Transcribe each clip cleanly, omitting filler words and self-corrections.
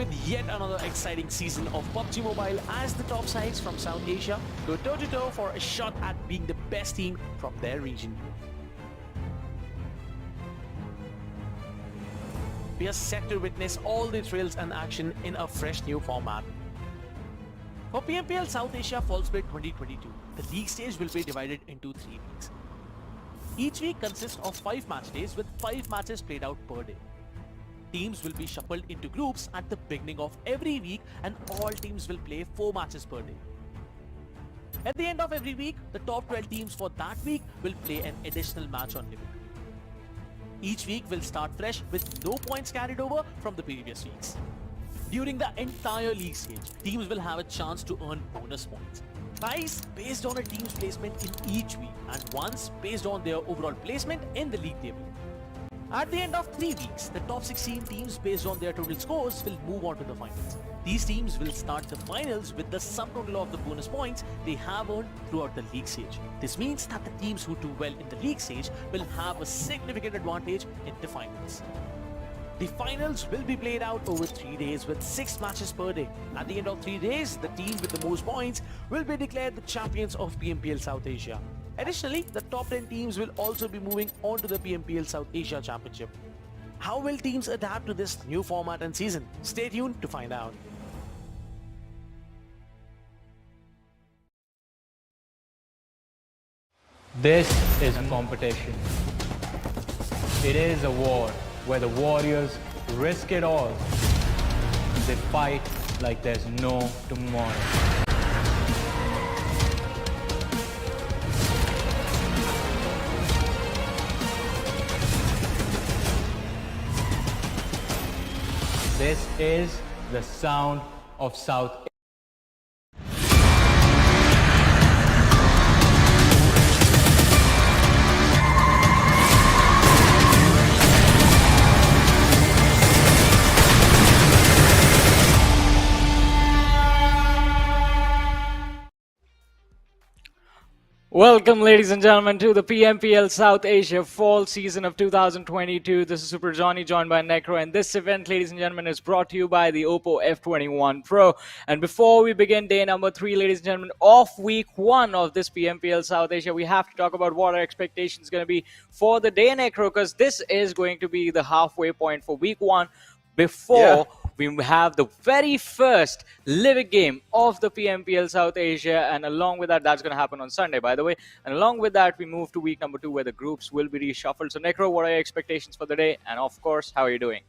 with yet another exciting season of PUBG Mobile as the top sides from South Asia go toe-to-toe for a shot at being the best team from their region. We are set to witness all the thrills and action in a fresh new format. For PMPL South Asia Fall Split 2022, the league stage will be divided into 3 weeks. Each week consists of 5 match days with 5 matches played out per day. Teams will be shuffled into groups at the beginning of every week and all teams will play 4 matches per day. At the end of every week, the top 12 teams for that week will play an additional match on limit. Each week will start fresh with no points carried over from the previous weeks. During the entire league stage, teams will have a chance to earn bonus points. Twice based on a team's placement in each week and once based on their overall placement in the league table. At the end of 3 weeks, the top 16 teams based on their total scores will move on to the finals. These teams will start the finals with the sum total of the bonus points they have earned throughout the league stage. This means that the teams who do well in the league stage will have a significant advantage in the finals. The finals will be played out over 3 days with 6 matches per day. At the end of 3 days, the team with the most points will be declared the champions of PMPL South Asia. Additionally, the top 10 teams will also be moving on to the PMPL South Asia Championship. How will teams adapt to this new format and season? Stay tuned to find out. This is a competition. It is a war where the warriors risk it all. They fight like there's no tomorrow. This is the sound of South Asia. Welcome, ladies and gentlemen, to the PMPL South Asia Fall Season of 2022. This is Super Johnny, joined by Necro, and this event, ladies and gentlemen, is brought to you by the Oppo F21 Pro. And before we begin day number 3, ladies and gentlemen, of week 1 of this PMPL South Asia, we have to talk about what our expectations are going to be for the day, Necro, because this is going to be the halfway point for week 1 before we have the very first live game of the PMPL South Asia, and along with that, that's going to happen on Sunday, by the way. And along with that, we move to week number 2, where the groups will be reshuffled. So, Necro, what are your expectations for the day? And of course, how are you doing?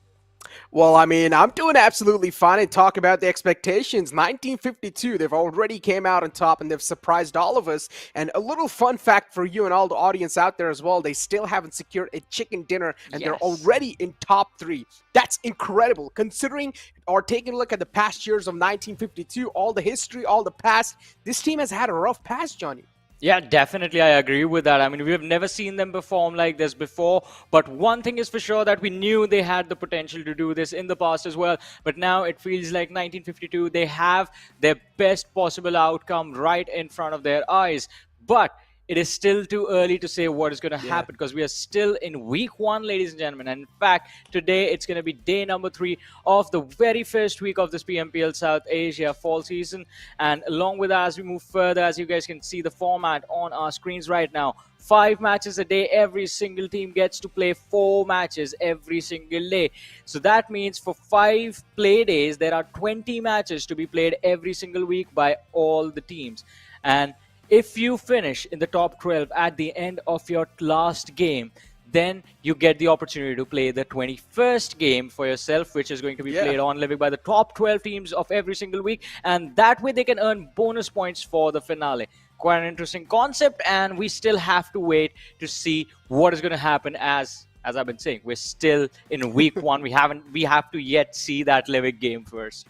Well, I mean, I'm doing absolutely fine, and talk about the expectations. 1952, they've already came out on top and they've surprised all of us. And a little fun fact for you and all the audience out there as well, they still haven't secured a chicken dinner and they're already in top 3. That's incredible, considering or taking a look at the past years of 1952, all the history, all the past. This team has had a rough past, Johnny. Yeah, definitely, I agree with that. I mean, we have never seen them perform like this before, but one thing is for sure, that we knew they had the potential to do this in the past as well. But now it feels like 1952, they have their best possible outcome right in front of their eyes. But it is still too early to say what is going to happen, because we are still in week 1, ladies and gentlemen. And in fact, today it's going to be day number 3 of the very first week of this PMPL South Asia fall season. And along with that, as we move further, as you guys can see the format on our screens right now, 5 matches a day. Every single team gets to play 4 matches every single day. So that means for 5 play days, there are 20 matches to be played every single week by all the teams. And if you finish in the top 12 at the end of your last game, then you get the opportunity to play the 21st game for yourself, which is going to be played on living by the top 12 teams of every single week. And that way they can earn bonus points for the finale. Quite an interesting concept, and we still have to wait to see what is going to happen. As I've been saying, we're still in week 1. We have to yet see that living game first.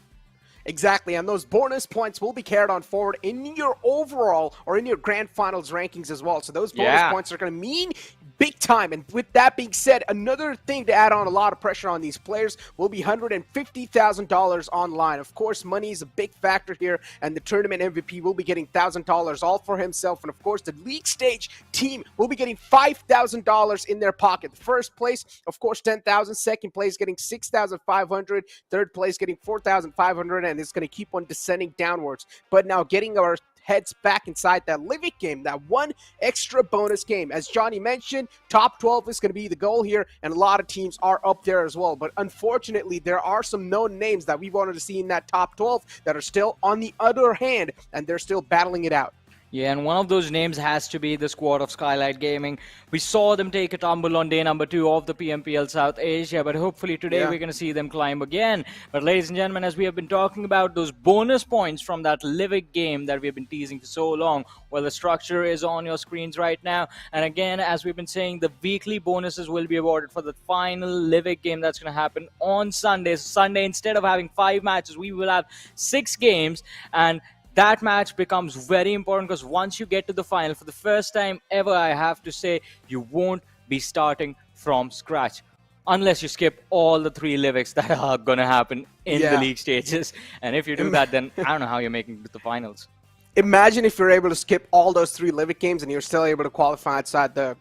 Exactly, and those bonus points will be carried on forward in your overall or in your grand finals rankings as well. So those bonus points are going to mean big time. And with that being said, another thing to add on a lot of pressure on these players will be $150,000 online. Of course, money is a big factor here, and the tournament MVP will be getting $1,000 all for himself. And of course, the league stage team will be getting $5,000 in their pocket. First place, of course, $10,000. Second place getting $6,500. Third place getting $4,500, and it's going to keep on descending downwards. But now getting our heads back inside that Livic game, that one extra bonus game. As Johnny mentioned, top 12 is going to be the goal here, and a lot of teams are up there as well. But unfortunately, there are some known names that we wanted to see in that top 12 that are still on the other hand, and they're still battling it out. Yeah, and one of those names has to be the squad of Skylightz Gaming. We saw them take a tumble on day number 2 of the PMPL South Asia, but hopefully today we're going to see them climb again. But ladies and gentlemen, as we have been talking about those bonus points from that Livic game that we've been teasing for so long, well, the structure is on your screens right now. And again, as we've been saying, the weekly bonuses will be awarded for the final Livic game that's going to happen on Sunday. So Sunday, instead of having 5 matches, we will have 6 games, and that match becomes very important because once you get to the final, for the first time ever, I have to say, you won't be starting from scratch. Unless you skip all the 3 Livics that are going to happen in the league stages. And if you do that, then I don't know how you're making it to the finals. Imagine if you're able to skip all those 3 Livic games and you're still able to qualify outside the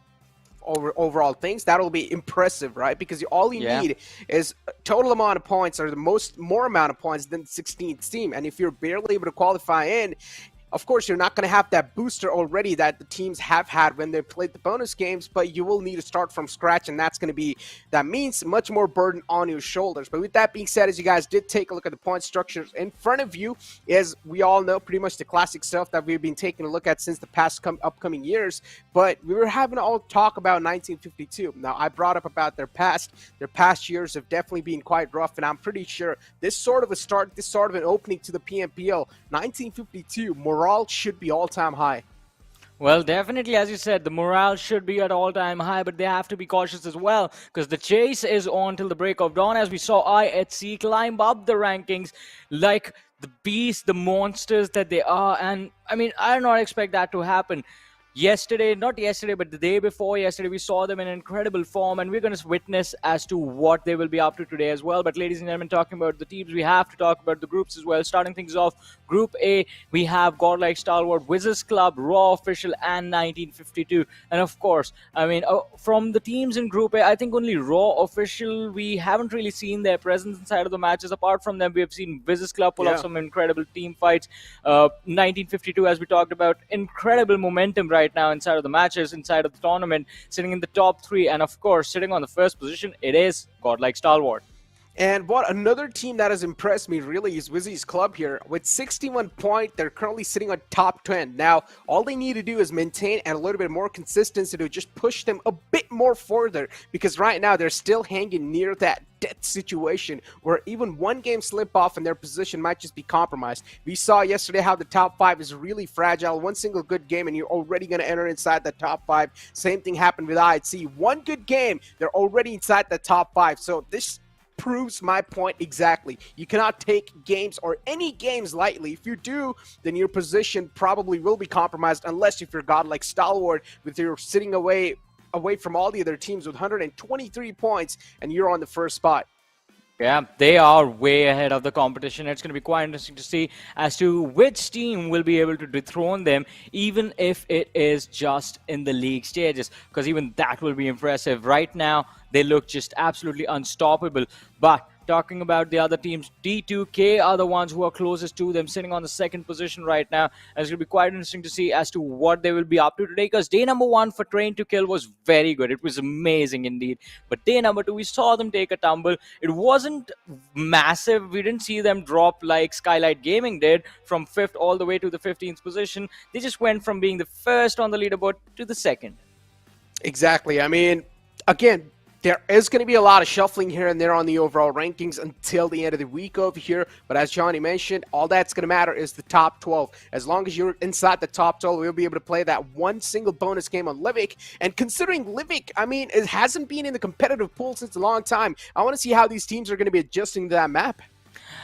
overall things. That'll be impressive, right? Because all you need is a total amount of points, or more amount of points than the 16th team. And if you're barely able to qualify in, of course, you're not going to have that booster already that the teams have had when they played the bonus games, but you will need to start from scratch, and that means much more burden on your shoulders. But with that being said, as you guys did take a look at the point structures in front of you, as we all know pretty much the classic stuff that we've been taking a look at since the past upcoming years, but we were having to all talk about 1952. Now, I brought up about their past years have definitely been quite rough, and I'm pretty sure this sort of an opening to the PMPL, 1952, morale should be all-time high. Well, definitely, as you said, the morale should be at all-time high, but they have to be cautious as well, because the chase is on till the break of dawn, as we saw IHC climb up the rankings like the beasts, the monsters that they are. And I mean, I do not expect that to happen. Not yesterday, but the day before yesterday, we saw them in incredible form, and we're going to witness as to what they will be up to today as well. But ladies and gentlemen, talking about the teams, we have to talk about the groups as well. Starting things off, Group A, we have Godlike Stalwart, WIZZES Club, Raw Official, and 1952. And of course, I mean, from the teams in Group A, I think only Raw Official, we haven't really seen their presence inside of the matches. Apart from them, we have seen WIZZES Club pull off some incredible team fights. 1952, as we talked about, incredible momentum right now inside of the matches, inside of the tournament, sitting in the top 3, and of course sitting on the first position, it is Godlike Stalwart. And what another team that has impressed me really is WIZZES Club here. With 61 points, they're currently sitting on top 10. Now, all they need to do is maintain and a little bit more consistency to just push them a bit more further, because right now they're still hanging near that death situation where even one game slip off and their position might just be compromised. We saw yesterday how the top 5 is really fragile. One single good game and you're already going to enter inside the top 5. Same thing happened with IHC. One good game, they're already inside the top 5. So this proves my point exactly. You cannot take games or any games lightly. If you do, then your position probably will be compromised, unless if you're Godlike Stalwart with your sitting away from all the other teams with 123 points and you're on the first spot. Yeah, they are way ahead of the competition. It's going to be quite interesting to see as to which team will be able to dethrone them, even if it is just in the league stages, because even that will be impressive. Right now, they look just absolutely unstoppable. But talking about the other teams, D2K are the ones who are closest to them, sitting on the second position right now. And it's going to be quite interesting to see as to what they will be up to today, because day number 1 for Train to Kill was very good. It was amazing indeed. But day number 2, we saw them take a tumble. It wasn't massive. We didn't see them drop like Skylightz Gaming did from 5th all the way to the 15th position. They just went from being the first on the leaderboard to the second. Exactly. I mean, again, there is going to be a lot of shuffling here and there on the overall rankings until the end of the week over here. But as Johnny mentioned, all that's going to matter is the top 12. As long as you're inside the top 12, we'll be able to play that one single bonus game on Livic. And considering Livic, I mean, it hasn't been in the competitive pool since a long time. I want to see how these teams are going to be adjusting to that map.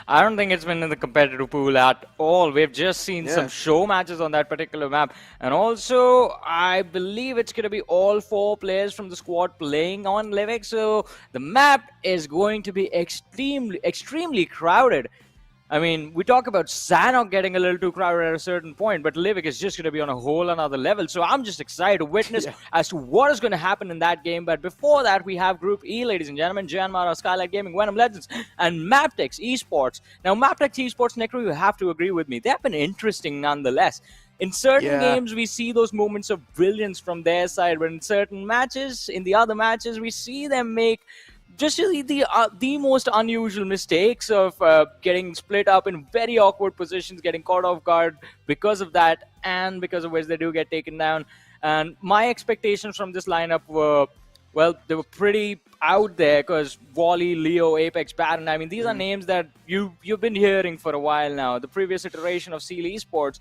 I don't think it's been in the competitive pool at all. We've just seen some Yeah. show matches on that particular map. And also, I believe it's going to be all 4 players from the squad playing on Livik. So the map is going to be extremely crowded. I mean, we talk about Sanhok getting a little too crowded at a certain point, but Livik is just going to be on a whole another level. So I'm just excited to witness as to what is going to happen in that game. But before that, we have Group E, ladies and gentlemen. Miramar, Skylightz Gaming, VENOM Legends, and MABETEX eSports. Now, MABETEX eSports, Necro, you have to agree with me. They have been interesting nonetheless. In certain games, we see those moments of brilliance from their side, but in certain matches, in the other matches, we see them make just the most unusual mistakes of getting split up in very awkward positions, getting caught off guard because of that, and because of which they do get taken down. And my expectations from this lineup were, well, they were pretty out there because Wally, Leo, Apex, Baron, I mean, these are names that you've been hearing for a while now. The previous iteration of Seal Esports,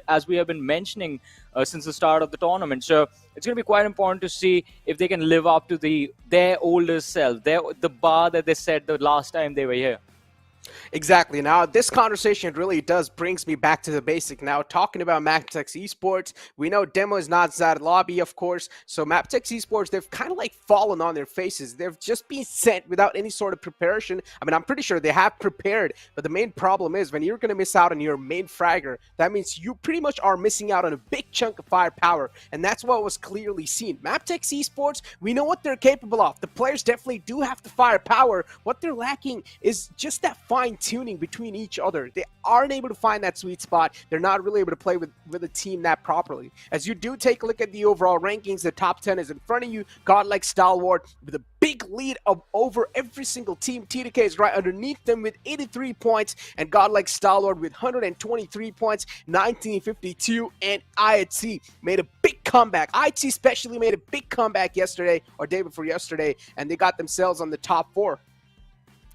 as we have been mentioning since the start of the tournament. So it's going to be quite important to see if they can live up to their older self, the bar that they set the last time they were here. Exactly. Now, this conversation really does brings me back to the basic. Now, talking about MABETEX eSports, we know Demo is not that lobby, of course. So MABETEX eSports, they've kind of like fallen on their faces. They've just been sent without any sort of preparation. I mean, I'm pretty sure they have prepared, but the main problem is when you're going to miss out on your main fragger, that means you pretty much are missing out on a big chunk of firepower. And that's what was clearly seen. MABETEX eSports, we know what they're capable of. The players definitely do have the firepower. What they're lacking is just that fine-tuning between each other. They aren't able to find that sweet spot. They're not really able to play with a team that properly. As you do take a look at the overall rankings, the top 10 is in front of you. Godlike Stalwart with a big lead over every single team. TDK is right underneath them with 83 points, and Godlike Stalwart with 123 points, 1952, and IHC made a big comeback. IHC especially made a big comeback yesterday, or day before yesterday, and they got themselves on the top 4.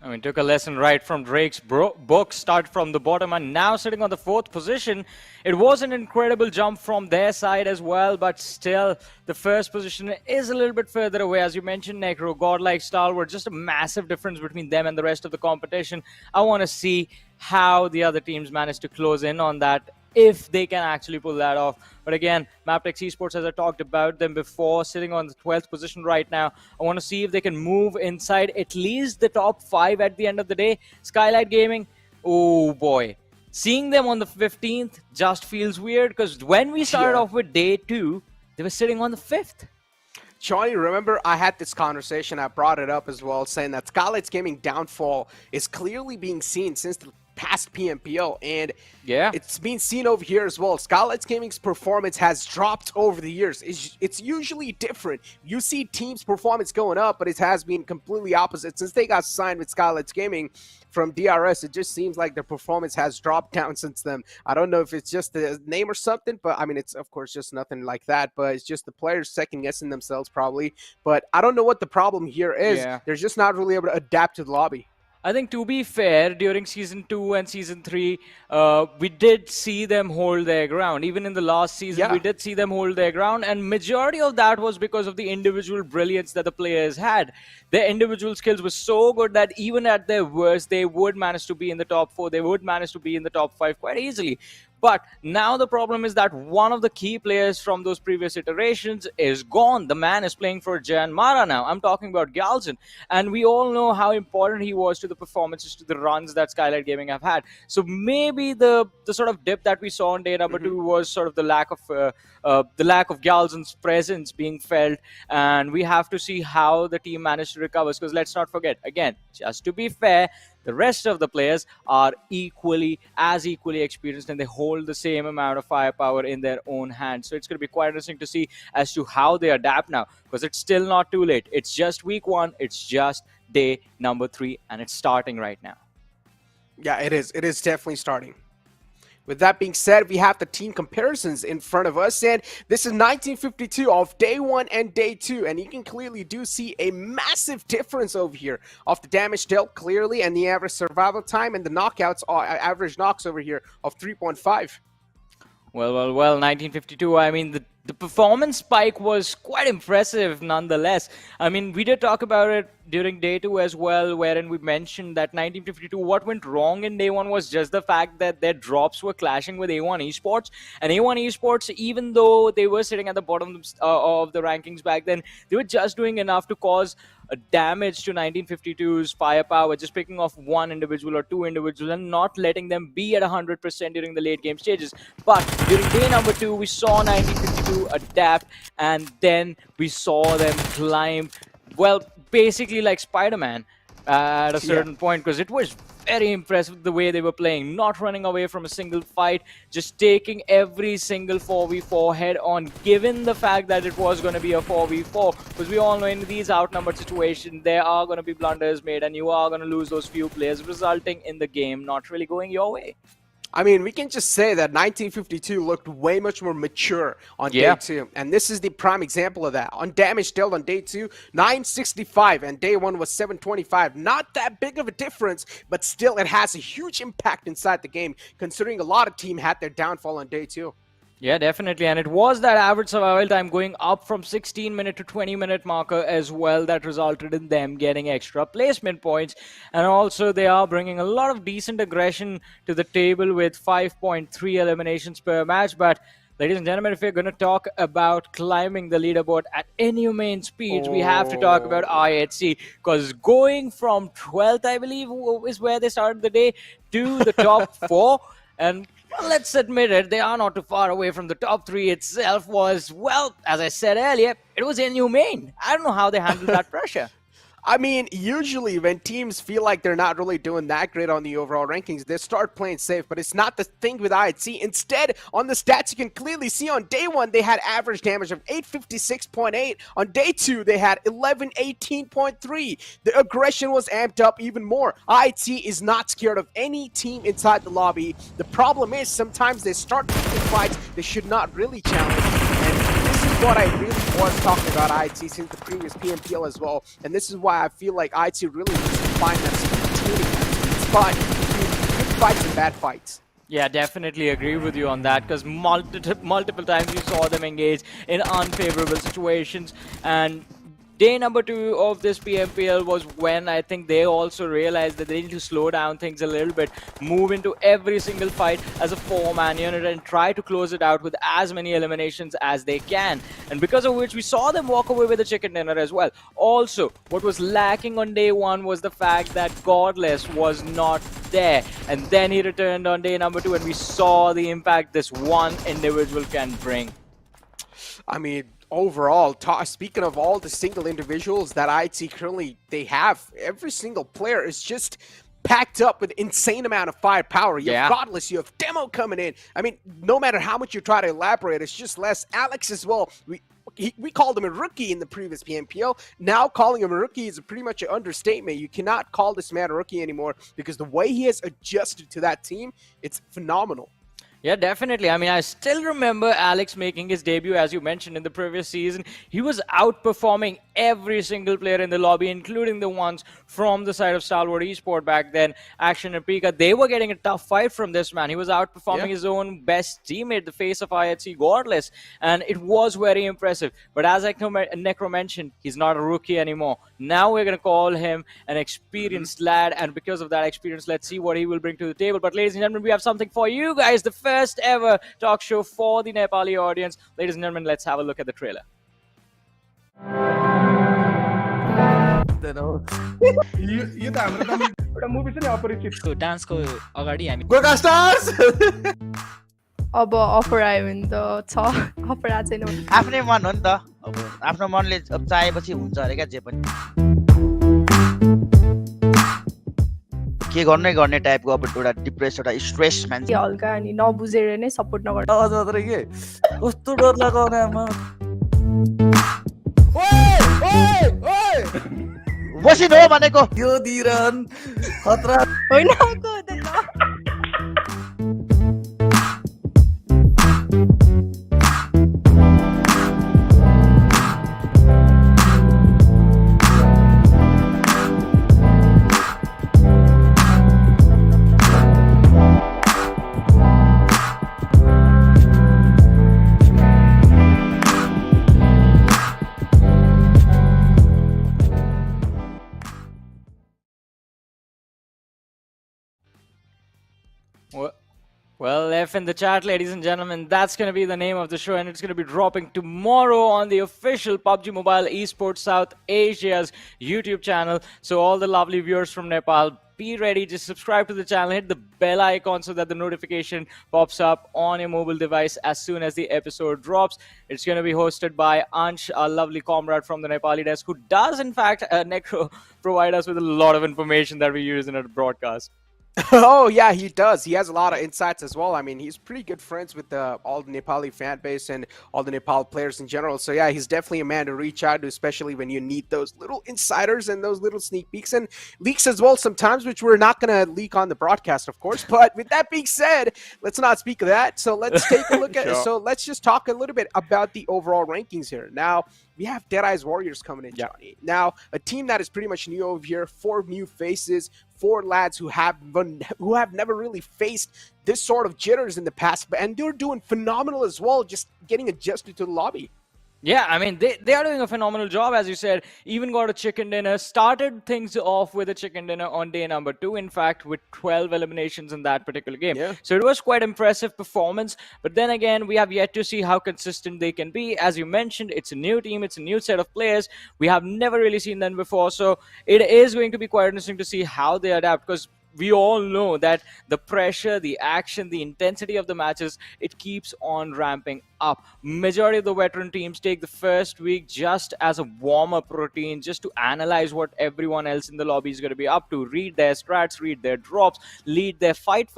I mean, took a lesson right from Drake's book, start from the bottom, and now sitting on the 4th position. It was an incredible jump from their side as well, but still, the 1st position is a little bit further away. As you mentioned, Necro, Godlike Stalwart, just a massive difference between them and the rest of the competition. I want to see how the other teams manage to close in on that, if they can actually pull that off. But again, MABETEX eSports, as I talked about them before, sitting on the 12th position right now. I want to see if they can move inside at least the top 5 at the end of the day. Skylightz Gaming, oh boy. Seeing them on the 15th just feels weird, because when we started off with day 2, they were sitting on the 5th. Shawnee, remember I had this conversation, I brought it up as well, saying that Skylightz Gaming downfall is clearly being seen since the past PMPL, and it's been seen over here as well. Skylightz Gaming's performance has dropped over the years. It's usually different. You see teams' performance going up, but it has been completely opposite. Since they got signed with Skylightz Gaming from DRS, it just seems like their performance has dropped down since then. I don't know if it's just the name or something, but I mean, it's of course just nothing like that, but it's just the players second-guessing themselves probably. But I don't know what the problem here is. They're just not really able to adapt to the lobby. I think, to be fair, during Season 2 and Season 3, we did see them hold their ground. Even in the last season, we did see them hold their ground, and majority of that was because of the individual brilliance that the players had. Their individual skills were so good that even at their worst, they would manage to be in the top 4. They would manage to be in the top 5 quite easily. But now the problem is that one of the key players from those previous iterations is gone. The man is playing for Janmara now. I'm talking about Galzin. And we all know how important he was to the performances, to the runs that Skylightz Gaming have had. So maybe the sort of dip that we saw on day number 2 was sort of the lack of Galzin's presence being felt. And we have to see how the team managed to recover. Because let's not forget, again, just to be fair, the rest of the players are equally experienced, and they hold the same amount of firepower in their own hands. So it's going to be quite interesting to see as to how they adapt now, because it's still not too late. It's just week 1. It's just day number 3, and it's starting right now. Yeah, it is. It is definitely starting. With that being said, we have the team comparisons in front of us, and this is 1952 of day 1 and day 2, and you can clearly do see a massive difference over here of the damage dealt clearly, and the average survival time, and the knockouts, average knocks over here of 3.5. Well, 1952, I mean, the performance spike was quite impressive nonetheless. I mean, we did talk about it during day 2 as well, wherein we mentioned that 1952, what went wrong in day 1 was just the fact that their drops were clashing with A1 eSports. And A1 eSports, even though they were sitting at the bottom of the rankings back then, they were just doing enough to cause a damage to 1952's firepower, just picking off one individual or two individuals and not letting them be at 100% during the late game stages. But during day number 2, we saw 1952 adapt, and then we saw them climb, well, basically like Spider-Man at a certain point, because it was very impressive the way they were playing, not running away from a single fight, just taking every single 4v4 head on, given the fact that it was going to be a 4v4, because we all know in these outnumbered situations there are going to be blunders made and you are going to lose those few players, resulting in the game not really going your way. I mean, we can just say that 1952 looked way much more mature on day 2. And this is the prime example of that. On damage dealt on day 2, 965, and day 1 was 725. Not that big of a difference, but still it has a huge impact inside the game, considering a lot of teams had their downfall on day 2. Yeah, definitely. And it was that average survival time going up from 16-minute to 20-minute marker as well that resulted in them getting extra placement points. And also they are bringing a lot of decent aggression to the table with 5.3 eliminations per match. But ladies and gentlemen, if we're going to talk about climbing the leaderboard at inhumane speeds, we have to talk about IHC, because going from 12th, I believe, is where they started the day, to the top 4. And well, let's admit it, they are not too far away from the top 3 itself was, well, as I said earlier, it was inhumane. I don't know how they handled that pressure. I mean, usually when teams feel like they're not really doing that great on the overall rankings, they start playing safe, but it's not the thing with IHC. Instead, on the stats, you can clearly see on day 1, they had average damage of 856.8. On day 2, they had 1118.3. The aggression was amped up even more. IHC is not scared of any team inside the lobby. The problem is sometimes they start picking fights they should not really challenge. And this is what I really was talking about IHC since the previous PMPL as well, and this is why I feel like IHC really needs to find that sweet spot between good fights and bad fights. Yeah, definitely agree with you on that, because multiple times you saw them engage in unfavorable situations. And day number 2 of this PMPL was when I think they also realized that they need to slow down things a little bit, move into every single fight as a 4-man unit and try to close it out with as many eliminations as they can. And because of which we saw them walk away with a chicken dinner as well. Also, what was lacking on day 1 was the fact that Godless was not there. And then he returned on day number 2 and we saw the impact this one individual can bring. I mean, overall, speaking of all the single individuals that IHC currently they have, every single player is just packed up with insane amount of firepower. You have Godless, you have Demo coming in. I mean, no matter how much you try to elaborate, it's just less. Alex as well. We called him a rookie in the previous PMPL. Now calling him a rookie is pretty much an understatement. You cannot call this man a rookie anymore because the way he has adjusted to that team, it's phenomenal. Yeah, definitely. I mean, I still remember Alex making his debut, as you mentioned, in the previous season. He was outperforming every single player in the lobby, including the ones from the side of Stalwart Esport back then, Action and Pika. They were getting a tough fight from this man. He was outperforming his own best teammate, the face of IHC, Godless, and it was very impressive. But as Necro mentioned, he's not a rookie anymore. Now we're going to call him an experienced lad, and because of that experience, let's see what he will bring to the table. But ladies and gentlemen, we have something for you guys, the first ever talk show for the Nepali audience. Ladies and gentlemen, let's have a look at the trailer. यो त हाम्रो त एउटा movie छ नि अपरिचितको डान्सको अगाडि हामी Goga stars अब offer आयो भने त छ अफर आएको छैन आफ्नै मन हो नि त अब आफ्नो मनले अब चाहेपछि हुन्छ अरे क्या जे पनि के गर्नै गर्ने टाइपको अब एउटा डिप्रेस एउटा स्ट्रेस मान्छे हल्का अनि नबुझेर नै सपोर्ट नगर्नु अझ मात्रै के कस्तो डर लगाउने आमा बसिन हो भनेको यो दिरन खतरा होइन को हुँदैन Well, F in the chat, ladies and gentlemen, that's going to be the name of the show, and it's going to be dropping tomorrow on the official PUBG Mobile Esports South Asia's YouTube channel. So all the lovely viewers from Nepal, be ready to subscribe to the channel, hit the bell icon so that the notification pops up on your mobile device as soon as the episode drops. It's going to be hosted by Ansh, our lovely comrade from the Nepali desk, who does, in fact, Necro, provide us with a lot of information that we use in our broadcast. Oh yeah, he does. He has a lot of insights as well. I mean, he's pretty good friends with all the Nepali fan base and all the Nepal players in general. So yeah, he's definitely a man to reach out to, especially when you need those little insiders and those little sneak peeks and leaks as well sometimes, which we're not going to leak on the broadcast, of course. But with that being said, let's not speak of that. So let's take a look at it. So let's just talk a little bit about the overall rankings here. Now, we have Deadeye's Warriors coming in, Johnny. Now, a team that is pretty much new over here, 4 new faces, 4 lads who have never really faced this sort of jitters in the past, and they're doing phenomenal as well, just getting adjusted to the lobby. Yeah, I mean, they are doing a phenomenal job, as you said. Even got a chicken dinner. Started things off with a chicken dinner on day number 2, in fact, with 12 eliminations in that particular game. Yeah. So it was quite impressive performance. But then again, we have yet to see how consistent they can be. As you mentioned, it's a new team. It's a new set of players. We have never really seen them before. So it is going to be quite interesting to see how they adapt, because we all know that the pressure, the action, the intensity of the matches, it keeps on ramping up. Majority of the veteran teams take the first week just as a warm-up routine, just to analyze what everyone else in the lobby is going to be up to, read their strats, read their drops, read their fight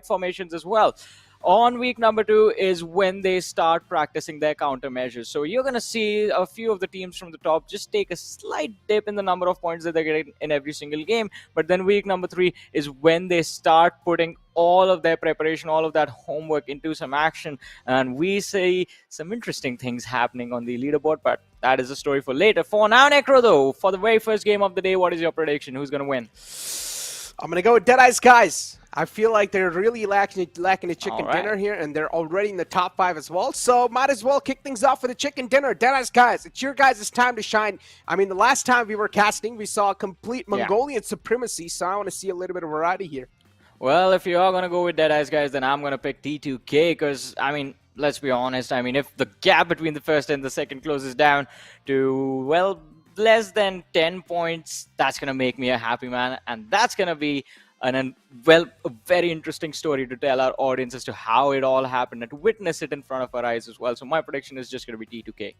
formations as well. On week number 2 is when they start practicing their countermeasures. So you're going to see a few of the teams from the top just take a slight dip in the number of points that they're getting in every single game. But then week number 3 is when they start putting all of their preparation, all of that homework into some action. And we see some interesting things happening on the leaderboard, but that is a story for later. For now, Necro, though, for the very first game of the day, what is your prediction? Who's going to win? I'm going to go with Deadeye's guys. I feel like they're really lacking a chicken dinner here, and they're already in the top 5 as well. So might as well kick things off with a chicken dinner. Deadeye's guys, it's your guys' time to shine. I mean, the last time we were casting, we saw complete Mongolian supremacy, so I want to see a little bit of variety here. Well, if you are going to go with Deadeye's guys, then I'm going to pick T2K, because, I mean, let's be honest. I mean, if the gap between the first and the second closes down to, well, less than 10 points, that's going to make me a happy man, and that's going to be a very interesting story to tell our audience as to how it all happened and to witness it in front of our eyes as well. So my prediction is just going to be T2K.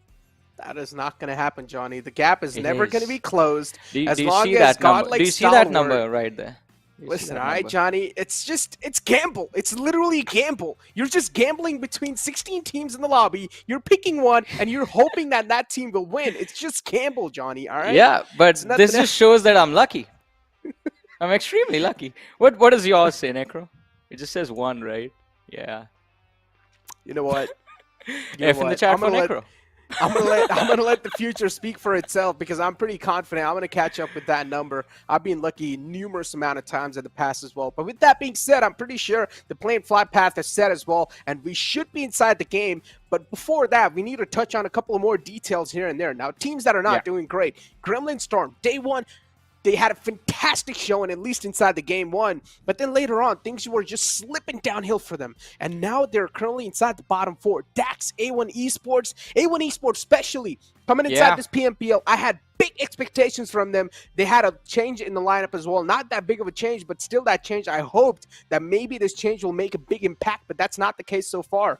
That is not going to happen, Johnny. The gap is never going to be closed. Do you see that number right there? Listen, all right, Johnny, it's gamble. It's literally a gamble. You're just gambling between 16 teams in the lobby. You're picking one, and you're hoping that that team will win. It's just gamble, Johnny, all right? Yeah, but this just shows that I'm lucky. I'm extremely lucky. What does yours say, Necro? It just says 1, right? Yeah. You know what? F in the chat for Necro. I'm gonna let the future speak for itself, because I'm pretty confident I'm gonna catch up with that number. I've been lucky numerous amount of times in the past as well. But with that being said, I'm pretty sure the plain flat path is set as well, and we should be inside the game. But before that, we need to touch on a couple of more details here and there. Now, teams that are not doing great. Gremlin Storm, day 1. They had a fantastic showing, at least inside the game 1. But then later on, things were just slipping downhill for them. And now they're currently inside the bottom 4. DAX, A1 Esports, especially, coming inside this PMPL. I had big expectations from them. They had a change in the lineup as well. Not that big of a change, but still that change. I hoped that maybe this change will make a big impact, but that's not the case so far.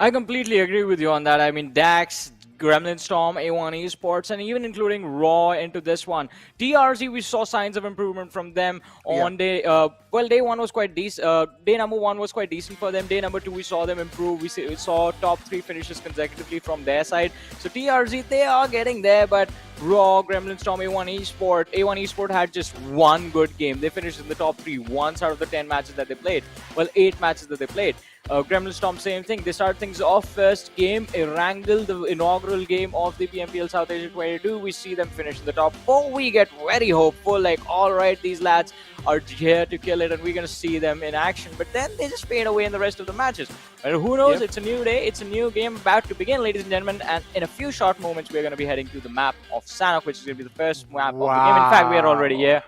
I completely agree with you on that. I mean, DAX, Gremlin Storm, A1 Esports, and even including Raw into this one. TRZ, we saw signs of improvement from them on day. Well, day 1 was quite decent. Day number 1 was quite decent for them. Day number 2, we saw them improve. We saw top 3 finishes consecutively from their side. So TRZ, they are getting there, but Raw, Gremlin Storm, A1 Esports had just 1 good game. They finished in the top 3 once out of the 10 matches that they played. Well, 8 matches that they played. Gremlin Storm, same thing. They start things off first game, Erangel, the inaugural game of the PMPL South Asia 22. We see them finish in the top 4. We get very hopeful, like, all right, these lads are here to kill it, and we're going to see them in action. But then they just fade away in the rest of the matches. But who knows? It's a new day. It's a new game about to begin, ladies and gentlemen. And in a few short moments, we're going to be heading to the map of Sanhok, which is going to be the first map of the game. In fact, we are already here.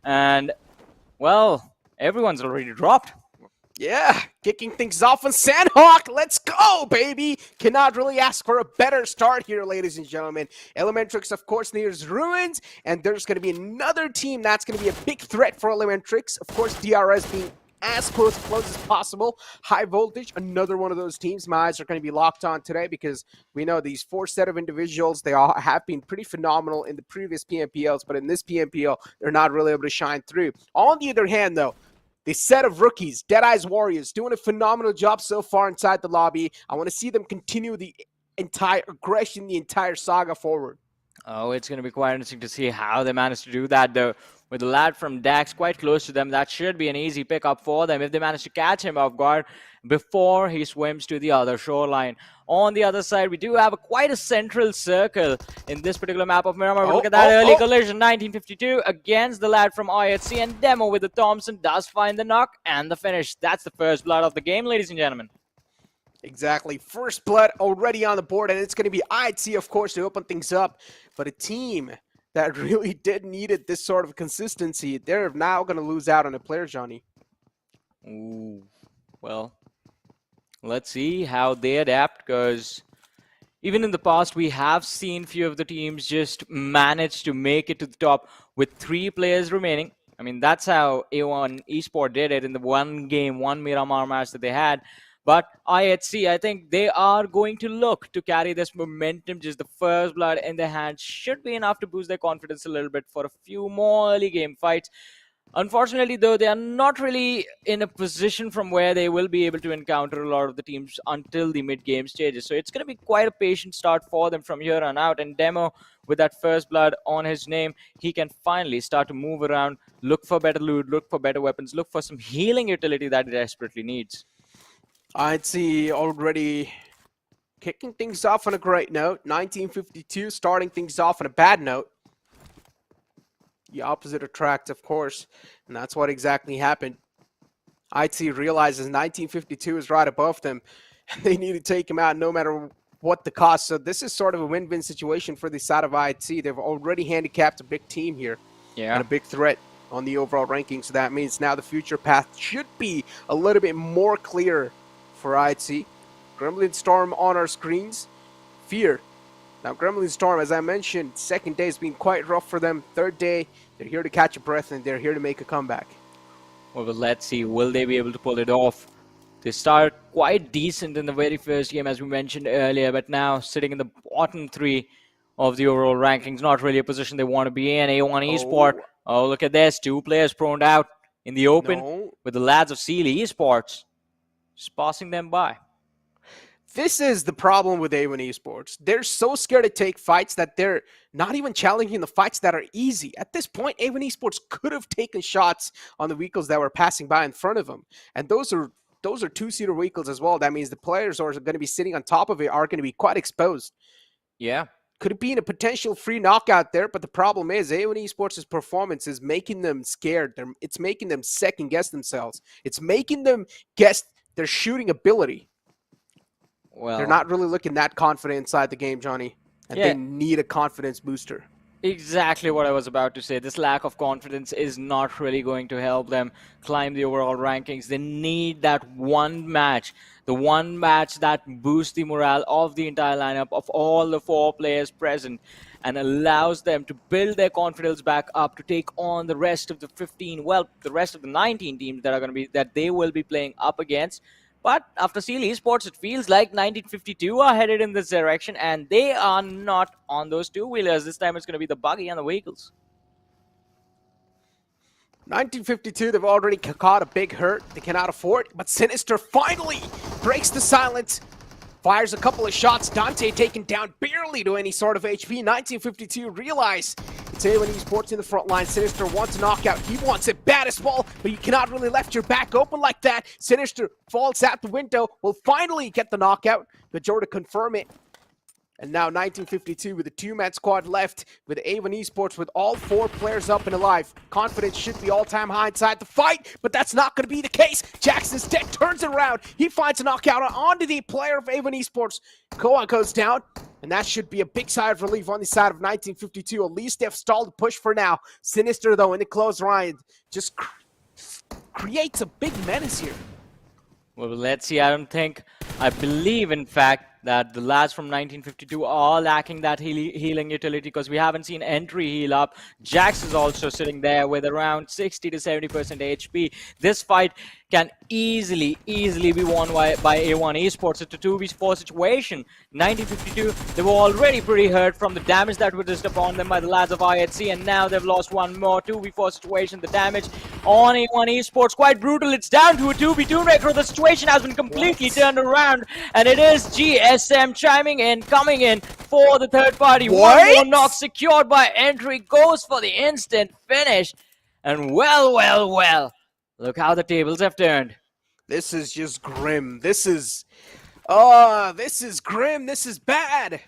And, well, everyone's already dropped. Yeah, kicking things off on Sanhok. Let's go, baby. Cannot really ask for a better start here, ladies and gentlemen. Elementrix, of course, nears ruins, and there's going to be another team that's going to be a big threat for Elementrix. Of course, DRS being as close as possible. High voltage, another one of those teams my eyes are going to be locked on today, because we know these four set of individuals, they all have been pretty phenomenal in the previous PMPLs, but in this PMPL, they're not really able to shine through. On the other hand, though, the set of rookies, Deadeye's Warriors, doing a phenomenal job so far inside the lobby. I want to see them continue the entire aggression, the entire saga forward. Oh, it's going to be quite interesting to see how they manage to do that, though. With the lad from Dax quite close to them, that should be an easy pickup for them if they manage to catch him off guard before he swims to the other shoreline. On the other side, we do have quite a central circle in this particular map of Miramar. Look at that early collision, 1952 against the lad from IHC, and Demo with the Thompson does find the knock and the finish. That's the first blood of the game, ladies and gentlemen. Exactly. First blood already on the board, and it's going to be IHC, of course, to open things up. But a team that really did needed this sort of consistency, they're now going to lose out on a player, Johnny. Ooh, well, let's see how they adapt, because even in the past, we have seen few of the teams just manage to make it to the top with 3 players remaining. I mean, that's how A1 eSport did it in the one Miramar match that they had. But IHC, I think they are going to look to carry this momentum. Just the first blood in their hand should be enough to boost their confidence a little bit for a few more early game fights. Unfortunately, though, they are not really in a position from where they will be able to encounter a lot of the teams until the mid-game stages. So it's going to be quite a patient start for them from here on out. And Demo, with that first blood on his name, he can finally start to move around, look for better loot, look for better weapons, look for some healing utility that he desperately needs. IHC already kicking things off on a great note. 1952 starting things off on a bad note. The opposite attracts, of course, and that's what exactly happened. IHC realizes 1952 is right above them, and they need to take him out no matter what the cost. So this is sort of a win-win situation for the side of IHC. They've already handicapped a big team here, and a big threat on the overall ranking. So that means now the future path should be a little bit more clear for IHC. Gremlin Storm on our screens. Fear. Now, Gremlin Storm, as I mentioned, second day has been quite rough for them. Third day, they're here to catch a breath, and they're here to make a comeback. Well, let's see. Will they be able to pull it off? They start quite decent in the very first game, as we mentioned earlier, but now sitting in the bottom 3 of the overall rankings. Not really a position they want to be in. A1 eSport. Oh, look at this. 2 players proned out in the open with the lads of Sealy eSports just passing them by. This is the problem with A1 eSports. They're so scared to take fights that they're not even challenging the fights that are easy. At this point, A1 eSports could have taken shots on the vehicles that were passing by in front of them. And those are 2-seater vehicles as well. That means the players who are going to be sitting on top of it are going to be quite exposed. Yeah. Could have been a potential free knockout there, but the problem is A1 eSports' performance is making them scared. It's making them second-guess themselves. It's making them guess their shooting ability. Well, they're not really looking that confident inside the game, Johnny. And they need a confidence booster. Exactly what I was about to say. This lack of confidence is not really going to help them climb the overall rankings. They need that one match. The one match that boosts the morale of the entire lineup, of all the 4 players present, and allows them to build their confidence back up to take on the rest of the 15, well, the rest of the 19 teams that they will be playing up against. But after Sealy eSports, it feels like 1952 are headed in this direction, and they are not on those 2-wheelers. This time it's going to be the buggy and the vehicles. 1952, they've already caught a big hurt. They cannot afford, but Sinister finally breaks the silence. Fires a couple of shots. Dante taken down barely to any sort of HP. 1952 realize it's A1 eSports in the front line. Sinister wants a knockout. He wants it bad as well, but you cannot really left your back open like that. Sinister falls out the window. Will finally get the knockout. Major to confirm it. And now 1952 with a 2-man squad left with A1 eSports with all 4 players up and alive. Confidence should be all-time high inside the fight, but that's not going to be the case. Jackson's dead, turns it around. He finds a knockout onto the player of A1 eSports. Koa goes down, and that should be a big sigh of relief on the side of 1952. At least they've stalled the push for now. Sinister, though, in the close line, just creates a big menace here. Well, let's see. I believe, in fact, that the lads from 1952 are lacking that healing utility because we haven't seen Entry heal up. Jax is also sitting there with around 60 to 70% HP. This fight can easily be won by A1 Esports. It's a 2v4 situation. 1952, they were already pretty hurt from the damage that was dished upon them by the lads of IHC, and now they've lost one more 2v4 situation. The damage on A1 Esports quite brutal. It's down to a 2v2 record. The situation has been completely turned around, and it is GSM chiming in, coming in for the third party. One more knock secured by Entry, goes for the instant finish, and well, look how the tables have turned. This is just grim. This is grim. This is bad.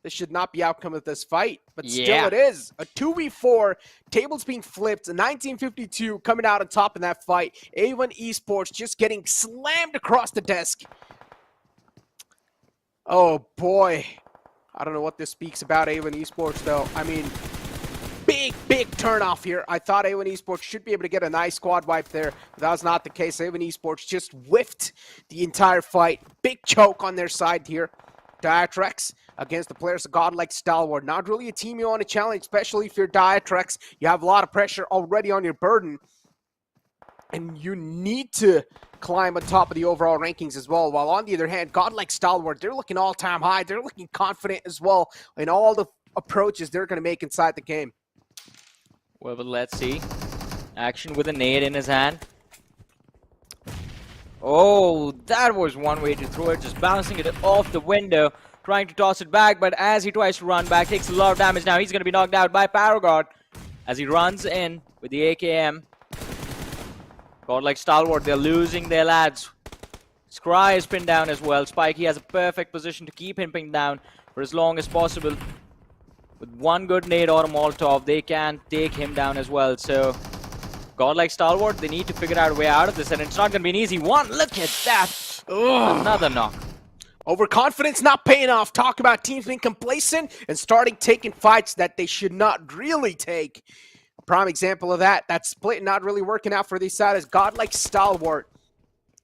This should not be outcome of this fight, but still it is. A 2v4, tables being flipped, 1952 coming out on top in that fight. A1 Esports just getting slammed across the desk. Oh boy. I don't know what this speaks about A1 Esports though. I mean, big turnoff here. I thought A1 Esports should be able to get a nice squad wipe there, but that was not the case. A1 Esports just whiffed the entire fight. Big choke on their side here. ATRAX against the players of Godlike Stalwart. Not really a team you want to challenge, especially if you're ATRAX. You have a lot of pressure already on your burden, and you need to climb on top of the overall rankings as well. While on the other hand, Godlike Stalwart, they're looking all-time high. They're looking confident as well in all the approaches they're going to make inside the game. Well, but let's see. Action with a nade in his hand. Oh, that was one way to throw it, just bouncing it off the window, trying to toss it back, but as he tries to run back, takes a lot of damage. Now he's going to be knocked out by Paragon as he runs in with the AKM. Godlike Stalwart, they're losing their lads. Scry is pinned down as well. Spikey has a perfect position to keep him pinned down for as long as possible. With one good nade or a Molotov, they can take him down as well. So, Godlike Stalwart, they need to figure out a way out of this, and it's not going to be an easy one. Look at that. Ugh. Another knock. Overconfidence not paying off. Talk about teams being complacent and starting taking fights that they should not really take. Prime example of that split not really working out for these side is Godlike Stalwart.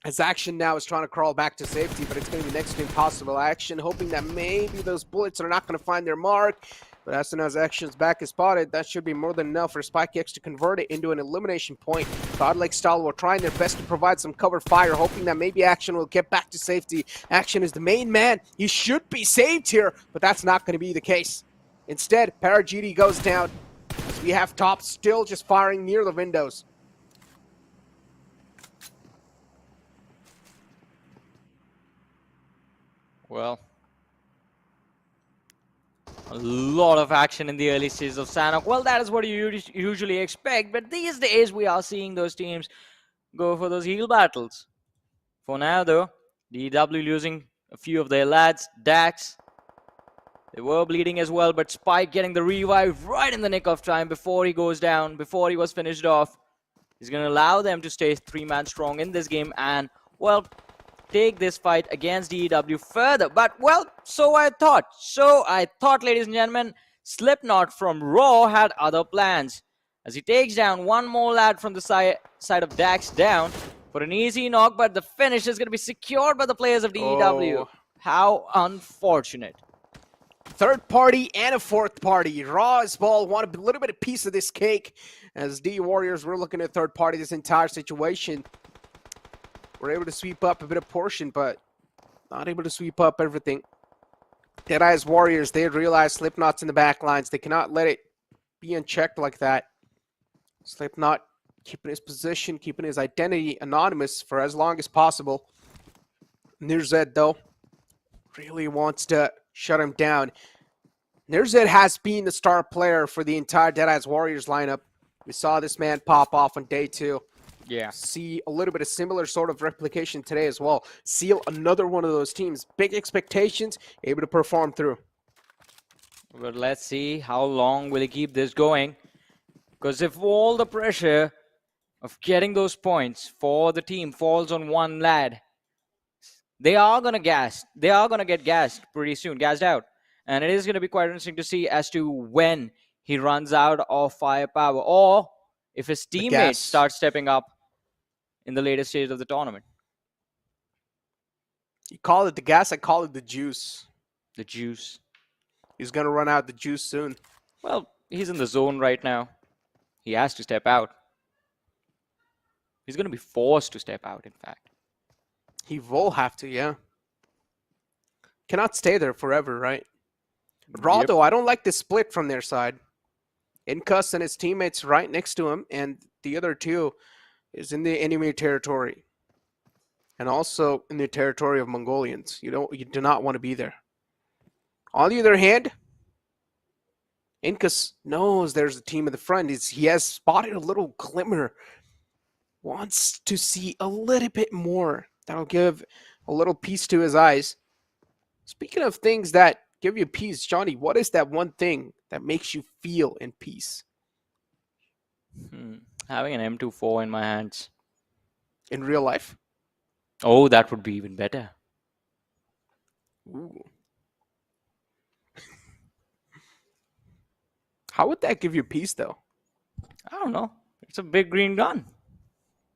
As Action now is trying to crawl back to safety, but it's going to be next to impossible. Action hoping that maybe those bullets are not going to find their mark. But as soon as Action's back is spotted, that should be more than enough for SpikeX to convert it into an elimination point. Godlike Stalwart trying their best to provide some cover fire, hoping that maybe Action will get back to safety. Action is the main man. He should be saved here, but that's not going to be the case. Instead, ParaGD goes down. As we have Top still just firing near the windows. Well, a lot of action in the early stages of Sanhok. Well, that is what you usually expect, but these days we are seeing those teams go for those heal battles. For now, though, DW losing a few of their lads. Dax, they were bleeding as well, but Spike getting the revive right in the nick of time before he goes down, before he was finished off. He's going to allow them to stay 3-man strong in this game and, well, take this fight against DEW further. But, well, so I thought, ladies and gentlemen. Slipknot from Raw had other plans, as he takes down one more lad from the side of Dax down for an easy knock, but the finish is going to be secured by the players of DEW. Oh. How unfortunate. Third party and a fourth party. Raw as well wanted a little bit of piece of this cake, as D Warriors were looking at third party this entire situation. We're able to sweep up a bit of portion, but not able to sweep up everything. Deadeyes Warriors, they realize Slipknot's in the back lines. They cannot let it be unchecked like that. Slipknot keeping his position, keeping his identity anonymous for as long as possible. Nirzed, though, really wants to shut him down. Nirzed has been the star player for the entire Deadeyes Warriors lineup. We saw this man pop off on day 2. Yeah. See a little bit of similar sort of replication today as well. Seal, another one of those teams. Big expectations, able to perform through. But let's see how long will he keep this going. Because if all the pressure of getting those points for the team falls on one lad, they are going to gas. They are going to get gassed pretty soon, gassed out. And it is going to be quite interesting to see as to when he runs out of firepower, or if his teammates start stepping up in the later stage of the tournament. You call it the gas, I call it the juice. The juice. He's gonna run out the juice soon. Well, he's in the zone right now. He has to step out. He's going to be forced to step out, in fact. He will have to, yeah. Cannot stay there forever, right? Raw, Yep. though, I don't like the split from their side. Incus and his teammates right next to him, and the other two is in the enemy territory. And also in the territory of Mongolians. You do not want to be there. On the other hand, Incus knows there's a team in the front. He has spotted a little glimmer. Wants to see a little bit more. That'll give a little peace to his eyes. Speaking of things that give you peace, Johnny, what is that one thing that makes you feel in peace? Having an M24 in my hands. In real life? Oh, that would be even better. Ooh. How would that give you peace, though? I don't know. It's a big green gun.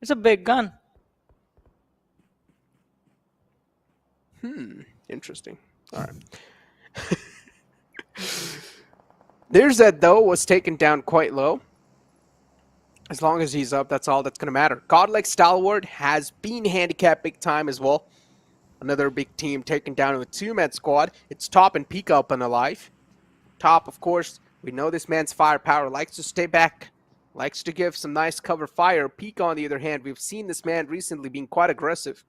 It's a big gun. Interesting. All right. There's that, though, was taken down quite low. As long as he's up, that's all that's going to matter. Godlike Stalwart has been handicapped big time as well. Another big team taken down with 2-man squad. It's Top and Peek up and alive. Top, of course, we know this man's firepower. Likes to stay back. Likes to give some nice cover fire. Peek, on the other hand, we've seen this man recently being quite aggressive.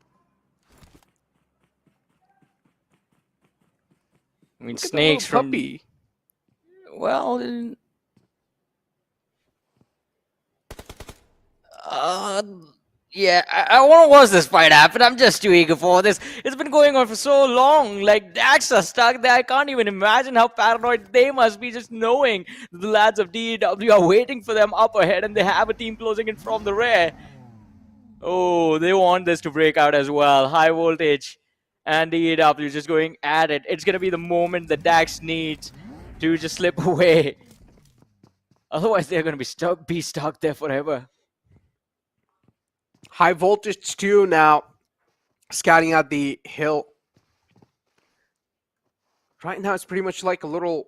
I mean, Look at the snakes little from... puppy. Well... yeah, I want to watch this fight happen. I'm just too eager for this. It's been going on for so long. Like, Dax are stuck there. I can't even imagine how paranoid they must be, just knowing the lads of DEW are waiting for them up ahead and they have a team closing in from the rear. Oh, they want this to break out as well. High voltage and DEW just going at it. It's going to be the moment that Dax needs to just slip away. Otherwise, they're going to be stuck there forever. High voltage 2 now scouting out the hill. Right now it's pretty much like a little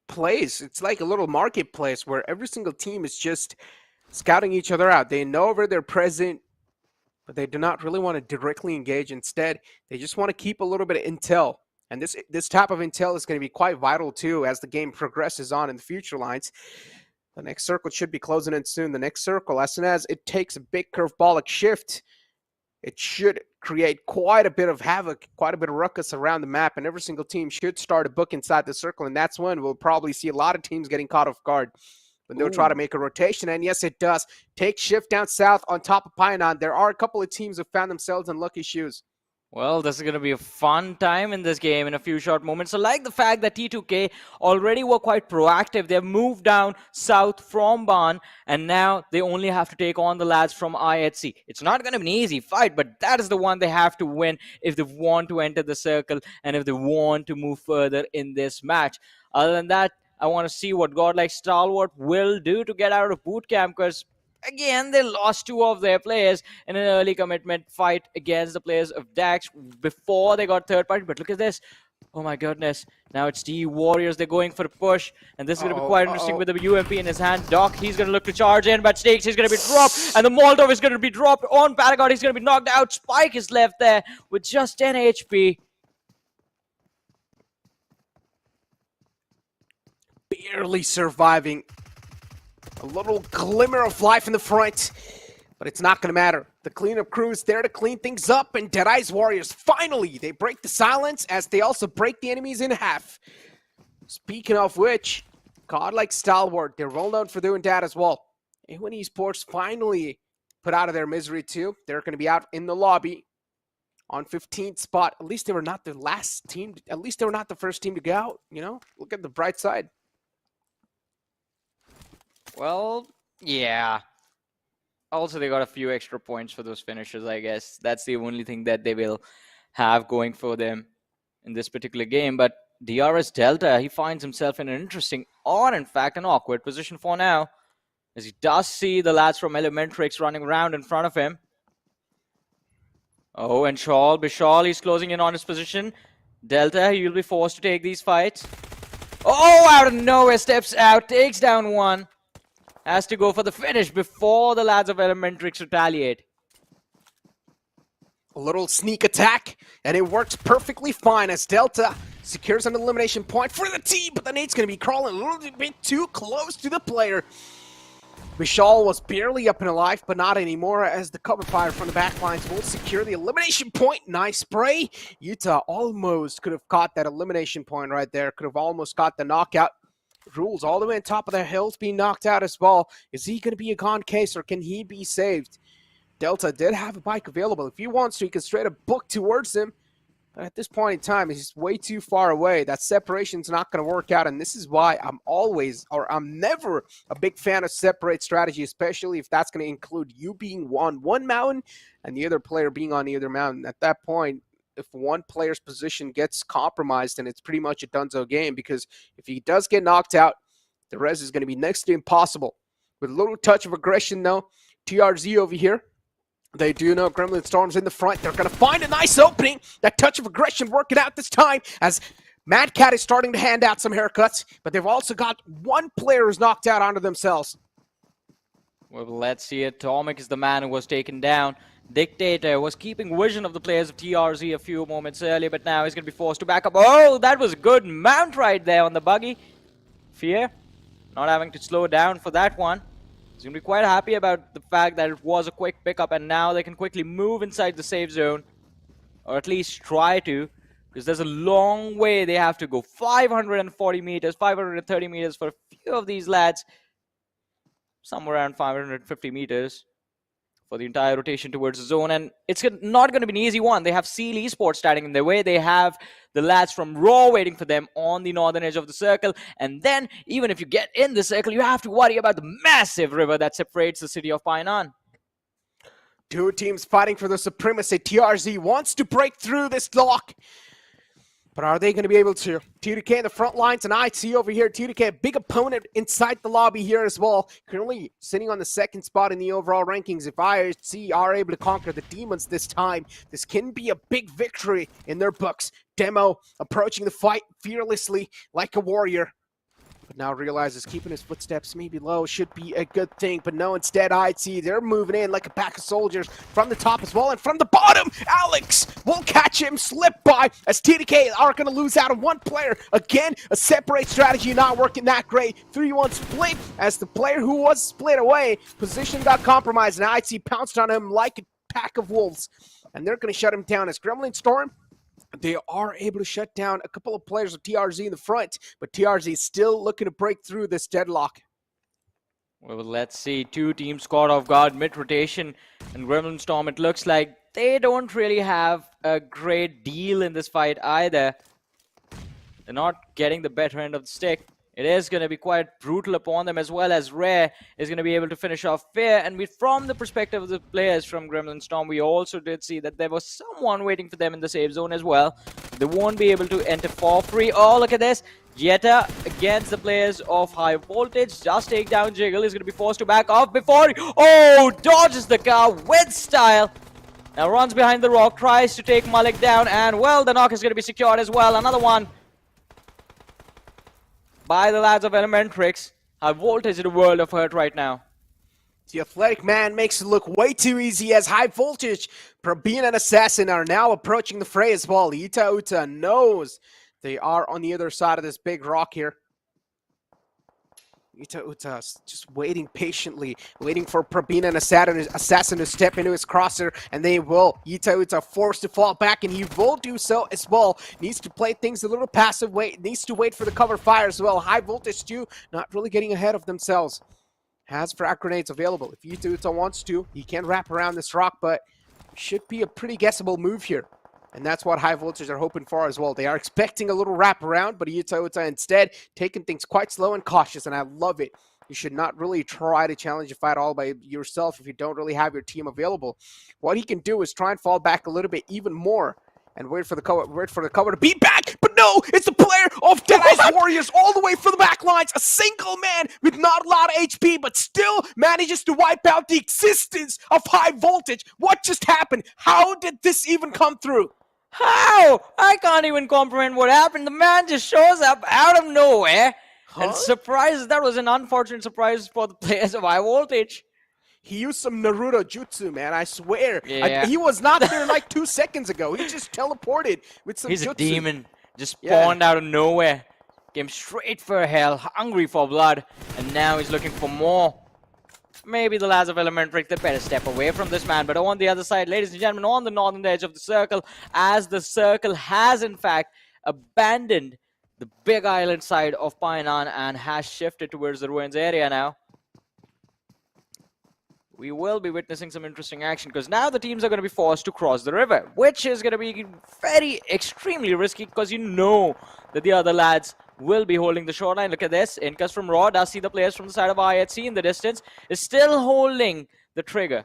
place. It's like a little marketplace where every single team is just scouting each other out. They know where they're present, but they do not really want to directly engage. Instead, they just want to keep a little bit of intel. And this type of intel is going to be quite vital too as the game progresses on in the future lines. The next circle should be closing in soon. The next circle, as soon as it takes a big curveball shift, it should create quite a bit of havoc, quite a bit of ruckus around the map, and every single team should start a book inside the circle, and that's when we'll probably see a lot of teams getting caught off guard when they'll try to make a rotation. And yes, it does. Take shift down south on top of Pioneer. There are a couple of teams who found themselves in lucky shoes. Well, this is going to be a fun time in this game in a few short moments. So like the fact that T2K already were quite proactive. They've moved down south from Ban, and now they only have to take on the lads from IHC. It's not going to be an easy fight, but that is the one they have to win if they want to enter the circle and if they want to move further in this match. Other than that, I want to see what Godlike Stalwart will do to get out of boot camp, because again, they lost 2 of their players in an early commitment fight against the players of Dax before they got third party. But look at this. Oh my goodness. Now it's the Warriors. They're going for the push. And this is going to be quite interesting with the UMP in his hand. Doc, he's going to look to charge in, but Snakes is going to be dropped. And the Molotov is going to be dropped on Paragon. He's going to be knocked out. Spike is left there with just 10 HP. Barely surviving. A little glimmer of life in the front, but it's not going to matter. The cleanup crew is there to clean things up, and Deadeye's Warriors, finally, they break the silence as they also break the enemies in half. Speaking of which, Godlike Stalwart, they're well known for doing that as well. And when eSports finally put out of their misery too, they're going to be out in the lobby on 15th spot. At least they were not the last team. At least they were not the first team to go out, you know? Look at the bright side. Well, yeah. Also, they got a few extra points for those finishes, I guess. That's the only thing that they will have going for them in this particular game. But DRS Delta, he finds himself in an interesting, or in fact, an awkward position for now, as he does see the lads from Elementrix running around in front of him. Oh, and Bishal, he's closing in on his position. Delta, you'll be forced to take these fights. Oh, out of nowhere, steps out, takes down one. Has to go for the finish before the lads of Elementrix retaliate. A little sneak attack, and it works perfectly fine as Delta secures an elimination point for the team, but the nade's going to be crawling a little bit too close to the player. Vishal was barely up and alive, but not anymore, as the cover fire from the backlines will secure the elimination point. Nice spray. Utah almost could have caught that elimination point right there. Could have almost got the knockout. Rules all the way on top of the hills being knocked out as well. Is he going to be a gone case, or can he be saved? Delta did have a bike available. If he wants to, he can straight up book towards him. But at this point in time, he's way too far away. That separation's not going to work out, and this is why I'm never a big fan of separate strategy, especially if that's going to include you being on one mountain and the other player being on the other mountain. At that point, if one player's position gets compromised, then it's pretty much a donezo game, because if he does get knocked out, the res is going to be next to impossible. With a little touch of aggression, though, TRZ over here, they do know Gremlin Storm's in the front. They're going to find a nice opening. That touch of aggression working out this time, as Mad Cat is starting to hand out some haircuts, but they've also got one player who's knocked out onto themselves. Well, let's see. Atomic is the man who was taken down. Dictator was keeping vision of the players of TRZ a few moments earlier, but now he's going to be forced to back up. Oh, that was a good mount right there on the buggy. Fear, not having to slow down for that one. He's going to be quite happy about the fact that it was a quick pickup, and now they can quickly move inside the safe zone. Or at least try to, because there's a long way they have to go. 540 meters, 530 meters for a few of these lads. Somewhere around 550 meters for the entire rotation towards the zone. And it's not going to be an easy one. They have Seal eSports standing in their way. They have the lads from Raw waiting for them on the northern edge of the circle. And then, even if you get in the circle, you have to worry about the massive river that separates the city of Painan. Two teams fighting for the supremacy. TRZ wants to break through this lock, but are they going to be able to? TDK in the front lines, and I see over here TDK, a big opponent inside the lobby here as well. Currently sitting on the second spot in the overall rankings. If IC are able to conquer the demons this time, this can be a big victory in their books. Demo approaching the fight fearlessly like a warrior, but now realizes keeping his footsteps maybe low should be a good thing. But no, instead, IC, they're moving in like a pack of soldiers from the top as well. And from the bottom, Alex will catch him, slip by, as TDK are going to lose out on one player. Again, a separate strategy not working that great. 3-1 split, as the player who was split away, position got compromised, and IC pounced on him like a pack of wolves. And they're going to shut him down as Gremlin Storm, they are able to shut down a couple of players of TRZ in the front, but TRZ is still looking to break through this deadlock. Well, let's see. Two teams caught off guard mid-rotation, and Gremlin Storm, it looks like they don't really have a great deal in this fight either. They're not getting the better end of the stick. It is going to be quite brutal upon them, as well as Rare is going to be able to finish off Fair. And from the perspective of the players from Gremlin Storm, we also did see that there was someone waiting for them in the safe zone as well. They won't be able to enter for free. Oh, look at this. Jetta against the players of High Voltage. Just take down Jiggle. He's going to be forced to back off before... Oh, dodges the car with style. Now runs behind the rock, tries to take Malik down. And, well, the knock is going to be secured as well. Another one by the lads of Elementrix. High Voltage in a world of hurt right now. The athletic man makes it look way too easy, as High Voltage, being an assassin, are now approaching the fray as well. Uta knows they are on the other side of this big rock here. Uta just waiting patiently, waiting for Prabina and Assassin to step into his crosser, and they will. Uta forced to fall back, and he will do so as well. Needs to play things a little passive, needs to wait for the cover fire as well. High Voltage too, not really getting ahead of themselves. Has frag grenades available. If Uta wants to, he can wrap around this rock, but should be a pretty guessable move here. And that's what High Voltage are hoping for as well. They are expecting a little wrap around, but Uta instead taking things quite slow and cautious, and I love it. You should not really try to challenge a fight all by yourself if you don't really have your team available. What he can do is try and fall back a little bit even more and wait for the cover to be back. But no, it's the player of Deadeye's Warriors all the way from the back lines, a single man with not a lot of HP, but still manages to wipe out the existence of high voltage. What just happened? How did this even come through? How? I can't even comprehend what happened. The man just shows up out of nowhere and surprises. That was an unfortunate surprise for the players of high voltage. He used some Naruto jutsu, man, I swear. Yeah. He was not there like 2 seconds ago. He just teleported with some He's jutsu. a demon. Just spawned out of nowhere. Came straight for hell, hungry for blood. And now he's looking for more. Maybe the lads of Elementrix, they better step away from this man. But on the other side, ladies and gentlemen, on the northern edge of the circle, as the circle has in fact abandoned the big island side of Painan and has shifted towards the ruins area now. We will be witnessing some interesting action because now the teams are going to be forced to cross the river, which is going to be extremely risky because you know that the other lads will be holding the shoreline. Look at this. Incus from Raw does see the players from the side of IHC in the distance, is still holding the trigger.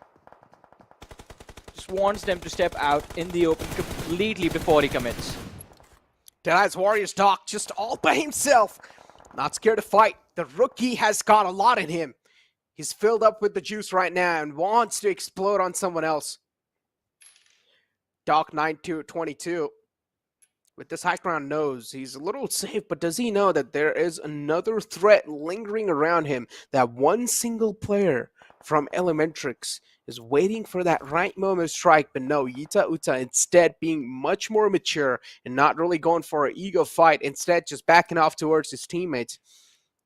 Just wants them to step out in the open completely before he commits. Deadeye's Warriors Doc just all by himself. Not scared to fight. The rookie has got a lot in him. He's filled up with the juice right now and wants to explode on someone else. Doc 9-2-22. With this high ground knows he's a little safe, but does he know that there is another threat lingering around him? That one single player from Elementrix is waiting for that right moment to strike, but no, Yita Uta instead being much more mature and not really going for an ego fight, instead just backing off towards his teammates.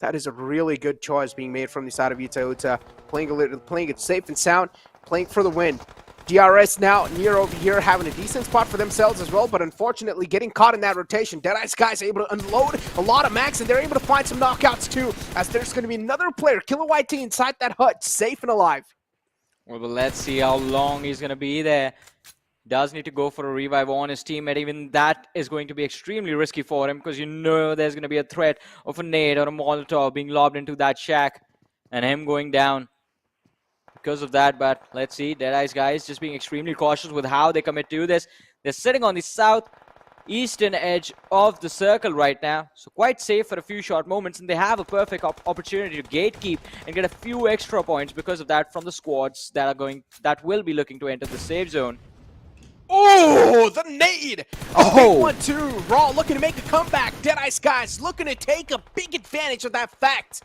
That is a really good choice being made from the side of Yita Uta, playing it safe and sound, playing for the win. DRS now near over here, having a decent spot for themselves as well, but unfortunately getting caught in that rotation. Deadeye's guys are able to unload a lot of max, and they're able to find some knockouts too, as there's going to be another player, KillerYT, inside that hut, safe and alive. Well, but let's see how long he's going to be there. Does need to go for a revive on his teammate. Even that is going to be extremely risky for him because you know there's going to be a threat of a nade or a Molotov being lobbed into that shack and him going down because of that. But let's see, Deadeye's guys just being extremely cautious with how they commit to this. They're sitting on the southeastern edge of the circle right now, so quite safe for a few short moments, and they have a perfect opportunity to gatekeep and get a few extra points because of that from the squads that will be looking to enter the safe zone. Oh, the nade! A big one too. Raw looking to make a comeback. Deadeye's guys looking to take a big advantage of that fact.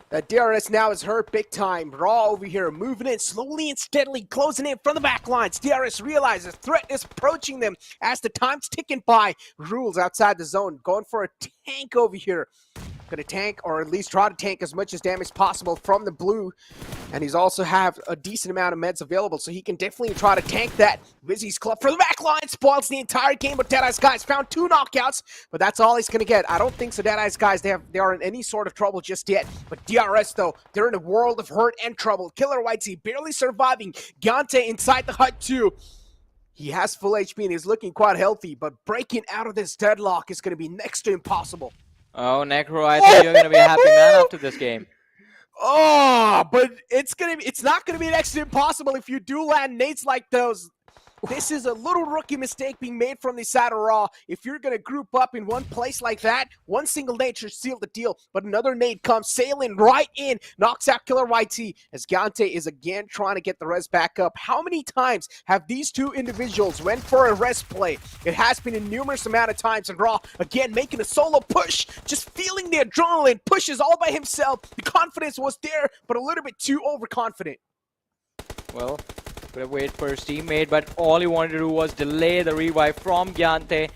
That DRS now is hurt big time. Raw over here moving in slowly and steadily, closing in from the back lines. DRS realizes threat is approaching them as the time's ticking by. Rules outside the zone, going for a tank over here. Gonna tank, or at least try to tank as much as damage possible from the blue. And he's also have a decent amount of meds available, so he can definitely try to tank that. WIZZES club for the back line, spoils the entire game, but Deadeye's guys found 2 knockouts, but that's all he's gonna get. I don't think so Deadeye's guys, they are in any sort of trouble just yet. But DRS though, they're in a world of hurt and trouble. KillerYT barely surviving. Gyante inside the hut too. He has full HP and he's looking quite healthy, but breaking out of this deadlock is gonna be next to impossible. Oh, Necro, I think you're going to be a happy man after this game. Oh, but it's not gonna be next to impossible if you do land nades like those. This is a little rookie mistake being made from the side of Raw. If you're going to group up in one place like that, one single nade should seal the deal. But another nade comes sailing right in, knocks out KillerYT as Gyante is again trying to get the res back up. How many times have these two individuals went for a res play? It has been a numerous amount of times, and Raw again making a solo push, just feeling the adrenaline, pushes all by himself. The confidence was there, but a little bit too overconfident. Well, could have waited for his teammate, but all he wanted to do was delay the revive from Gyante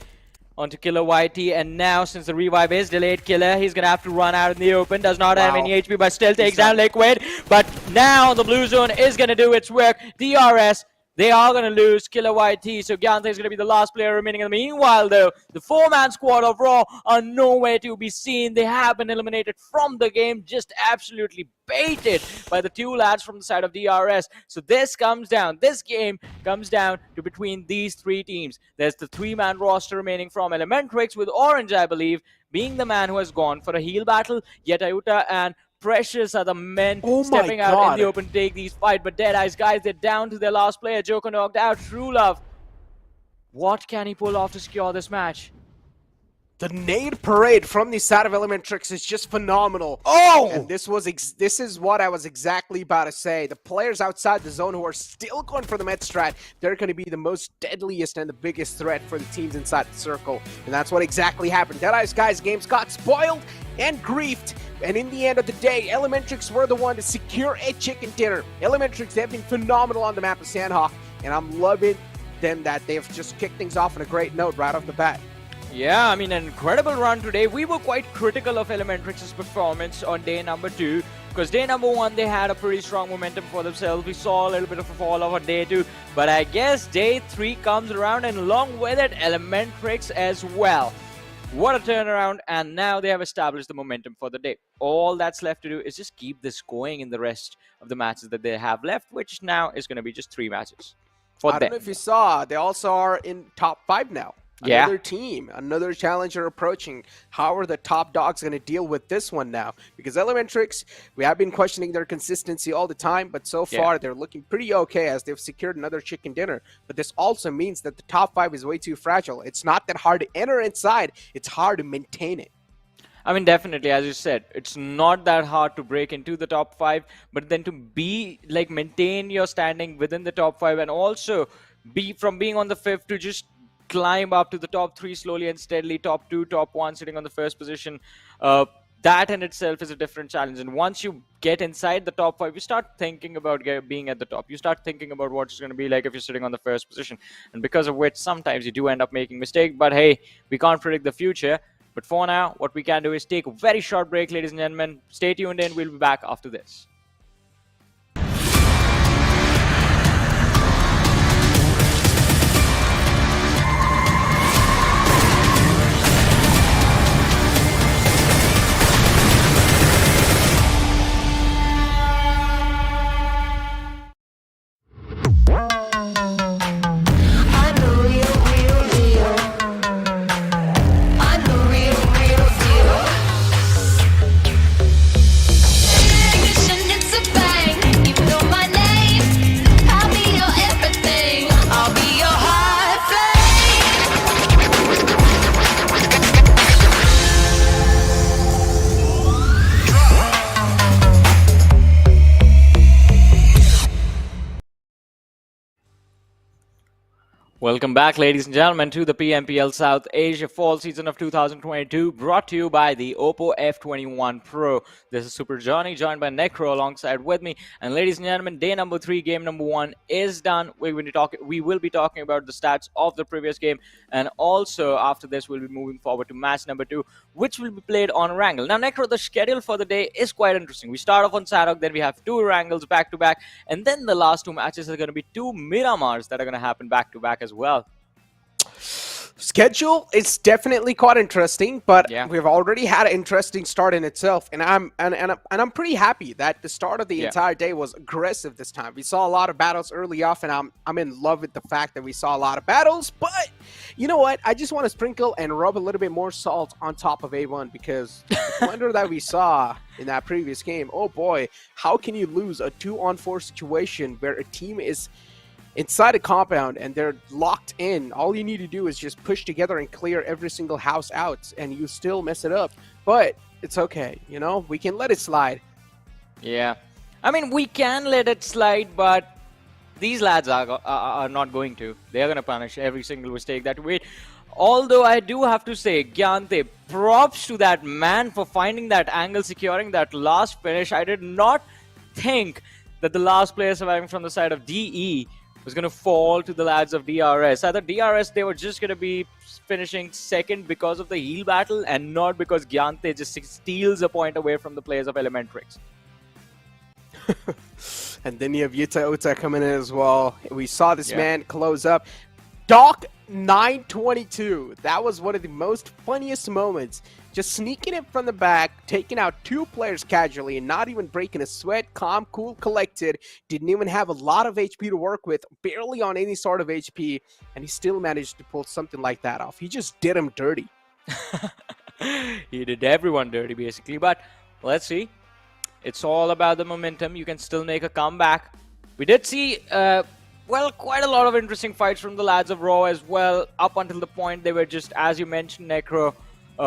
onto KillerYT, and now since the revive is delayed, Killer, he's gonna have to run out in the open, does not have any HP, but still takes down Liquid. But now the blue zone is gonna do its work. DRS, they are going to lose KillerYT, so Gyante is going to be the last player remaining. Meanwhile, though, the 4-man squad of Raw are nowhere to be seen. They have been eliminated from the game, just absolutely baited by the 2 lads from the side of DRS. So this game comes down to between these 3 teams. There's the 3-man roster remaining from Elementrix, with Orange, I believe, being the man who has gone for a heal battle. Yet Ayuta and Precious are the men stepping out in the open to take these fight. But Deadeye's guys, they're down to their last player. Joker knocked out. True Love, what can he pull off to secure this match? The nade parade from the side of Elementrix is just phenomenal. Oh! And this is what I was exactly about to say. The players outside the zone who are still going for the med strat, they're going to be the most deadliest and the biggest threat for the teams inside the circle. And that's what exactly happened. DEADEYES guys games got spoiled and griefed. And in the end of the day, Elementrix were the one to secure a chicken dinner. Elementrix, they've been phenomenal on the map of Sanhok. And I'm loving them that they've just kicked things off on a great note right off the bat. Yeah, I mean, an incredible run today. We were quite critical of Elementrix's performance on day number 2, because day number 1, they had a pretty strong momentum for themselves. We saw a little bit of a fall off on day 2, but I guess day 3 comes around, and along with it, Elementrix as well. What a turnaround, and now they have established the momentum for the day. All that's left to do is just keep this going in the rest of the matches that they have left, which now is going to be just 3 matches for I them. don't know if you saw, they also are in top 5 now. Yeah. Another team, another challenger approaching. How are the top dogs going to deal with this one now? Because Elementrix, we have been questioning their consistency all the time, but so far they're looking pretty okay as they've secured another chicken dinner. But this also means that the top 5 is way too fragile. It's not that hard to enter inside, it's hard to maintain it. I mean, definitely, as you said, it's not that hard to break into the top 5, but then to maintain your standing within the top 5 and also from being on the 5th to just climb up to the top 3 slowly and steadily, top 2, top 1, sitting on the 1st position. That in itself is a different challenge. And once you get inside the top 5, you start thinking about being at the top. You start thinking about what it's going to be like if you're sitting on the 1st position. And because of which, sometimes you do end up making mistakes. But hey, we can't predict the future. But for now, what we can do is take a very short break, ladies and gentlemen. Stay tuned in. We'll be back after this. Welcome back, ladies and gentlemen, to the PMPL South Asia Fall Season of 2022, brought to you by the Oppo F21 Pro. This is Super Johnny, joined by Necro alongside with me. And ladies and gentlemen, day number 3, game number 1 is done. We will be talking about the stats of the previous game, and also after this, we'll be moving forward to match number 2, which will be played on Erangel. Now, Necro, the schedule for the day is quite interesting. We start off on Sanhok, then we have 2 Erangels back-to-back, and then the last 2 matches are going to be 2 Miramars that are going to happen back-to-back as well. Schedule is definitely quite interesting, but Yeah. we've already had an interesting start in itself, and I'm pretty happy that the start of the entire day was aggressive this time. We saw a lot of battles early off, and I'm in love with the fact that we saw a lot of battles. But you know what? I just want to sprinkle and rub a little bit more salt on top of A1, because the wonder that we saw in that previous game. Oh boy, how can you lose a 2-on-4 situation where a team is inside a compound and they're locked in? All you need to do is just push together and clear every single house out, and you still mess it up. But it's okay, you know, we can let it slide. Yeah, I mean, we can let it slide, but these lads are not going to. They're going to punish every single mistake that we made. Although I do have to say, Gyante, props to that man for finding that angle, securing that last finish. I did not think that the last player surviving from the side of DE was going to fall to the lads of DRS. I thought DRS, they were just going to be finishing second because of the heal battle and not because Gyante just steals a point away from the players of Elementrix. And then you have Yuta coming in as well. We saw this man close up. Doc 922. That was one of the most funniest moments. Just sneaking in from the back, taking out 2 players casually and not even breaking a sweat. Calm, cool, collected. Didn't even have a lot of HP to work with. Barely on any sort of HP. And he still managed to pull something like that off. He just did him dirty. He did everyone dirty, basically. But let's see. It's all about the momentum. You can still make a comeback. We did see, well, quite a lot of interesting fights from the lads of Raw as well. Up until the point they were just, as you mentioned, Necro,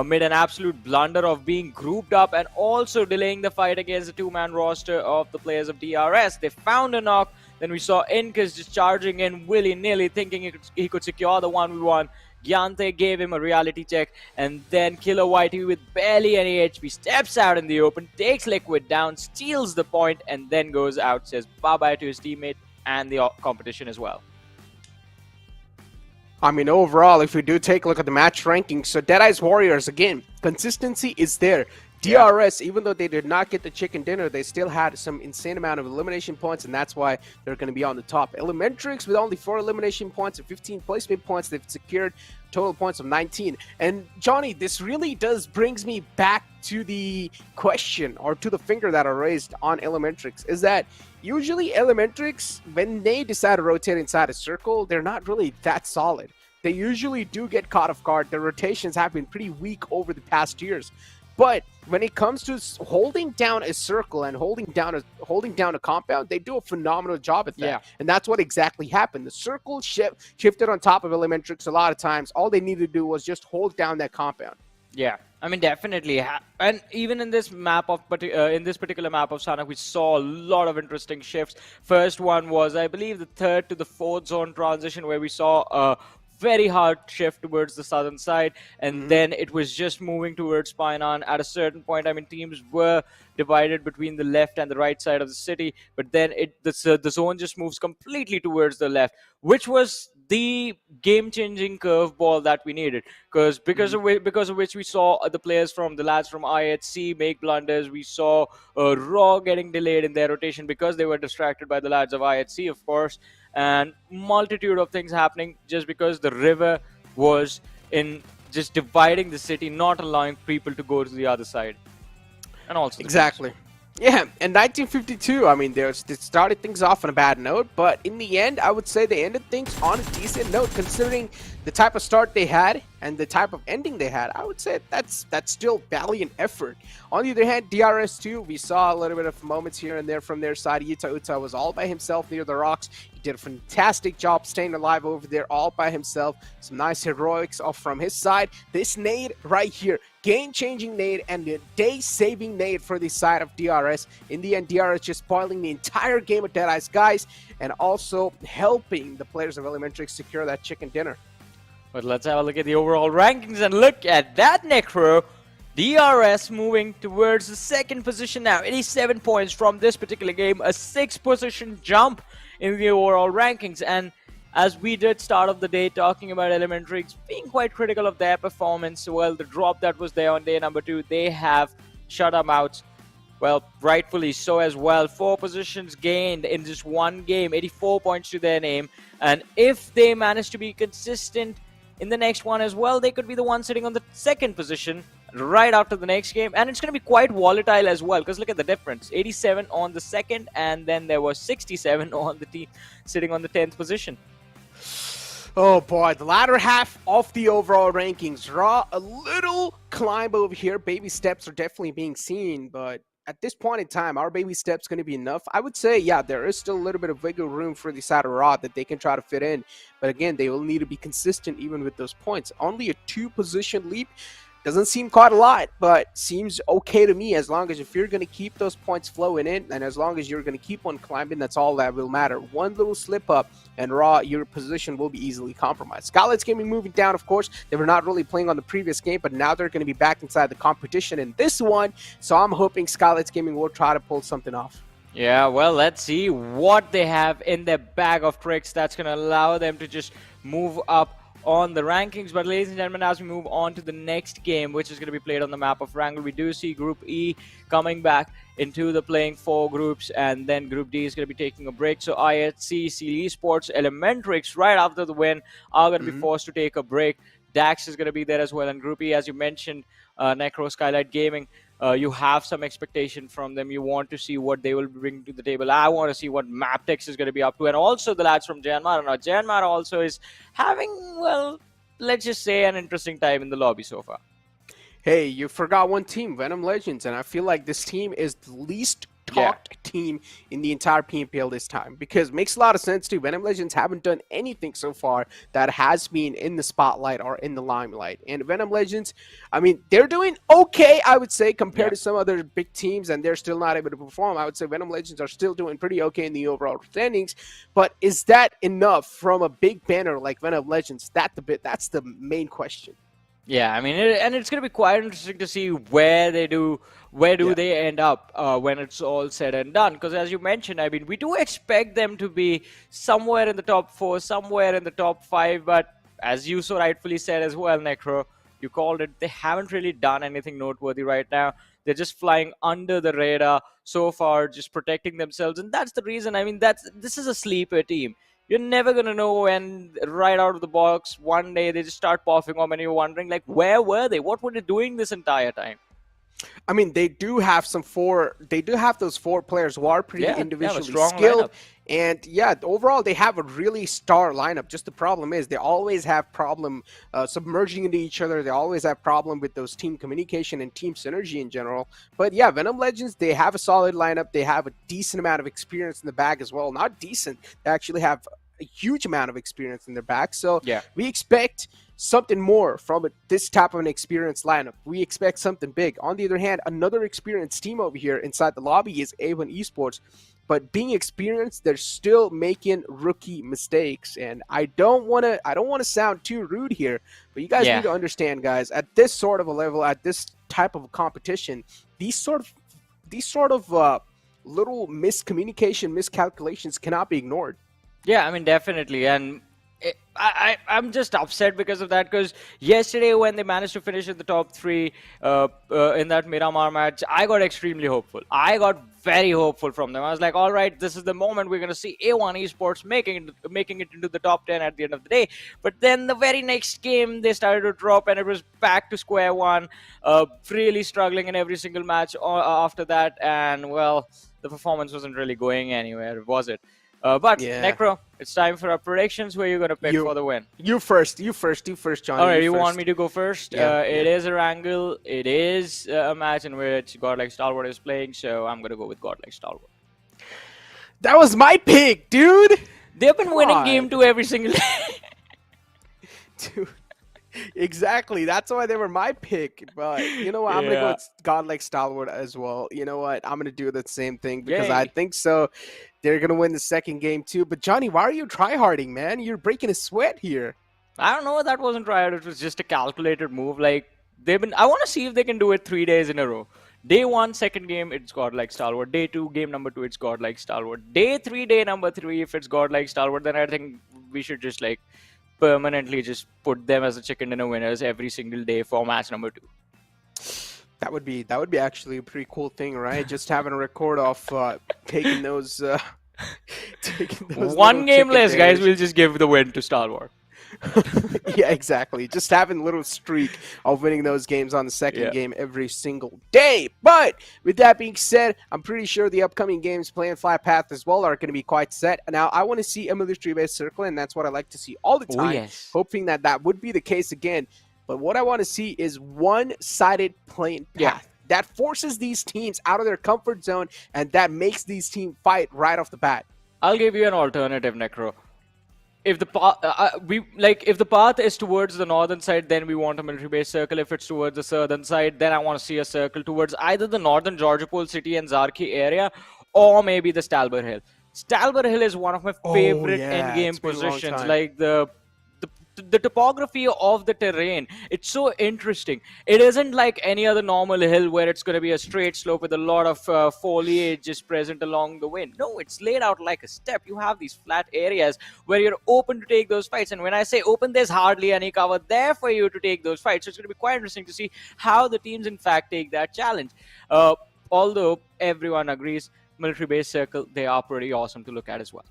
made an absolute blunder of being grouped up and also delaying the fight against the two-man roster of the players of DRS. They found a knock. Then we saw Inkas just charging in willy-nilly, thinking he could secure the 1v1. Gyante gave him a reality check, and then Killer Whitey with barely any HP steps out in the open, takes Liquid down, steals the point, and then goes out, says bye-bye to his teammate and the competition as well. I mean, overall, if we do take a look at the match rankings, so Deadeye's Warriors, again, consistency is there. DRS, even though they did not get the chicken dinner, they still had some insane amount of elimination points, and that's why they're going to be on the top. Elementrix, with only 4 elimination points and 15 placement points, they've secured total points of 19. And Johnny, this really brings me back to the question, or to the finger that I raised on Elementrix, is that usually Elementrix, when they decide to rotate inside a circle, they're not really that solid. They usually do get caught off guard. Their rotations have been pretty weak over the past years. But when it comes to holding down a circle and holding down a compound, they do a phenomenal job at that. Yeah. And that's what exactly happened. The circle shifted on top of Elementrix a lot of times. All they needed to do was just hold down that compound. Yeah, I mean, definitely. And even in this map of this particular map of Sanhok, we saw a lot of interesting shifts. First one was, I believe, the 3rd to the 4th zone transition, where we saw a very hard shift towards the southern side, and then it was just moving towards Painan. At a certain point, I mean, teams were divided between the left and the right side of the city, but then the zone just moves completely towards the left, which was the game-changing curveball that we needed, because of which we saw the players from the lads from IHC make blunders. We saw Raw getting delayed in their rotation because they were distracted by the lads of IHC, of course, and multitude of things happening just because the river was in just dividing the city, not allowing people to go to the other side. And also exactly. Yeah, and 1952, I mean, they started things off on a bad note, but in the end, I would say they ended things on a decent note, considering the type of start they had and the type of ending they had. I would say that's still valiant effort. On the other hand, DRS2, we saw a little bit of moments here and there from their side. Yuta Uta was all by himself near the rocks. He did a fantastic job staying alive over there all by himself. Some nice heroics off from his side. This nade right here, game-changing nade and a day-saving nade for the side of DRS. In the end, DRS just spoiling the entire game of Deadeye's guys and also helping the players of Elementrix secure that chicken dinner. But let's have a look at the overall rankings and look at that, Necro. DRS moving towards the 2nd position now. 87 points from this particular game. A 6-position jump in the overall rankings. And as we did start of the day talking about Elementrix being quite critical of their performance, well, the drop that was there on day number 2, they have shut them out. Well, rightfully so as well. 4 positions gained in just one game, 84 points to their name. And if they manage to be consistent in the next one as well, they could be the one sitting on the 2nd position right after the next game. And it's going to be quite volatile as well, because look at the difference. 87 on the 2nd, and then there was 67 on the team sitting on the 10th position. Oh boy, the latter half of the overall rankings. Raw, a little climb over here. Baby steps are definitely being seen, but at this point in time, our baby steps going to be enough? I would say, yeah, there is still a little bit of wiggle room for the side of Raw that they can try to fit in. But again, they will need to be consistent even with those points. Only a 2-position leap doesn't seem quite a lot, but seems okay to me, as long as if you're going to keep those points flowing in, and as long as you're going to keep on climbing, that's all that will matter. One little slip up, and Raw, your position will be easily compromised. Skylightz Gaming moving down, of course. They were not really playing on the previous game, but now they're going to be back inside the competition in this one, so I'm hoping Skylightz Gaming will try to pull something off. Yeah, well, let's see what they have in their bag of tricks that's going to allow them to just move up on the rankings. But ladies and gentlemen, as we move on to the next game, which is going to be played on the map of Erangel, we do see Group E coming back into the playing 4 groups, and then Group D is going to be taking a break. So IHC, eSPORTS, Elementrix, right after the win, are going to be forced to take a break. DAX is going to be there as well. And Group E, as you mentioned, Necro, Skylightz Gaming, you have some expectation from them. You want to see what they will bring to the table. I want to see what MABETEX is going to be up to. And also the lads from Janmar. Now, Janmar also is having, well, let's just say an interesting time in the lobby so far. Hey, you forgot one team, VENOM Legends, and I feel like this team is the least talked team in the entire PMPL this time, because it makes a lot of sense too. VENOM Legends haven't done anything so far that has been in the spotlight or in the limelight. And VENOM Legends, I mean, they're doing okay, I would say, compared to some other big teams, and they're still not able to perform. I would say VENOM Legends are still doing pretty okay in the overall standings, but is that enough from a big banner like VENOM Legends? That's the main question. Yeah, I mean, and it's going to be quite interesting to see where they end up when it's all said and done. Because as you mentioned, I mean, we do expect them to be somewhere in the top 4, somewhere in the top 5. But as you so rightfully said as well, Necro, you called it, they haven't really done anything noteworthy right now. They're just flying under the radar so far, just protecting themselves. And that's the reason, I mean, this is a sleeper team. You're never going to know when right out of the box, one day they just start popping up and you're wondering, like, where were they? What were they doing this entire time? I mean, they do have those 4 players who are pretty individually skilled. Lineup. And yeah, overall, they have a really star lineup. Just the problem is they always have problem submerging into each other. They always have problem with those team communication and team synergy in general. But yeah, VENOM Legends, they have a solid lineup. They have a decent amount of experience in the bag as well. Not decent. They actually have a huge amount of experience in their back. So we expect something more from this type of an experienced lineup. We expect something big. On the other hand, another experienced team over here inside the lobby is A1 Esports. But being experienced, they're still making rookie mistakes. And I don't want to sound too rude here, but you guys need to understand, guys, at this sort of a level, at this type of a competition, these sort of little miscommunication, miscalculations cannot be ignored. Yeah, I mean, definitely. And I'm just upset because of that, because yesterday when they managed to finish in the top 3 in that Miramar match, I got extremely hopeful. I got very hopeful from them. I was like, all right, this is the moment we're going to see A1 Esports making it into the top 10 at the end of the day. But then the very next game, they started to drop and it was back to square one, really struggling in every single match after that. And, well, the performance wasn't really going anywhere, was it? But Necro, it's time for our predictions. Where you're gonna pick for the win? You first, Johnny. All right, you want me to go first? It is Erangel. It is a match in which Godlike Stalwart is playing, so I'm gonna go with Godlike Stalwart. That was my pick, dude. They've been winning game 2 every single day. Dude. Exactly. That's why they were my pick. But you know what? I'm going to go with Godlike Stalwart as well. You know what? I'm going to do the same thing because I think so. They're going to win the second game too. But Johnny, why are you tryharding, man? You're breaking a sweat here. I don't know. That wasn't tryhard. It was just a calculated move. Like, I want to see if they can do it 3 days in a row. Day 1, second game, it's Godlike Stalwart. Day 2, game number 2, it's Godlike Stalwart. Day 3, day number 3, if it's Godlike Stalwart, then I think we should just like permanently just put them as a chicken dinner winners every single day for match number 2. That would be actually a pretty cool thing, right? Just having a record of taking those one game less, guys. We'll just give the win to Stalwart. Yeah, exactly. Just having a little streak of winning those games on the second game every single day. But with that being said, I'm pretty sure the upcoming games playing Flat Path as well are going to be quite set. Now, I want to see a military-based circle, and that's what I like to see all the time, hoping that would be the case again. But what I want to see is one-sided playing path. That forces these teams out of their comfort zone, and that makes these teams fight right off the bat. I'll give you an alternative, Necro. If the if the path is towards the northern side, then we want a military-based circle. If it's towards the southern side, then I want to see a circle towards either the northern Georgopol City and Zarki area, or maybe the Stalber Hill. Stalber Hill is one of my favorite end-game positions. Like the topography of the terrain, it's so interesting. It isn't like any other normal hill where it's going to be a straight slope with a lot of foliage just present along the way. No, it's laid out like a step. You have these flat areas where you're open to take those fights, and when I say open, there's hardly any cover there for you to take those fights. So it's going to be quite interesting to see how the teams in fact take that challenge. Although everyone agrees military base circle, they are pretty awesome to look at as well.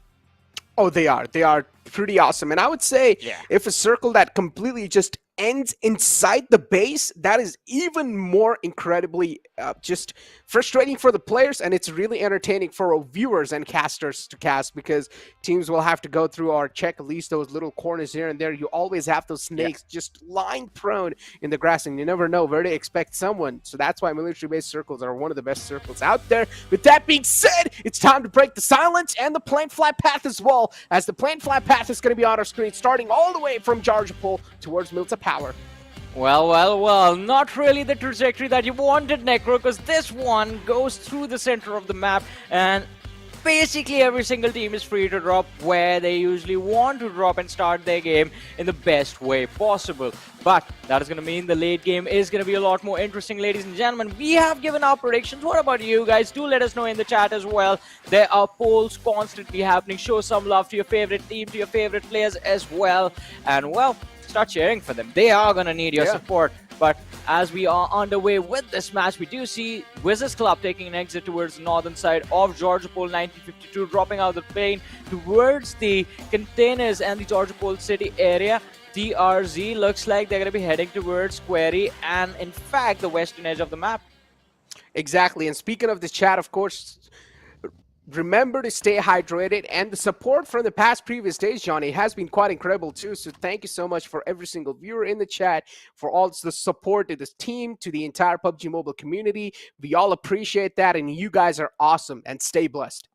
Oh, they are. They are pretty awesome. And I would say if a circle that completely just ends inside the base, that is even more incredibly just frustrating for the players, and it's really entertaining for our viewers and casters to cast, because teams will have to go through or check at least those little corners here and there. You always have those snakes just lying prone in the grass, and you never know where to expect someone. So that's why military-based circles are one of the best circles out there. With that being said, it's time to break the silence and the planned flight path as well, as the planned flight path is going to be on our screen, starting all the way from Jarjapol towards Milta Power. Well, not really the trajectory that you wanted, Necro, because this one goes through the center of the map, and basically every single team is free to drop where they usually want to drop and start their game in the best way possible. But that is going to mean the late game is going to be a lot more interesting, ladies and gentlemen. We have given our predictions. What about you guys? Do let us know in the chat as well. There are polls constantly happening. Show some love to your favorite team, to your favorite players as well. And, well, start cheering for them. They are going to need your support. But as we are underway with this match, we do see WIZZES Club taking an exit towards the northern side of Georgiapol 1952, dropping out the plane towards the containers and the Georgiapol city area. TRZ looks like they're going to be heading towards Quarry and, in fact, the western edge of the map. Exactly. And speaking of the chat, of course, remember to stay hydrated, and the support from the past previous days, Johnny, has been quite incredible too. So thank you so much for every single viewer in the chat, for all the support to this team, to the entire PUBG Mobile community. We all appreciate that, and you guys are awesome, and stay blessed.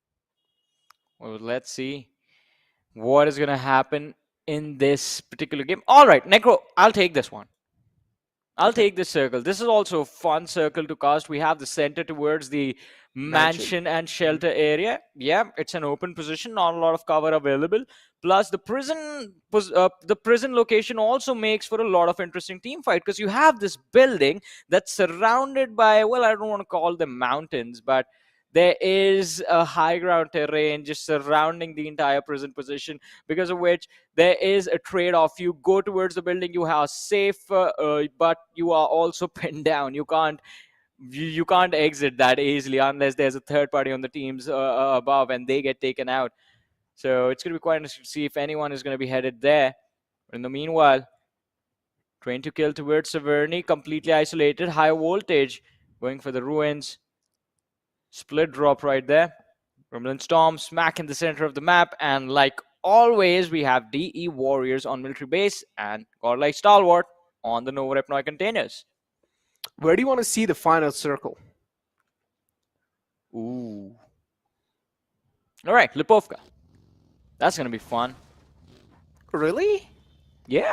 Well, let's see what is going to happen in this particular game. All right, Necro, I'll take this one. I'll take this circle. This is also a fun circle to cast. We have the center towards the mansion and shelter area. Yeah, it's an open position, not a lot of cover available. Plus, the prison location also makes for a lot of interesting team fight, because you have this building that's surrounded by, well, I don't want to call them mountains, but there is a high ground terrain just surrounding the entire prison position, because of which there is a trade-off. You go towards the building, you are safe, but you are also pinned down. You can't exit that easily unless there's a third party on the teams above and they get taken out. So it's going to be quite interesting to see if anyone is going to be headed there. But in the meanwhile, trying to kill towards Severny, completely isolated, high voltage, going for the ruins. Split drop right there. Gremlin Storm smack in the center of the map, and like always, we have DE Warriors on military base and Godlike Stalwart on the Nova Repnoi containers. Where do you want to see the final circle? Ooh. All right, Lipovka. That's gonna be fun. Really? Yeah.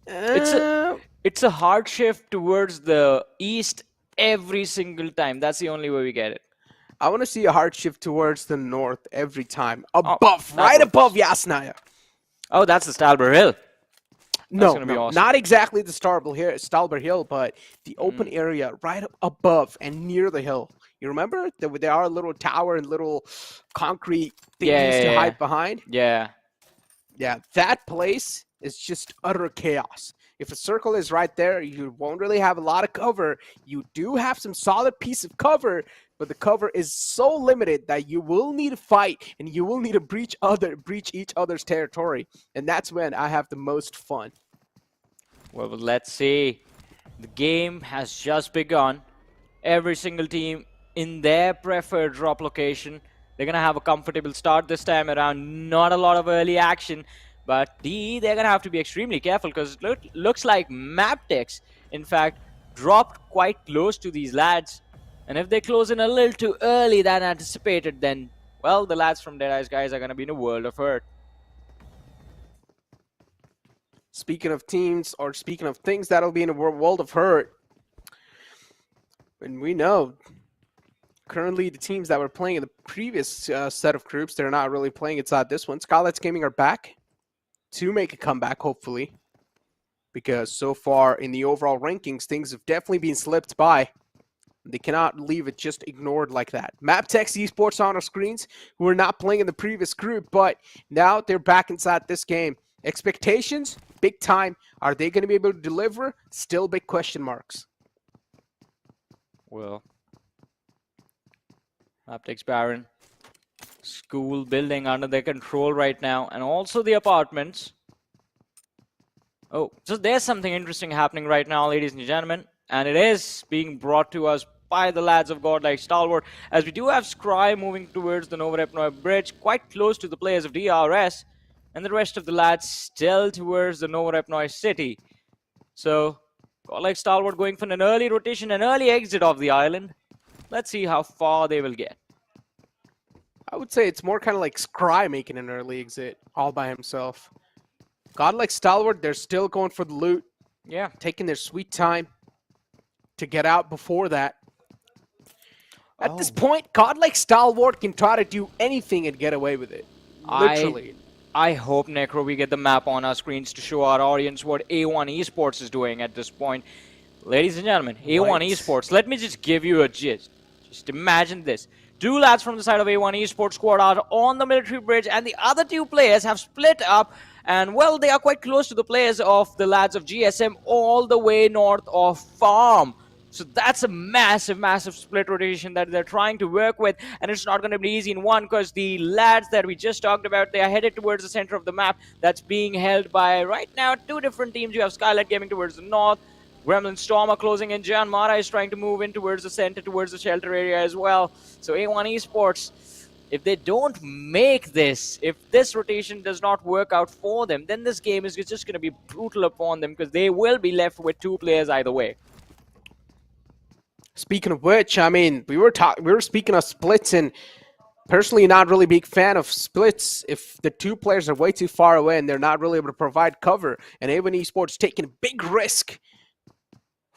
It's a hard shift towards the east every single time. That's the only way we get it. I want to see a hard shift towards the north every time. Above, right above Yasnaya. Oh, that's the Stalber Hill. No, awesome. Not exactly the Stalber Hill, but the open area right above and near the hill. You remember? There are a little tower and little concrete things to hide behind? Yeah. Yeah, that place is just utter chaos. If a circle is right there, you won't really have a lot of cover. You do have some solid piece of cover, but the cover is so limited that you will need to fight and you will need to breach each other's territory. And that's when I have the most fun. Well, let's see. The game has just begun. Every single team in their preferred drop location, they're going to have a comfortable start this time around. Not a lot of early action. But DE, they're going to have to be extremely careful, because it looks like MABETEX, in fact, dropped quite close to these lads. And if they close in a little too early than anticipated, then, well, the lads from DEADEYES guys are going to be in a world of hurt. Speaking of teams, or speaking of things that'll be in a world of hurt, and we know currently the teams that were playing in the previous set of groups, they're not really playing inside this one. Skylightz Gaming are back to make a comeback, hopefully, because so far in the overall rankings, things have definitely been slipped by. They cannot leave it just ignored like that. MABETEX eSports on our screens, who were not playing in the previous group, but now they're back inside this game. Expectations, big time. Are they going to be able to deliver? Still big question marks. Well, MABETEX Baron School building under their control right now, and also the apartments. Oh, so there's something interesting happening right now, ladies and gentlemen, and it is being brought to us by the lads of Godlike Stalwart, as we do have Scry moving towards the Novorepnoy Bridge, quite close to the players of DRS, and the rest of the lads still towards the Novorepnoy City. So, Godlike Stalwart going for an early rotation, an early exit of the island. Let's see how far they will get. I would say it's more kind of like Scry making an early exit all by himself. Godlike Stalwart, they're still going for the loot. Yeah. Taking their sweet time to get out before that. At this point, Godlike Stalwart can try to do anything and get away with it. Literally. I hope, Necro, we get the map on our screens to show our audience what A1 eSports is doing at this point. Ladies and gentlemen, A1 eSports, let me just give you a gist. Just imagine this. Two lads from the side of A1 eSports squad are on the military bridge, and the other two players have split up, and well, they are quite close to the players of the lads of GSM all the way north of Farm. So that's a massive, massive split rotation that they're trying to work with, and it's not going to be easy in one, because the lads that we just talked about, they are headed towards the center of the map that's being held by, right now, two different teams. You have Skylightz Gaming towards the north, Gremlin Storm are closing in, Jan Mara is trying to move in towards the center, towards the shelter area as well. So A1 eSports, if they don't make this, if this rotation does not work out for them, then this game is just going to be brutal upon them, because they will be left with two players either way. Speaking of which, I mean, we were speaking of splits, and personally not really big fan of splits if the two players are way too far away and they're not really able to provide cover. And A1 eSports taking a big risk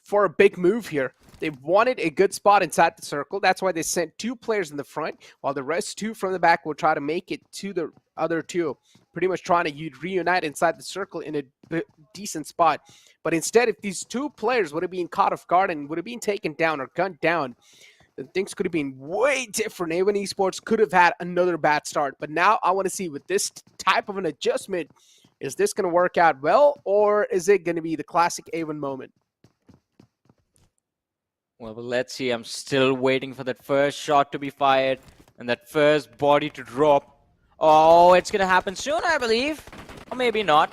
for a big move here. They wanted a good spot inside the circle. That's why they sent two players in the front, while the rest two from the back will try to make it to the other two, pretty much trying to reunite inside the circle in a decent spot. But instead, if these two players would have been caught off guard and would have been taken down or gunned down, then things could have been way different. A1 eSports could have had another bad start. But now I want to see, with this type of an adjustment, is this going to work out well, or is it going to be the classic A1 moment? Well, let's see. I'm still waiting for that first shot to be fired and that first body to drop. Oh, it's going to happen soon, I believe. Or maybe not.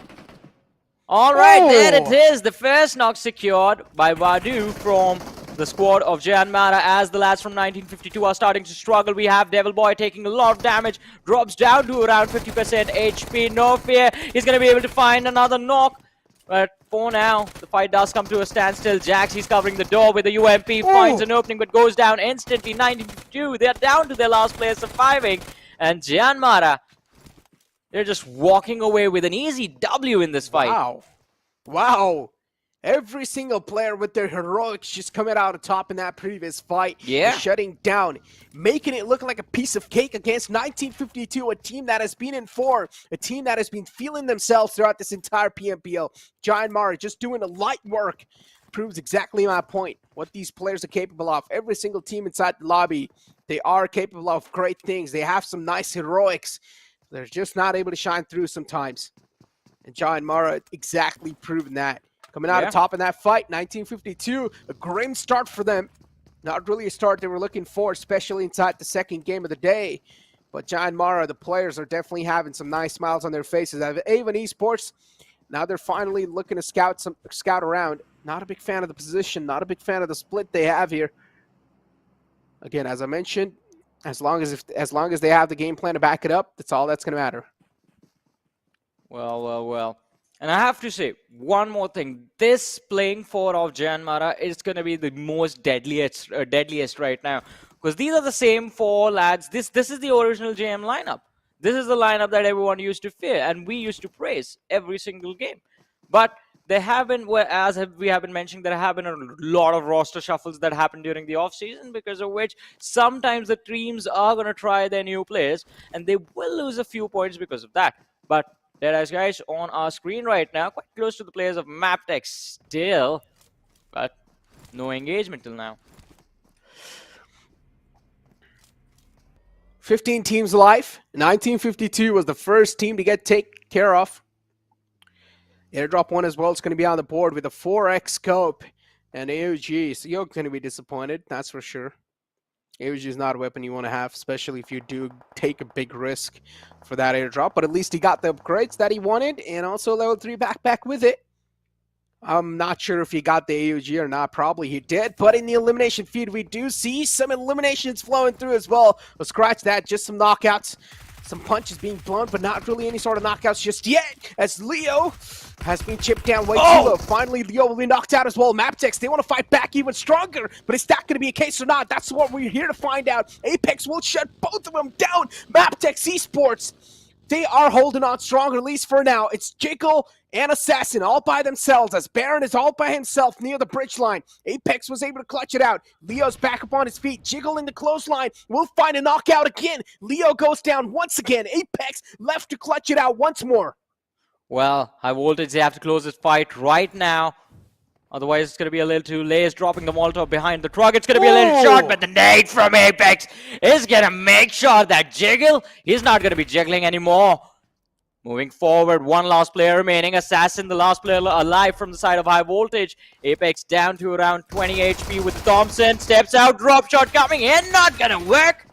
All right, there it is. The first knock secured by Vadu from the squad of Janmara, as the lads from 1952 are starting to struggle. We have Devil Boy taking a lot of damage, drops down to around 50% HP. No fear, he's going to be able to find another knock. But for now, the fight does come to a standstill. Jax, he's covering the door with the UMP, finds an opening but goes down instantly. 1952, they're down to their last player surviving. And Janmara, they're just walking away with an easy W in this fight. Wow. Wow. Every single player with their heroics just coming out on top in that previous fight. Yeah. Shutting down, making it look like a piece of cake against 1952, a team that has been in form, a team that has been feeling themselves throughout this entire PMPL. Giant Mara just doing a light work. Proves exactly my point, what these players are capable of. Every single team inside the lobby, they are capable of great things. They have some nice heroics. They're just not able to shine through sometimes. And Giant Mara exactly proven that. Coming out on top in that fight, 1952, a grim start for them. Not really a start they were looking for, especially inside the second game of the day. But Giant Mara, the players are definitely having some nice smiles on their faces. Out of A1 eSports, now they're finally looking to scout around. Not a big fan of the position, not a big fan of the split they have here. Again, as I mentioned, as long as they have the game plan to back it up, that's all that's going to matter. Well. And I have to say, one more thing. This playing four of Janmara is going to be the most deadliest right now. Because these are the same four lads. This is the original JM lineup. This is the lineup that everyone used to fear and we used to praise every single game. But there have been, as we have been mentioning, there have been a lot of roster shuffles that happened during the off-season, because of which sometimes the teams are going to try their new players and they will lose a few points because of that. But DEADEYES, guys, on our screen right now, quite close to the players of MABETEX still, but no engagement till now. 15 teams alive. 1952 was the first team to get taken care of. Airdrop 1 as well is going to be on the board with a 4x scope and AOG. So you're going to be disappointed, that's for sure. AUG is not a weapon you want to have, especially if you do take a big risk for that airdrop. But at least he got the upgrades that he wanted, and also level 3 backpack with it. I'm not sure if he got the AUG or not. Probably he did. But in the elimination feed, we do see some eliminations flowing through as well. We'll scratch that. Just some knockouts. Some punches being blown, but not really any sort of knockouts just yet, as Leo has been chipped down way too low. Finally, Leo will be knocked out as well. MABETEX, they want to fight back even stronger, but is that going to be a case or not? That's what we're here to find out. Apex will shut both of them down. MABETEX eSports, they are holding on strong, at least for now. It's Jiggle and Assassin all by themselves, as Baron is all by himself near the bridge line. Apex was able to clutch it out. Leo's back up on his feet. Jiggle in the clothesline will find a knockout again. Leo goes down once again. Apex left to clutch it out once more. Well, High Voltage, they have to close this fight right now. Otherwise, it's going to be a little too late. He's dropping the Molotov behind the truck. It's going to be a little short, but the nade from Apex is going to make sure that Jiggle, he's not going to be jiggling anymore. Moving forward, one last player remaining. Assassin, the last player alive from the side of High Voltage. Apex down to around 20 HP with Thompson. Steps out, drop shot coming in. Not going to work.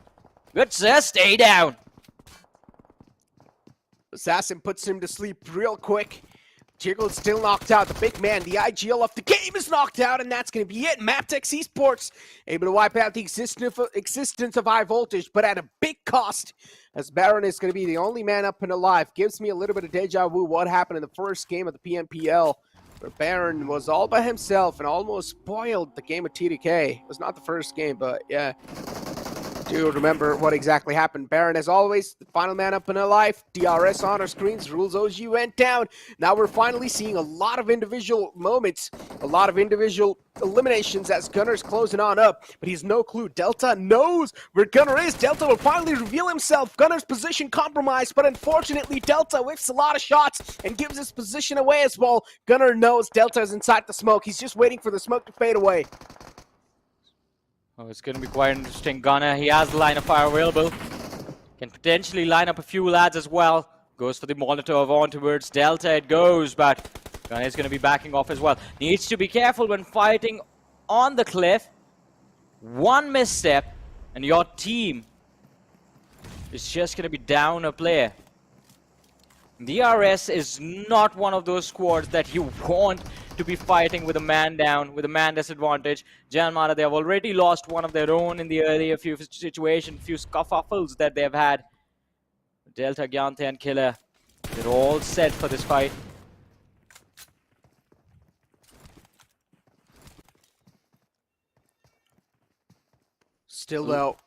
Good sir, stay down. Assassin puts him to sleep real quick. Jiggle's still knocked out. The big man, the IGL of the game, is knocked out, and that's going to be it. MABETEX eSports able to wipe out the existence of High Voltage, but at a big cost, as Baron is going to be the only man up and alive. Gives me a little bit of deja vu what happened in the first game of the PMPL, where Baron was all by himself and almost spoiled the game of TDK. It was not the first game, but yeah. Do remember what exactly happened. Baron, as always, the final man up and alive. DRS on our screens. Rules OG went down. Now we're finally seeing a lot of individual moments, a lot of individual eliminations as Gunner's closing on up. But he's no clue. Delta knows where Gunner is. Delta will finally reveal himself. Gunner's position compromised, but unfortunately, Delta whiffs a lot of shots and gives his position away as well. Gunner knows Delta is inside the smoke. He's just waiting for the smoke to fade away. Oh, it's going to be quite interesting. Gunner, he has the line of fire available. Can potentially line up a few lads as well. Goes for the Molotov on towards Delta. It goes, but Gunner is going to be backing off as well. Needs to be careful when fighting on the cliff. One misstep, and your team is just going to be down a player. DRS is not one of those squads that you want to be fighting with a man down, with a man disadvantage. Janmara, they have already lost one of their own in the earlier few situations, few scuffles that they've had. Delta, Gyante, and Killer, they're all set for this fight. Still out.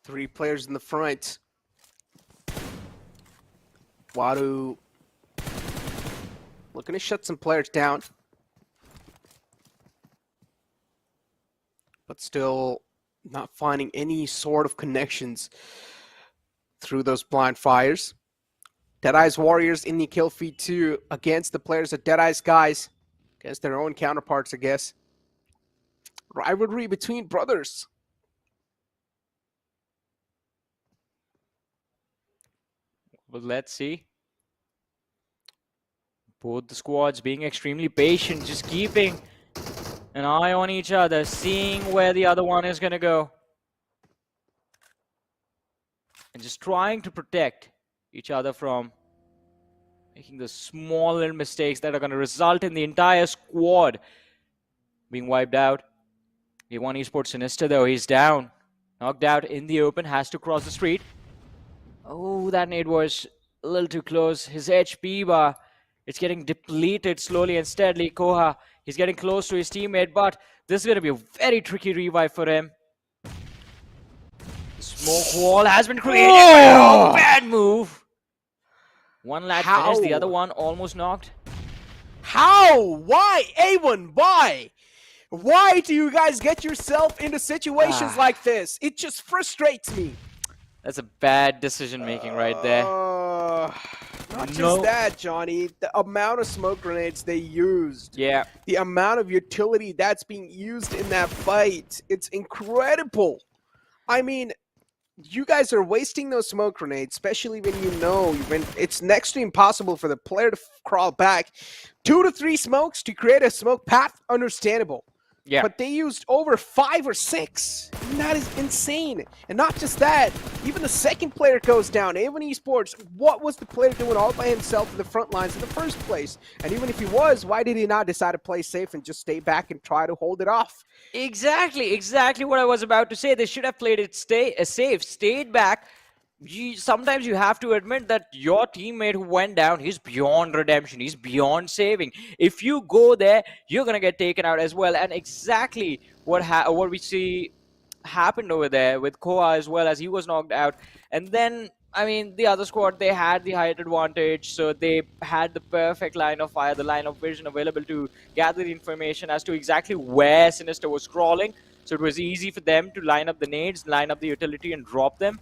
3 players in the front. Wadu looking to shut some players down, but still not finding any sort of connections through those blind fires. Deadeye's Warriors in the kill feed too against the players of Deadeye's guys, against their own counterparts, I guess. Rivalry between brothers. Well, let's see. Both the squads being extremely patient, just keeping an eye on each other, seeing where the other one is going to go. And just trying to protect each other from making the small little mistakes that are going to result in the entire squad being wiped out. A1 eSports Sinister, though, he's down. Knocked out in the open, has to cross the street. Oh, that nade was a little too close. His HP bar, it's getting depleted slowly and steadily. Koha, he's getting close to his teammate, but this is going to be a very tricky revive for him. The smoke wall has been created. Oh, bad move. One lad finished, the other one almost knocked. How? Why? A1, why? Why do you guys get yourself into situations like this? It just frustrates me. That's a bad decision making right there. Not just that, Johnny. The amount of smoke grenades they used. Yeah. The amount of utility that's being used in that fight. It's incredible. I mean, you guys are wasting those smoke grenades, especially when you know when it's next to impossible for the player to crawl back. 2 to 3 smokes to create a smoke path, understandable. Yeah. But they used over 5 or 6. And that is insane. And not just that, even the second player goes down. A1 eSports, what was the player doing all by himself in the front lines in the first place? And even if he was, why did he not decide to play safe and just stay back and try to hold it off? Exactly what I was about to say. They should have played it safe, stayed back. Sometimes you have to admit that your teammate who went down, he's beyond redemption, he's beyond saving. If you go there, you're gonna get taken out as well. And exactly what we see happened over there with Koa as well, as he was knocked out. And then, I mean, the other squad, they had the height advantage, so they had the perfect line of fire, the line of vision available to gather the information as to exactly where Sinister was crawling. So it was easy for them to line up the nades, line up the utility, and drop them.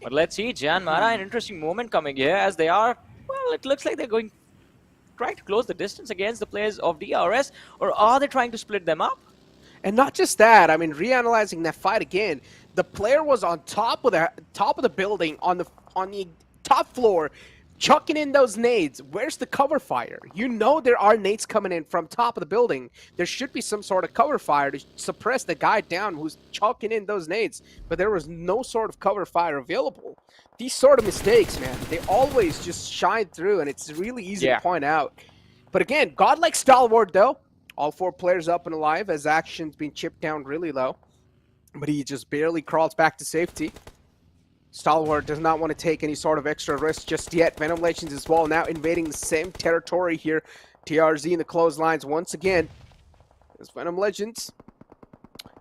But let's see, Jan Mara, an interesting moment coming here, as they are, well, it looks like they're trying to close the distance against the players of DRS, or are they trying to split them up? And not just that, I mean, reanalyzing that fight again, the player was on top of the building, on the top floor, chucking in those nades. Where's the cover fire? You know there are nades coming in from top of the building. There should be some sort of cover fire to suppress the guy down who's chucking in those nades. But there was no sort of cover fire available. These sort of mistakes, man, they always just shine through, and it's really easy to point out. But again, godlike stalwart though. All 4 players up and alive as action's been chipped down really low. But he just barely crawls back to safety. Stalwart does not want to take any sort of extra risk just yet. VENOM Legends as well now invading the same territory here. TRZ in the clotheslines once again. There's VENOM Legends.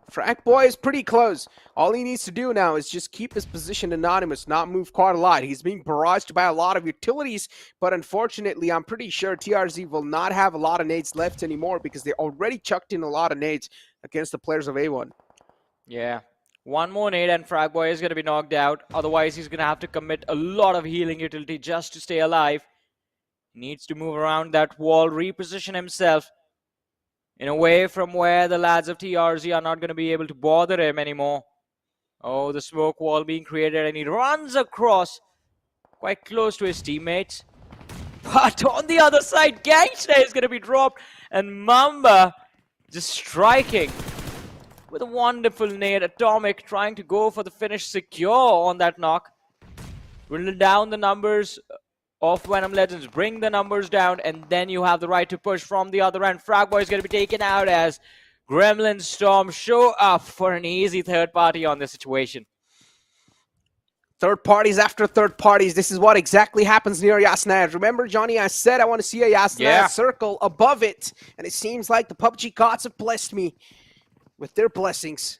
Frag Boy is pretty close. All he needs to do now is just keep his position anonymous, not move quite a lot. He's being barraged by a lot of utilities, but unfortunately, I'm pretty sure TRZ will not have a lot of nades left anymore because they already chucked in a lot of nades against the players of A1. Yeah. One more nade and Frag Boy is going to be knocked out. Otherwise, he's going to have to commit a lot of healing utility just to stay alive. He needs to move around that wall, reposition himself in away from where the lads of TRZ are not going to be able to bother him anymore. Oh, the smoke wall being created, and he runs across quite close to his teammates. But on the other side, Gangsta is going to be dropped, and Mamba just striking with a wonderful nade. Atomic trying to go for the finish secure on that knock. Dwindle down the numbers of VENOM Legends, bring the numbers down, and then you have the right to push from the other end. Frag Boy is going to be taken out as Gremlin Storm show up for an easy third party on this situation. Third parties after third parties. This is what exactly happens near Yasnaya. Remember, Johnny, I said I want to see a Yasnaya circle above it, and it seems like the PUBG gods have blessed me with their blessings.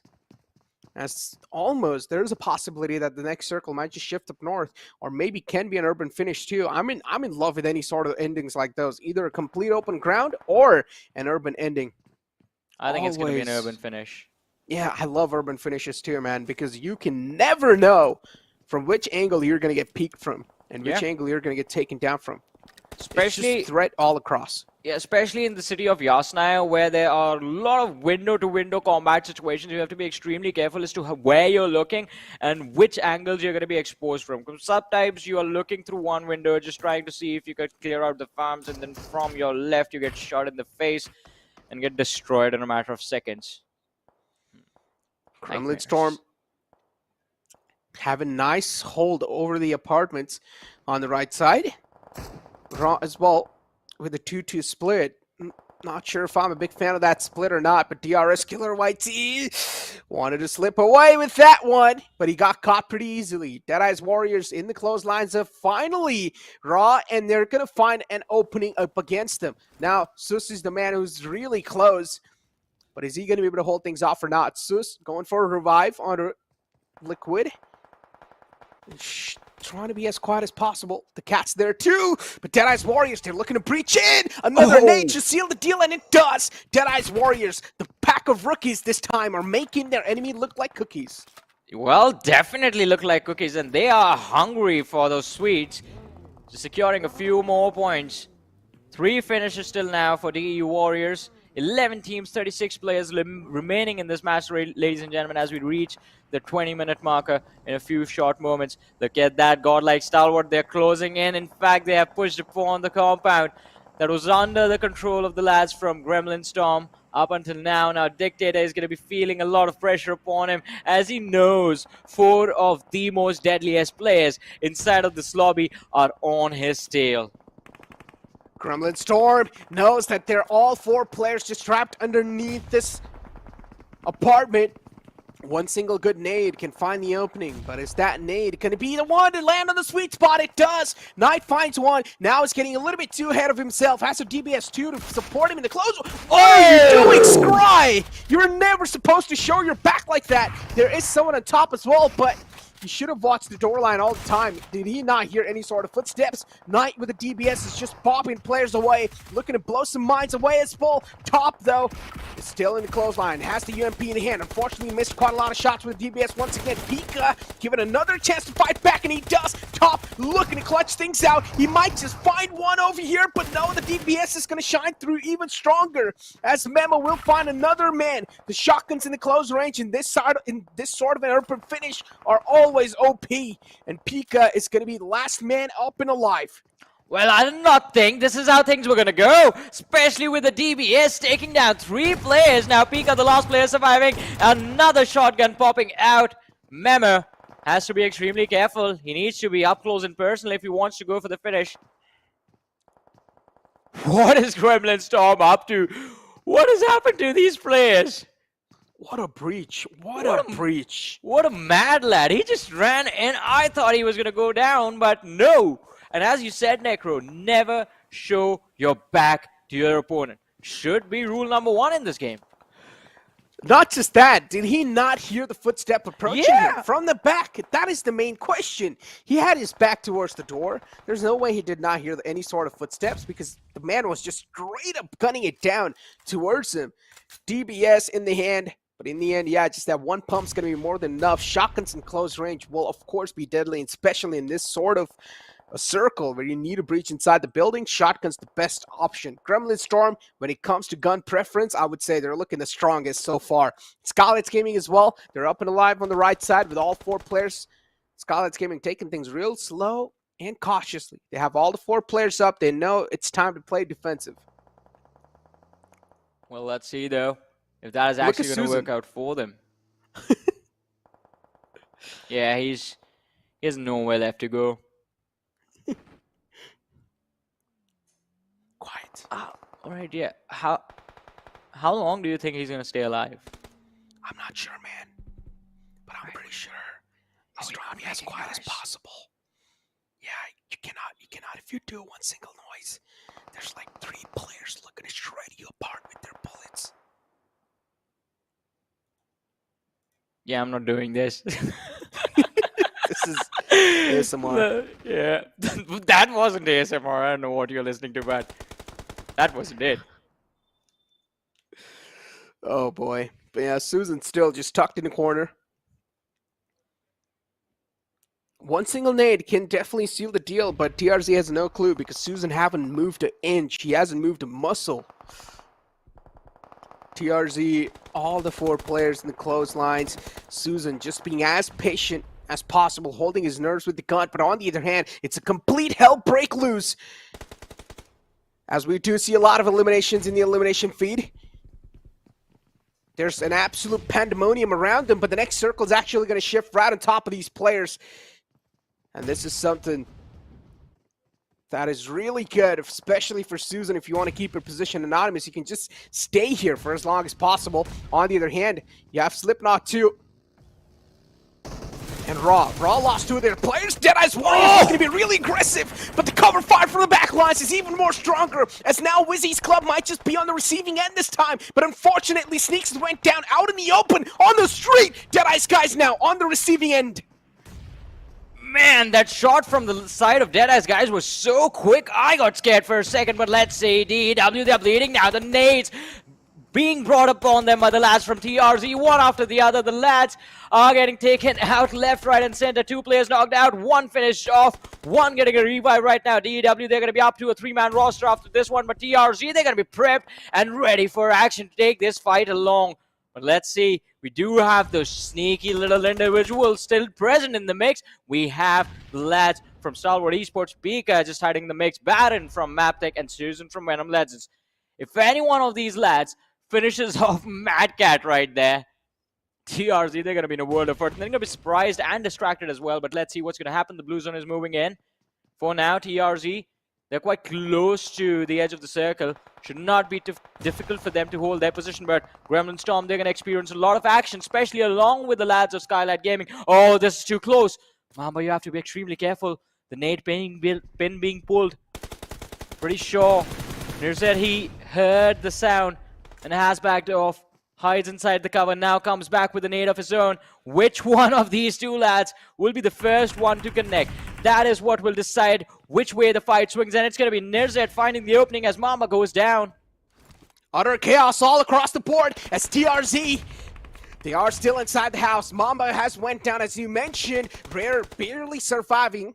As almost, there's a possibility that the next circle might just shift up north, or maybe can be an urban finish too. I'm in love with any sort of endings like those, either a complete open ground or an urban ending. I think it's going to be an urban finish. Yeah, I love urban finishes too, man, because you can never know from which angle you're going to get peeked from and which angle you're going to get taken down from. Especially it's just threat all across. Yeah, especially in the city of Yasnaya, where there are a lot of window-to-window combat situations. You have to be extremely careful as to where you're looking and which angles you're going to be exposed from. Because sometimes you are looking through one window, just trying to see if you could clear out the farms, and then from your left, you get shot in the face and get destroyed in a matter of seconds. Gremlin Storm have a nice hold over the apartments on the right side. Raw as well with a 2-2 split. Not sure if I'm a big fan of that split or not, but DRS Killer YT wanted to slip away with that one, but he got caught pretty easily. Deadeye's Warriors in the clotheslines of finally Raw, and they're going to find an opening up against them. Now, Sus is the man who's really close, but is he going to be able to hold things off or not? Sus going for a revive on Liquid. Trying to be as quiet as possible. The cat's there too, but Deadeye's Warriors, they're looking to breach in. Another nade to seal the deal, and it does. Deadeye's Warriors, the pack of rookies this time, are making their enemy look like cookies. Well, definitely look like cookies, and they are hungry for those sweets. Just securing a few more points. 3 finishes still now for DE Warriors. 11 teams, 36 players remaining in this match, ladies and gentlemen, as we reach the 20-minute marker in a few short moments. Look at that godlike stalwart. They're closing in. In fact, they have pushed upon the compound that was under the control of the lads from Gremlin Storm. up until now. Now, Dictator is going to be feeling a lot of pressure upon him as he knows 4 of the most deadliest players inside of this lobby are on his tail. Gremlin Storm knows that they're all 4 players just trapped underneath this apartment. One single good nade can find the opening, but is that nade going to be the one to land on the sweet spot? It does! Knight finds one, now is getting a little bit too ahead of himself, has a DBS2 to support him in the close. What are you doing, Scry? You're never supposed to show your back like that. There is someone on top as well, but he should have watched the door line all the time. Did he not hear any sort of footsteps? Knight with the DBS is just bopping players away, looking to blow some minds away as full. Top, though, is still in the clothesline. Has the UMP in hand. Unfortunately, missed quite a lot of shots with DBS once again. Pika given another chance to fight back, and he does. Top looking to clutch things out. He might just find one over here, but no, the DBS is going to shine through even stronger as Memo will find another man. The shotguns in the close range in this sort of an urban finish are always OP, and Pika is going to be the last man up and alive. Well, I did not think this is how things were going to go, especially with the DBS taking down 3 players. Now, Pika, the last player surviving, another shotgun popping out. Memo has to be extremely careful. He needs to be up close and personal if he wants to go for the finish. What is Gremlin Storm up to? What has happened to these players? What a breach. What a breach. What a mad lad. He just ran in. I thought he was going to go down, but no. And as you said, Necro, never show your back to your opponent. Should be rule number 1 in this game. Not just that, did he not hear the footstep approaching Yeah. him from the back? That is the main question. He had his back towards the door. There's no way he did not hear any sort of footsteps because the man was just straight up gunning it down towards him. DBS in the hand. But in the end, yeah, just that one pump's going to be more than enough. Shotguns in close range will, of course, be deadly, and especially in this sort of a circle where you need a breach inside the building. Shotgun's the best option. Gremlin Storm, when it comes to gun preference, I would say they're looking the strongest so far. Skylightz Gaming as well. They're up and alive on the right side with all 4 players. Skylightz Gaming taking things real slow and cautiously. They have all the 4 players up. They know it's time to play defensive. Well, let's see, though, if that is actually going to work out for them. Yeah, he has nowhere left to go. Quiet. All right, yeah. How long do you think he's going to stay alive? I'm not sure, man. But I'm pretty sure he's trying to be as quiet as possible. Yeah, you cannot. If you do one single noise, there's like 3 players looking to shred you apart with their bullets. Yeah, I'm not doing this. This is ASMR. Yeah, that wasn't ASMR. I don't know what you're listening to, but that wasn't it. Oh boy. But yeah, Susan's still just tucked in the corner. One single nade can definitely seal the deal, but TRZ has no clue because Susan hasn't moved an inch. He hasn't moved a muscle. TRZ, all the 4 players in the clotheslines. Susan just being as patient as possible, holding his nerves with the gun. But on the other hand, it's a complete hell break loose. As we do see a lot of eliminations in the elimination feed. There's an absolute pandemonium around them, but the next circle is actually going to shift right on top of these players. And this is something that is really good, especially for Susan. If you want to keep your position anonymous, you can just stay here for as long as possible. On the other hand, you have Slipknot too. And Raw lost 2 of their players. Deadeye's Warriors is going to be really aggressive, but the cover fire from the back lines is even more stronger, as now WIZZES Club might just be on the receiving end this time, but unfortunately Sneaks went down out in the open on the street. Deadeye's guys now on the receiving end. Man, that shot from the side of Deadeye's guys was so quick. I got scared for a second, but let's see. DEW, they're bleeding now. The nades being brought upon them by the lads from TRZ, one after the other. The lads are getting taken out left, right, and center. 2 players knocked out, 1 finished off, 1 getting a revive right now. DEW, they're going to be up to a 3-man roster after this one, but TRZ, they're going to be prepped and ready for action to take this fight along. But let's see. We do have those sneaky little individuals still present in the mix. We have the lads from Stalwart eSports, Pika just hiding the mix, Baron from MABETEX, and Susan from VENOM Legends. If any one of these lads finishes off Mad Cat right there. TRZ, they're going to be in a world of hurt. They're going to be surprised and distracted as well, but let's see what's going to happen. The blue zone is moving in. For now, TRZ, they're quite close to the edge of the circle. Should not be difficult for them to hold their position, but Gremlin Storm, they're going to experience a lot of action, especially along with the lads of Skylightz Gaming. Oh, this is too close. Mamba, you have to be extremely careful. The nade pin being pulled. Pretty sure Nirzet, he heard the sound and has backed off. Hides inside the cover, now comes back with a nade of his own. Which one of these two lads will be the first one to connect? That is what will decide which way the fight swings, and it's going to be Nirzet finding the opening as Mamba goes down. Utter chaos all across the board as TRZ, they are still inside the house. Mamba has went down, as you mentioned. Rare barely surviving.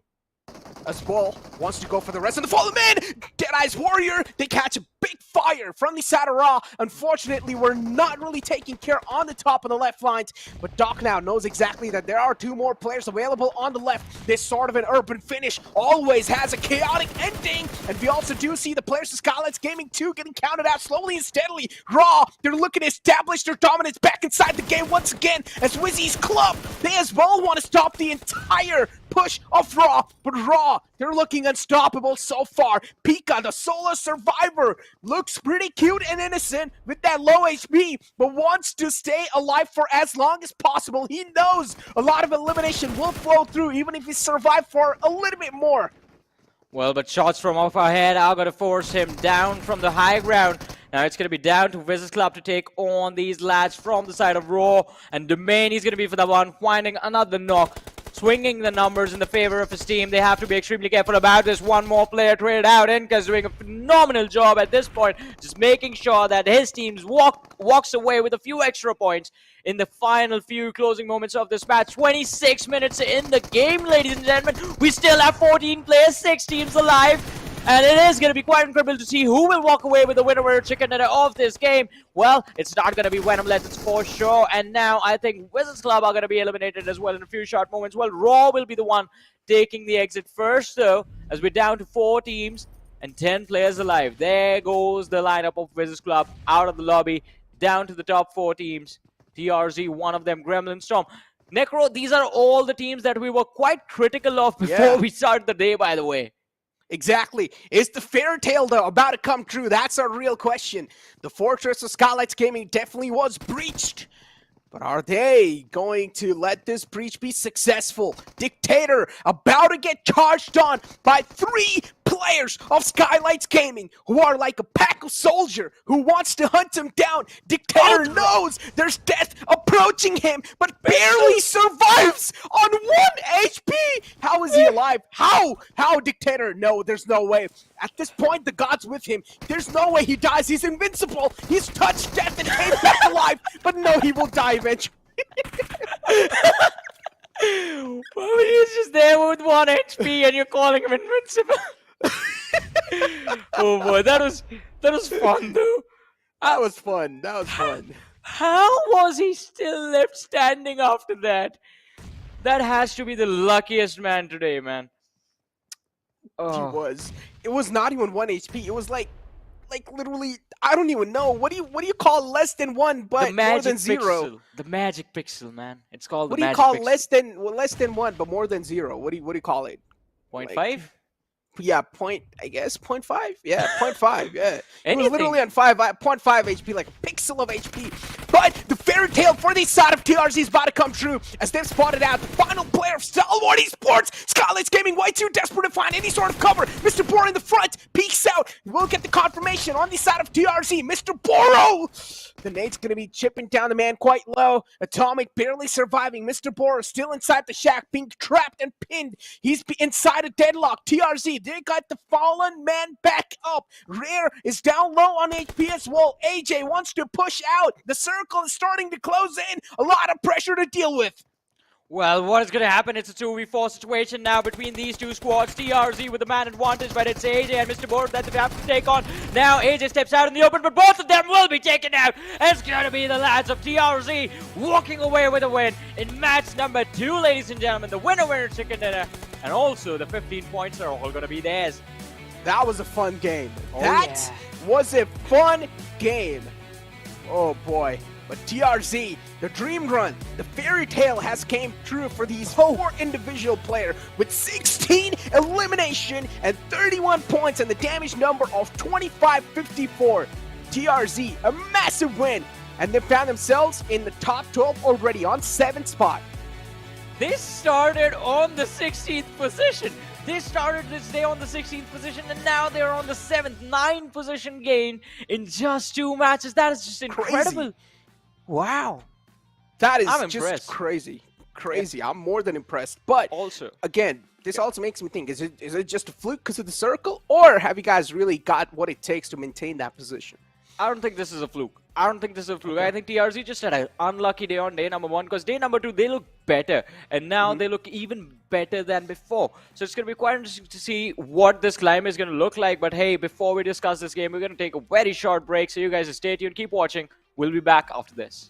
As Bull wants to go for the rest of the fallen man. Deadeye's Warrior, they catch a big fire from the side of Raw. Unfortunately, we're not really taking care on the top of the left lines, but Doc now knows exactly that there are two more players available on the left. This sort of an urban finish always has a chaotic ending, and we also do see the players of Skylightz Gaming 2 getting counted out slowly and steadily. Raw, they're looking to establish their dominance back inside the game once again as WIZZES club, they as well want to stop the entire push of Raw, but Raw, they're looking unstoppable so far. Pika, the solo survivor, looks pretty cute and innocent with that low HP, but wants to stay alive for as long as possible. He knows a lot of elimination will flow through, even if he survives for a little bit more. Well, but shots from off ahead are going to force him down from the high ground. Now it's going to be down to WIZZES Club to take on these lads from the side of Raw, and Domain, he's going to be for the one, finding another knock. Swinging the numbers in the favor of his team. They have to be extremely careful about this. One more player traded out. Inka's doing a phenomenal job at this point, just making sure that his team walks away with a few extra points in the final few closing moments of this match. 26 minutes in the game, ladies and gentlemen. We still have 14 players, 6 teams alive. And it is going to be quite incredible to see who will walk away with the winner chicken dinner of this game. Well, it's not going to be VENOM Legends for sure. And now I think WIZZES Club are going to be eliminated as well in a few short moments. Well, Raw will be the one taking the exit first, though, as we're down to 4 teams and 10 players alive. There goes the lineup of WIZZES Club out of the lobby, down to the top 4 teams. TRZ, one of them, Gremlin Storm. Necro, these are all the teams that we were quite critical of before we started the day, by the way. Exactly. Is the fairy tale, though, about to come true? That's our real question. The fortress of Skylightz Gaming definitely was breached. But are they going to let this breach be successful? Dictator about to get charged on by 3 players of Skylightz Gaming who are like a pack of soldier who wants to hunt him down. Dictator knows there's death approaching him, but barely survives on 1 HP. How is he alive? How? How, Dictator? No, there's no way. At this point, the god's with him. There's no way he dies. He's invincible. He's touched death and came back alive. But no, he will die eventually. Well, he's just there with 1 HP and you're calling him invincible. Oh boy, that was fun though. That was fun. That was fun. How was he still left standing after that? That has to be the luckiest man today, man. He was. It was not even 1 HP. It was like literally, I don't even know. What do you call less than 1 but more than 0? Pixel. The magic pixel, man. It's called what the magic pixel. What do you call less than 1 but more than 0? What do you call it? 0.5? Like, yeah, I guess 0.5. Yeah, 0.5. Yeah, it was Anything. literally on 0.5 HP, like a pixel of HP. But the fairy tale for the side of TRZ is about to come true as they've spotted out the final player of Stalwart Esports. Skylightz Gaming, way too desperate to find any sort of cover. Mr. Boro in the front peeks out. We'll get the confirmation on the side of TRZ. Mr. Boro! The nade's going to be chipping down the man quite low. Atomic barely surviving. Mr. Boro still inside the shack, being trapped and pinned. He's inside a deadlock. TRZ, they got the fallen man back up. Rare is down low on HP as well. AJ wants to push out. The circle is starting to close in. A lot of pressure to deal with. Well, what is going to happen? It's a 2v4 situation now between these two squads. TRZ with the man advantage, but it's AJ and Mr. Board that they have to take on. Now AJ steps out in the open, but both of them will be taken out. It's going to be the lads of TRZ walking away with a win in match number 2, ladies and gentlemen. The winner chicken dinner, and also the 15 points are all going to be theirs. That was a fun game. Oh, That was a fun game. Oh boy. But TRZ, the dream run, the fairy tale has came true for these 4 individual players with 16 elimination and 31 points and the damage number of 2554. TRZ, a massive win, and they found themselves in the top 12 already on 7th spot. They started on the 16th position. They started this day on the 16th position and now they're on the 7th, 9 position gain in just 2 matches. That is just incredible. Crazy. Wow. That is I'm just impressed. crazy. Crazy. I'm more than impressed. But Also, again, this also makes me think, is it just a fluke because of the circle? Or have you guys really got what it takes to maintain that position? I don't think this is a fluke. I don't think this is a fluke. I think TRZ just had an unlucky day on day number 1 because day number 2 they look better and now they look even better than before. So it's going to be quite interesting to see what this climb is going to look like. But hey, before we discuss this game, we're going to take a very short break. So you guys stay tuned, keep watching. We'll be back after this.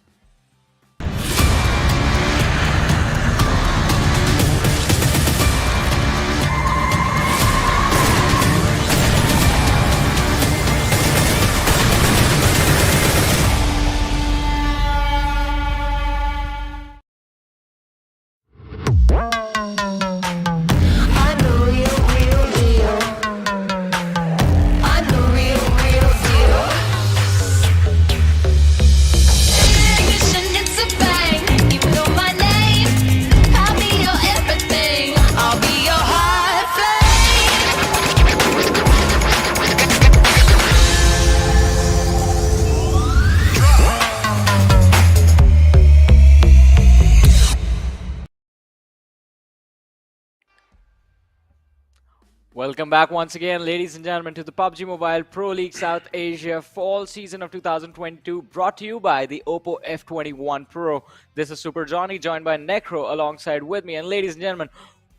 Welcome back once again, ladies and gentlemen, to the PUBG Mobile Pro League South Asia Fall Season of 2022, brought to you by the Oppo F21 Pro. This is Super Johnny, joined by Necro alongside with me. And ladies and gentlemen,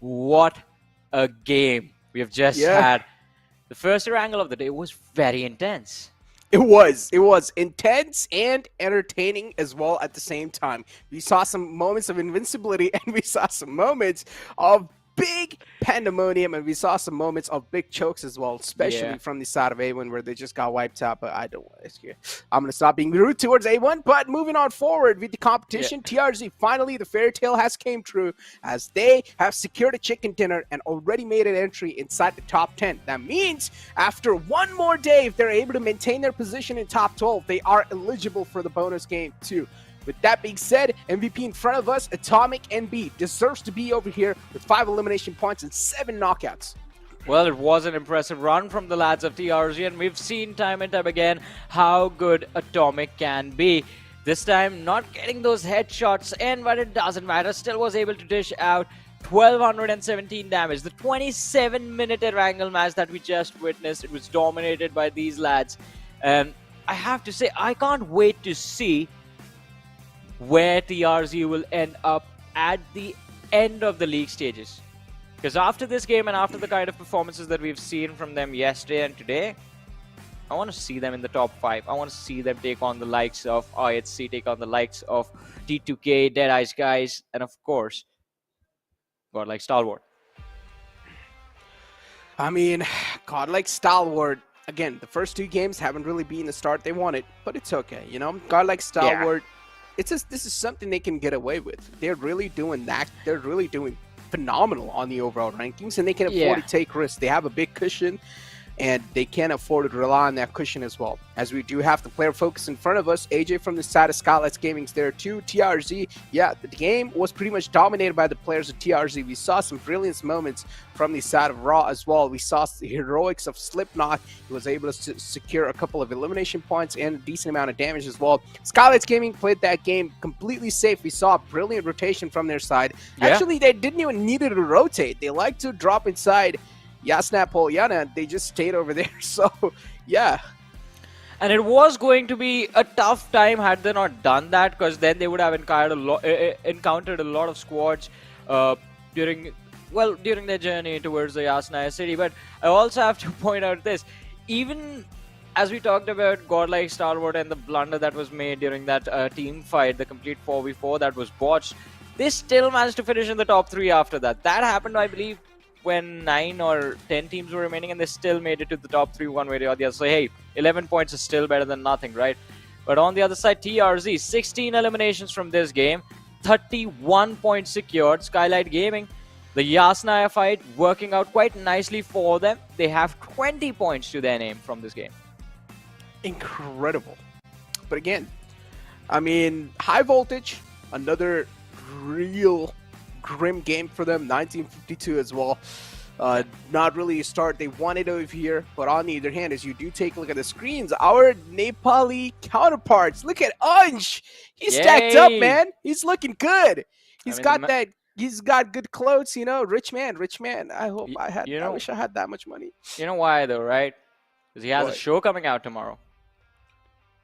what a game we have just had. The first Erangel of the day was very intense. It was intense and entertaining as well at the same time. We saw some moments of invincibility and we saw some moments of big pandemonium, and we saw some moments of big chokes as well, especially from the side of A1 where they just got wiped out. But I don't want to. I'm going to stop being rude towards A1. But moving on forward with the competition, TRZ, finally the fairy tale has came true as they have secured a chicken dinner and already made an entry inside the top 10. That means after one more day, if they're able to maintain their position in top 12, they are eligible for the bonus game too. With that being said, MVP in front of us, Atomic NB, deserves to be over here with 5 elimination points and 7 knockouts. Well, it was an impressive run from the lads of TRZ, and we've seen time and time again how good Atomic can be. This time, not getting those headshots in, but it doesn't matter. Still was able to dish out 1217 damage. The 27-minute Erangel match that we just witnessed, it was dominated by these lads. And I have to say, I can't wait to see where TRZ will end up at the end of the league stages. Because after this game and after the kind of performances that we've seen from them yesterday and today, I want to see them in the top 5. I want to see them take on the likes of IHC, take on the likes of T2K, Deadeye's guys, and of course, godlike Stalwart. I mean, godlike Stalwart, again, the first 2 games haven't really been the start they wanted, but it's okay, you know? Godlike Stalwart, this is something they can get away with. They're really doing that. They're really doing phenomenal on the overall rankings, and they can afford to take risks. They have a big cushion, and they can afford to rely on that cushion as well. As we do have the player focus in front of us, AJ from the side of Skylightz Gaming's there too. TRZ, the game was pretty much dominated by the players of TRZ. We saw some brilliant moments from the side of Raw as well. We saw the heroics of Slipknot. He was able to secure a couple of elimination points and a decent amount of damage as well. Skylightz Gaming played that game completely safe. We saw a brilliant rotation from their side. Actually, they didn't even need to rotate. They like to drop inside Yasna Polyana. They just stayed over there. So, And it was going to be a tough time had they not done that, because then they would have encountered a lot of squads during their journey towards the Yasnaya city. But I also have to point out this. Even as we talked about godlike Stalwart and the blunder that was made during that team fight, the complete 4v4 that was botched, they still managed to finish in the top 3 after that. That happened, I believe, when 9 or 10 teams were remaining, and they still made it to the top 3 one way or the other. So hey, 11 points is still better than nothing, right? But on the other side, TRZ, 16 eliminations from this game, 31 points secured. Skylightz Gaming, the Yasnaya fight working out quite nicely for them. They have 20 points to their name from this game. Incredible. But again, I mean, high voltage, another real grim game for them. 1952 as well. Not really a start they wanted over here, but on the other hand, as you do take a look at the screens, our Nepali counterparts, look at Anj. He's stacked up, man. He's looking good. He's he's got good clothes, you know. Rich man. I hope I wish I had that much money. You know why though, right? Because he has a show coming out tomorrow.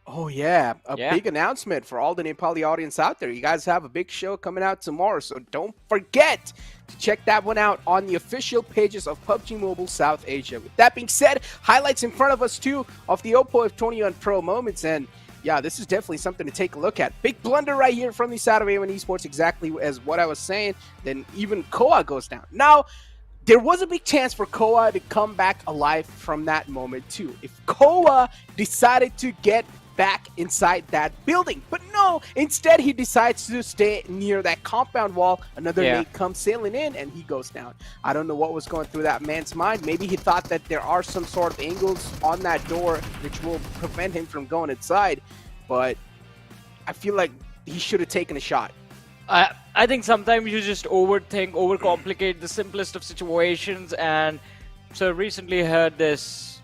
Oh yeah, a big announcement for all the Nepali audience out there. You guys have a big show coming out tomorrow, so don't forget to check that one out on the official pages of PUBG Mobile South Asia. With that being said, highlights in front of us too of the Oppo F21 Pro moments, and yeah, this is definitely something to take a look at. Big blunder right here from the side of A1 Esports, exactly as what I was saying. Then even Koa goes down. Now, there was a big chance for Koa to come back alive from that moment too. If Koa decided to get back inside that building, but no, instead he decides to stay near that compound wall. Another nade comes sailing in and he goes down. I don't know what was going through that man's mind. Maybe he thought that there are some sort of angles on that door which will prevent him from going inside, but I feel like he should have taken a shot. I think sometimes you just overthink, overcomplicate the simplest of situations, and so recently heard this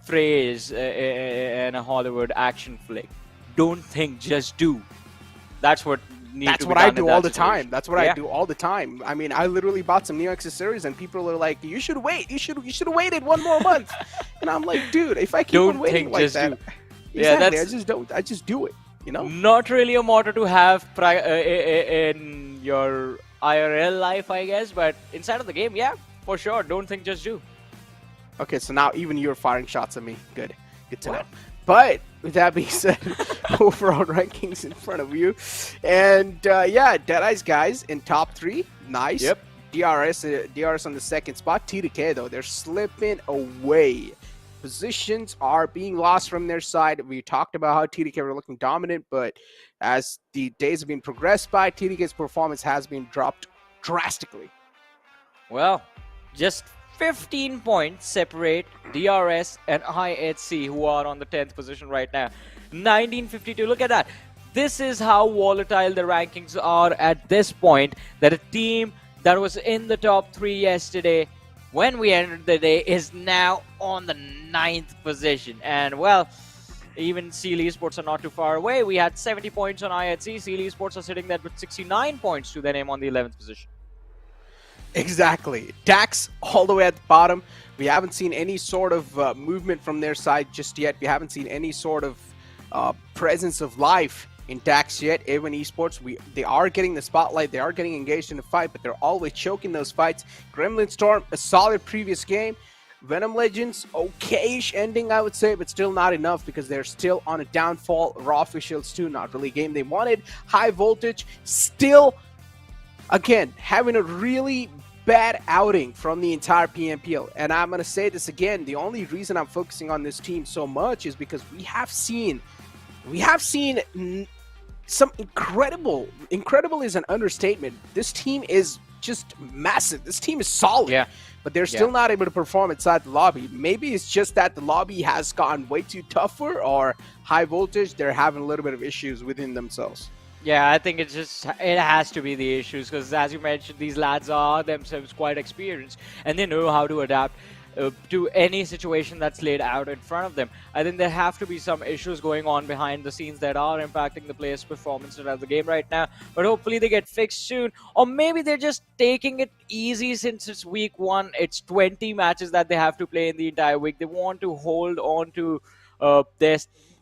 phrase in a Hollywood action flick: "Don't think, just do." That's what I do all the time. That's what I do all the time. I mean, I literally bought some new accessories, and people are like, "You should wait. You should have waited one more month." And I'm like, dude, if I keep on waiting like that, exactly, I just do it. You know, not really a motto to have in your IRL life, I guess, but inside of the game, yeah, for sure. Don't think, just do. Okay, so now even you're firing shots at me. Good to know. But with that being said, overall rankings in front of you, and yeah, DEADEYES guys in top 3, nice. Yep. DRS on the second spot. TDK though, they're slipping away. Positions are being lost from their side. We talked about how TDK were looking dominant, but as the days have been progressed by, TDK's performance has been dropped drastically. Well, just 15 points separate DRS and IHC, who are on the 10th position right now. 1952, look at that. This is how volatile the rankings are at this point, that a team that was in the top 3 yesterday when we entered the day is now on the 9th position. And well, even Seal eSports are not too far away. We had 70 points on IHC. Seal eSports are sitting there with 69 points to their name on the 11th position. Exactly. DAX all the way at the bottom. We haven't seen any sort of movement from their side just yet. We haven't seen any sort of presence of life in DAX yet. A1 Esports, they are getting the spotlight. They are getting engaged in the fight, but they're always choking those fights. Gremlin Storm, a solid previous game. VENOM Legends, okay-ish ending, I would say, but still not enough because they're still on a downfall. Raw Officials too, not really a game they wanted. High Voltage, still, again, having a really bad outing from the entire PMPL. And I'm going to say this again, the only reason I'm focusing on this team so much is because we have seen some incredible is an understatement. This team is just massive. This team is solid, but they're still not able to perform inside the lobby. Maybe it's just that the lobby has gotten way too tougher, or High Voltage, they're having a little bit of issues within themselves. Yeah, I think it has to be the issues, because as you mentioned, these lads are themselves quite experienced and they know how to adapt to any situation that's laid out in front of them. I think there have to be some issues going on behind the scenes that are impacting the players' performance of the game right now, but hopefully they get fixed soon. Or maybe they're just taking it easy since it's week 1. It's 20 matches that they have to play in the entire week. They want to hold on to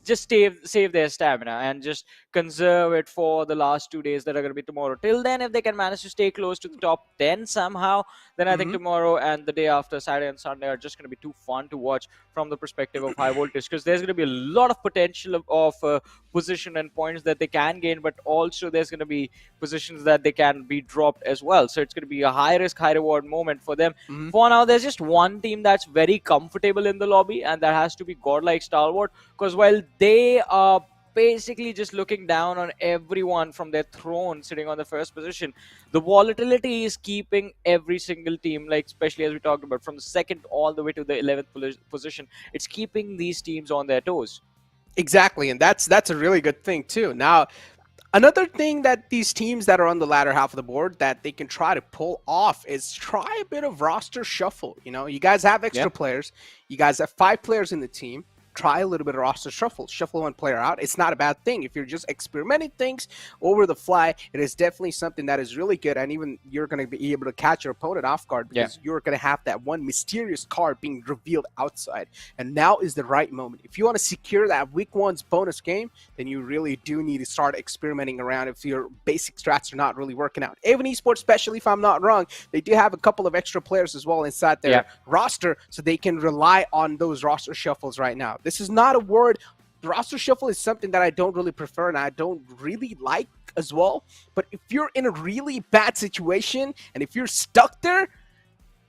just save their stamina and just conserve it for the last 2 days that are going to be tomorrow. Till then, if they can manage to stay close to the top 10 somehow, then I think tomorrow and the day after, Saturday and Sunday, are just going to be too fun to watch from the perspective of High Voltage, because there's going to be a lot of potential of position and points that they can gain, but also there's going to be positions that they can be dropped as well. So it's going to be a high risk, high reward moment for them. For now, there's just one team that's very comfortable in the lobby, and that has to be Godlike Stalwart, because while they are basically just looking down on everyone from their throne sitting on the first position. The volatility is keeping every single team, like especially as we talked about, from the second all the way to the 11th position, it's keeping these teams on their toes. Exactly, and that's a really good thing too. Now, another thing that these teams that are on the latter half of the board that they can try to pull off is try a bit of roster shuffle. You know, you guys have extra players. You guys have 5 players in the team. Try a little bit of roster shuffle. Shuffle one player out. It's not a bad thing. If you're just experimenting things over the fly, it is definitely something that is really good. And even you're going to be able to catch your opponent off guard because you're going to have that one mysterious card being revealed outside. And now is the right moment. If you want to secure that week 1's bonus game, then you really do need to start experimenting around if your basic strats are not really working out. Even eSports, especially if I'm not wrong, they do have a couple of extra players as well inside their roster, so they can rely on those roster shuffles right now. This is not a word. Roster shuffle is something that I don't really prefer and I don't really like as well. But if you're in a really bad situation and if you're stuck there,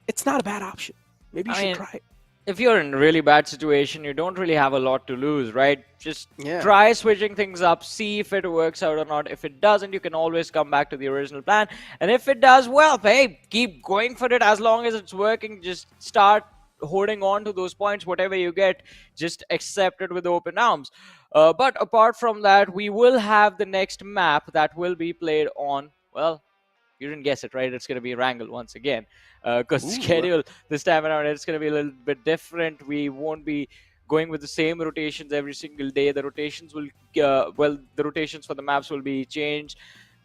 it's not a bad option. Maybe you should try it. If you're in a really bad situation, you don't really have a lot to lose, right? Just try switching things up, see if it works out or not. If it doesn't, you can always come back to the original plan. And if it does, well, hey, keep going for it. As long as it's working, just start holding on to those points. Whatever you get, just accept it with open arms. But apart from that, we will have the next map that will be played on, well, you didn't guess it, right? It's going to be Erangel once again. Because the schedule this time around, it's going to be a little bit different. We won't be going with the same rotations every single day. The rotations will, the rotations for the maps will be changed.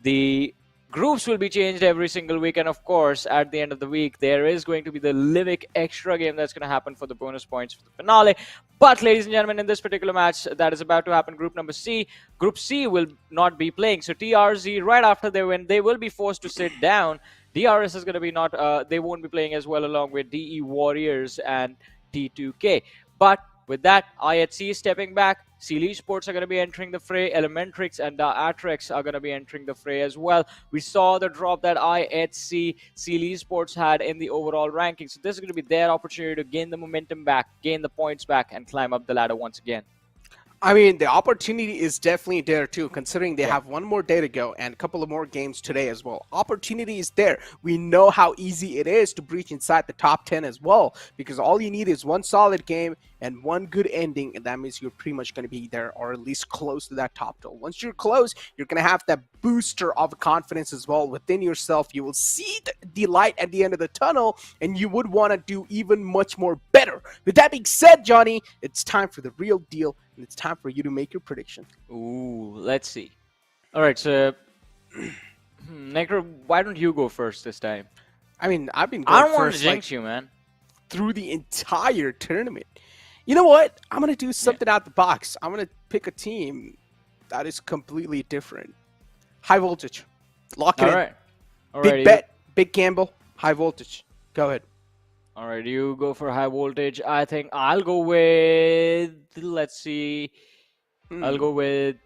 The groups will be changed every single week, and of course, at the end of the week, there is going to be the Livik extra game that's going to happen for the bonus points for the finale. But, ladies and gentlemen, in this particular match that is about to happen, Group number C, Group C will not be playing. So TRZ, right after they win, they will be forced to sit down. DRS is going to be not, they won't be playing as well, along with DE Warriors and T2K. But with that, I+C stepping back. eSports are going to be entering the fray. Elementrix and ATRAX are going to be entering the fray as well. We saw the drop that I+C eSports had in the overall ranking. So this is going to be their opportunity to gain the momentum back, gain the points back, and climb up the ladder once again. I mean, the opportunity is definitely there too, considering they have one more day to go and a couple of more games today as well. Opportunity is there. We know how easy it is to breach inside the top 10 as well, because all you need is one solid game and one good ending, and that means you're pretty much going to be there, or at least close to that top 12. Once you're close, you're going to have that booster of confidence as well within yourself. You will see the light at the end of the tunnel, and you would want to do even much more better. With that being said, Johnny, it's time for the real deal, and it's time for you to make your prediction. Ooh, let's see. All right, so Necro, why don't you go first this time? I mean, I've been going I don't want first, to jinx you, man. through the entire tournament. You know what? I'm going to do something out the box. I'm going to pick a team that is completely different. High voltage. Lock it in. All Big right. bet, big gamble, high voltage. Go ahead. All right, you go for high voltage. I think I'll go with, let's see, I'll go with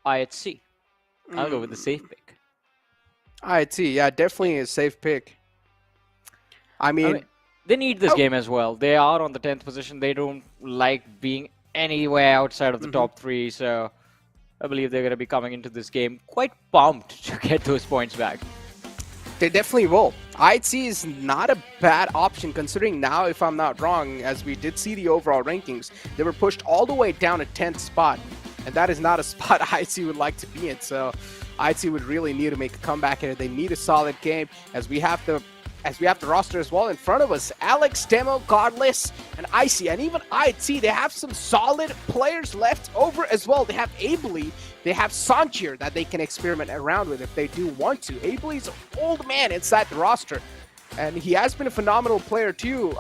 I+C. I'll go with the safe pick. IT, yeah, definitely a safe pick. I mean they need this game as well. They are on the 10th position. They don't like being anywhere outside of the top 3, so I believe they're going to be coming into this game quite pumped to get those points back. they definitely will. IT is not a bad option, considering now, if I'm not wrong, as we did see the overall rankings, they were pushed all the way down to 10th spot, and that is not a spot IT would like to be in. So IT would really need to make a comeback here. They need a solid game, as we have the roster as well in front of us. Alex, Demo, Godless, and Icy, and even IT, they have some solid players left over as well. They have Ably, they have Sanchir that they can experiment around with if they do want to. Ably's an old man inside the roster, and he has been a phenomenal player too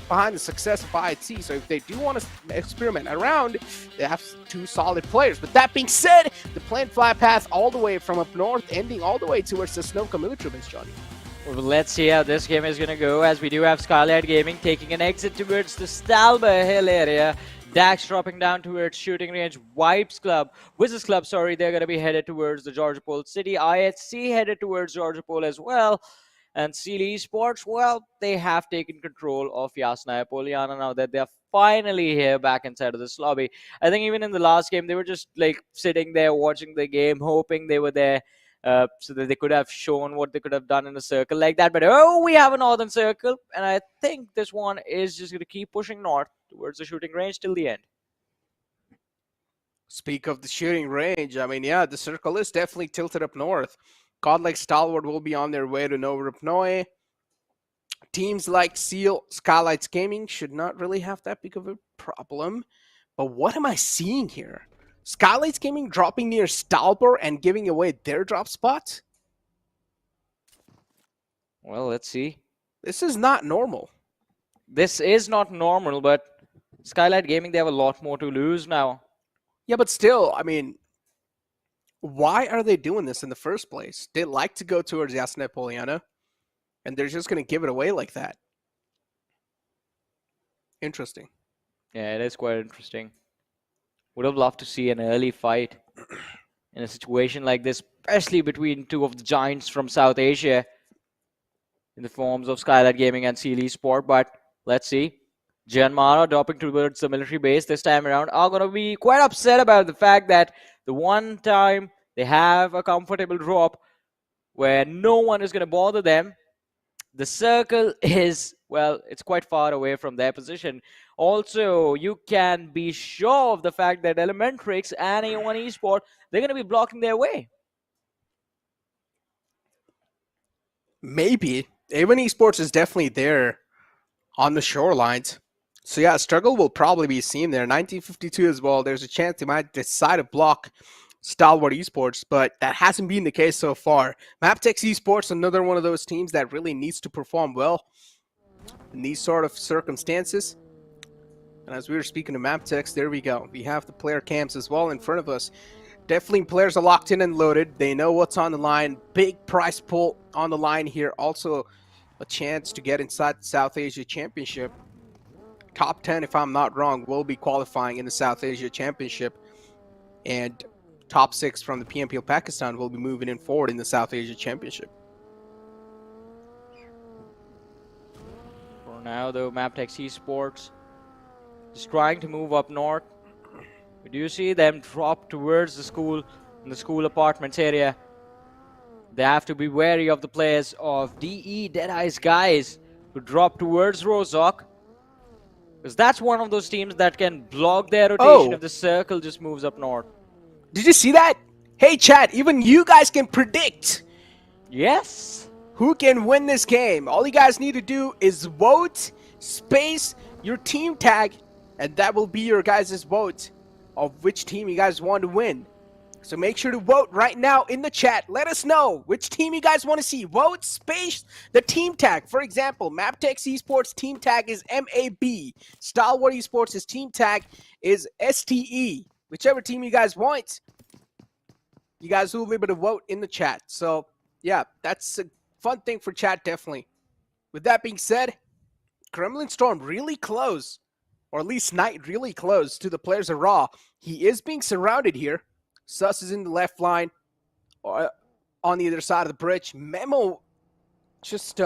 behind the success of IT. So if they do want to experiment around, they have two solid players. But that being said, the planned fly path all the way from up north, ending all the way towards the Sanhok military, Johnny. Well, let's see how this game is going to go, as we do have Skylightz Gaming taking an exit towards the Stalber Hill area. Dax dropping down towards shooting range. WIZZES Club, sorry, they're going to be headed towards the Georgopol city. I+C headed towards Georgopol as well. And eSports, well, they have taken control of Yasnaya Poliana now that they're finally here back inside of this lobby. I think even in the last game, they were just like sitting there watching the game, hoping they were there so that they could have shown what they could have done in a circle like that. But oh, we have a northern circle, and I think this one is just going to keep pushing north towards the shooting range till the end. Speak of the shooting range, I mean, yeah, the circle is definitely tilted up north. Godlike Stalwart will be on their way to Nova Rupnoe. Teams like Seal, Skylightz Gaming should not really have that big of a problem. But what am I seeing here? Skylightz Gaming dropping near Stalbor and giving away their drop spot? Well, let's see. This is not normal. This is not normal, but Skylightz Gaming, they have a lot more to lose now. Yeah, but still, I mean, why are they doing this in the first place? They like to go towards Jasna Poliana, and they're just going to give it away like that. Interesting. Yeah, it is quite interesting. Would have loved to see an early fight in a situation like this, especially between two of the giants from South Asia in the forms of Skylightz Gaming and Seal eSport. But let's see. Janmara dropping towards the military base this time around are going to be quite upset about the fact that the one time they have a comfortable drop where no one is going to bother them, the circle is, well, it's quite far away from their position. Also, you can be sure of the fact that Elementrix and A1 eSport, they're going to be blocking their way. Maybe. A1 eSports is definitely there on the shorelines. So yeah, struggle will probably be seen there. 1952 as well. There's a chance they might decide to block Stalwart Esports, but that hasn't been the case so far. MABETEX Esports, another one of those teams that really needs to perform well in these sort of circumstances. And as we were speaking to MABETEX, there we go. We have the player cams as well in front of us. Definitely players are locked in and loaded. They know what's on the line. Big prize pool on the line here. Also a chance to get inside the South Asia Championship. Top 10, if I'm not wrong, will be qualifying in the South Asia Championship. And top 6 from the PMPL Pakistan will be moving in forward in the South Asia Championship. For now, though, MABETEX Esports is trying to move up north. We do see them drop towards the school, in the school apartments area. They have to be wary of the players of DE, DEADEYES guys, who drop towards Rozhok. Because that's one of those teams that can block their rotation if the circle just moves up north. Did you see that? Hey, chat, even you guys can predict. Yes. Who can win this game? All you guys need to do is vote, space, your team tag, and that will be your guys' vote of which team you guys want to win. So make sure to vote right now in the chat. Let us know which team you guys want to see. Vote, space, the team tag. For example, MABETEX Esports team tag is MAB. Stalwart Esports' team tag is STE. Whichever team you guys want, you guys will be able to vote in the chat. So, yeah, that's a fun thing for chat, definitely. With that being said, Kremlin Storm really close, or at least Knight really close to the players of Raw. He is being surrounded here. Sus is in the left line, on the other side of the bridge. Memo just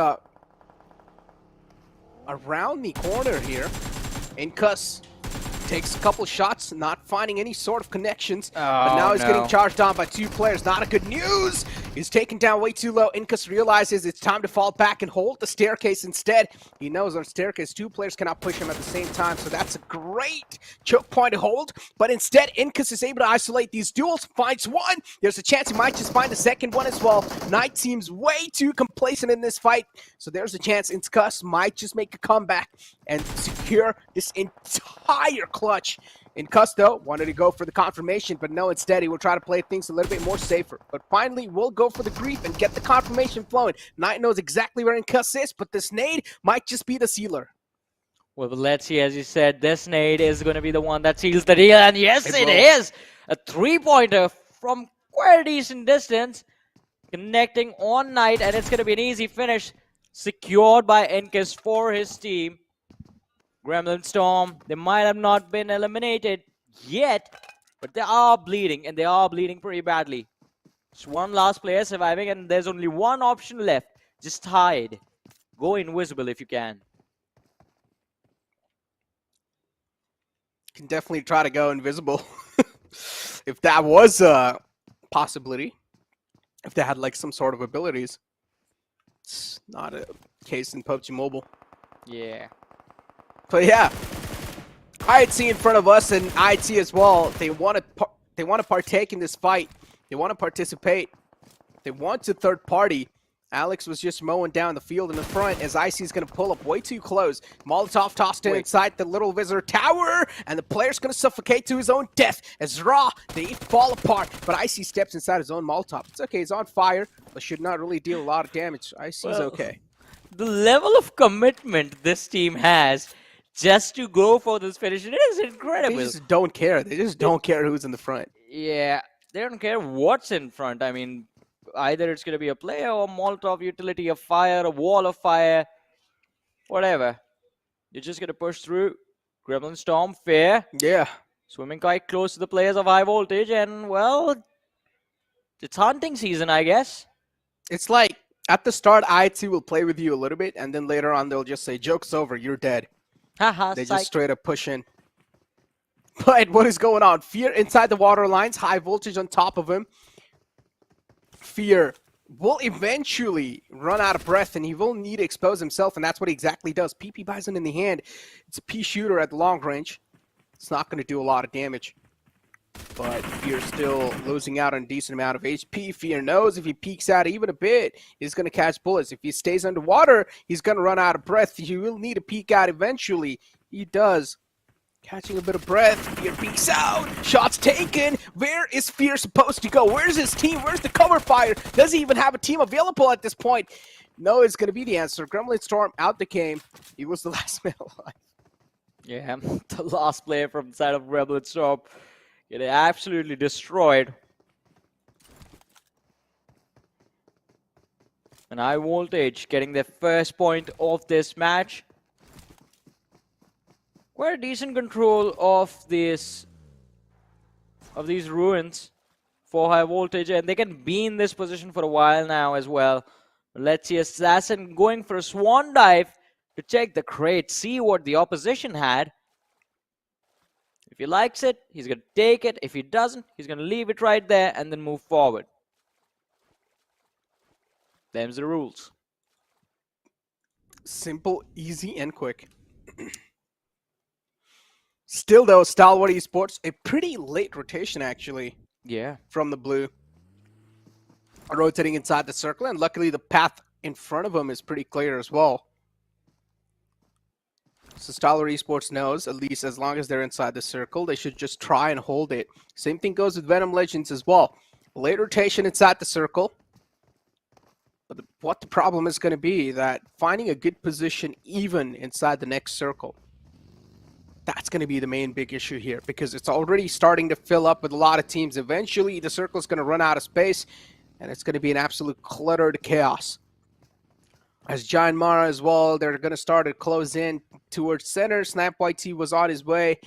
around the corner here. Inkus takes a couple shots, not finding any sort of connections. But now he's getting charged on by 2 players. Not a good news. He's taken down way too low. Inkus realizes it's time to fall back and hold the staircase instead. He knows on staircase 2 players cannot push him at the same time, so that's a great choke point to hold. But instead, Inkus is able to isolate these duels, finds one. There's a chance he might just find a second one as well. Knight seems way too complacent in this fight, so there's a chance Inkus might just make a comeback and secure this entire clutch. Inkus, though, wanted to go for the confirmation, but no, instead he will try to play things a little bit more safer. But finally, we'll go for the grief and get the confirmation flowing. Knight knows exactly where Inkus is, but this nade might just be the sealer. Well, let's see, as you said, this nade is going to be the one that seals the deal, and yes, it is! A 3-pointer from quite a decent distance, connecting on Knight, and it's going to be an easy finish, secured by Inkus for his team. Gremlin Storm, they might have not been eliminated yet, but they are bleeding, and they are bleeding pretty badly. Just one last player surviving, and there's only one option left. Just hide. Go invisible if you can. can definitely try to go invisible. If that was a possibility. If they had like some sort of abilities. It's not a case in PUBG Mobile. Yeah. But yeah, IHC in front of us and IHC as well. They want to partake in this fight. They want to participate. They want to third party. Alex was just mowing down the field in the front as IC is going to pull up way too close. Molotov tossed in inside the little visitor tower, and the player's going to suffocate to his own death as Raw, they fall apart. But IC steps inside his own Molotov. It's okay, he's on fire, but should not really deal a lot of damage. IC's okay. The level of commitment this team has just to go for this finish, it is incredible. They just don't care. They just don't care who's in the front. Yeah, they don't care what's in front. I mean, either it's going to be a player or Molotov utility, a fire, a wall of fire, whatever. You're just going to push through. Gremlin Storm, fair. Yeah. Swimming quite close to the players of high voltage, and well, it's hunting season, I guess. It's like, at the start, IHC will play with you a little bit, and then later on they'll just say, joke's over, you're dead. Haha, They just straight up push in. But what is going on? Fear inside the water lines, high voltage on top of him. Fear will eventually run out of breath, and he will need to expose himself, and that's what he exactly does. PP Bison in the hand. It's a P shooter at the long range. It's not going to do a lot of damage. But Fear still losing out on a decent amount of HP. Fear knows if he peeks out even a bit, he's going to catch bullets. If he stays underwater, he's going to run out of breath. He will need to peek out eventually. He does. Catching a bit of breath. Fear peeks out. Shots taken. Where is Fear supposed to go? Where's his team? Where's the cover fire? Does he even have a team available at this point? No, it's going to be the answer. Gremlin Storm out the game. He was the last man alive. Yeah, the last player from the side of Gremlin Storm getting absolutely destroyed. And high voltage getting their first point of this match. Quite a decent control of these ruins for high voltage, and they can be in this position for a while now as well. Let's see Assassin going for a swan dive to check the crate, see what the opposition had. If he likes it, he's going to take it. If he doesn't, he's going to leave it right there and then move forward. Them's the rules. Simple, easy, and quick. Still, though, Stalwart eSports, a pretty late rotation, actually. Yeah. From the blue. Rotating inside the circle, and luckily the path in front of him is pretty clear as well. So Stalwart eSports knows, at least as long as they're inside the circle, they should just try and hold it. Same thing goes with VENOM Legends as well. Late rotation inside the circle. But what the problem is going to be, that finding a good position even inside the next circle. That's going to be the main big issue here, because it's already starting to fill up with a lot of teams. Eventually, the circle is going to run out of space, and it's going to be an absolute cluttered chaos. As Giant Mara as well, they're going to start to close in towards center. Snap YT was on his way.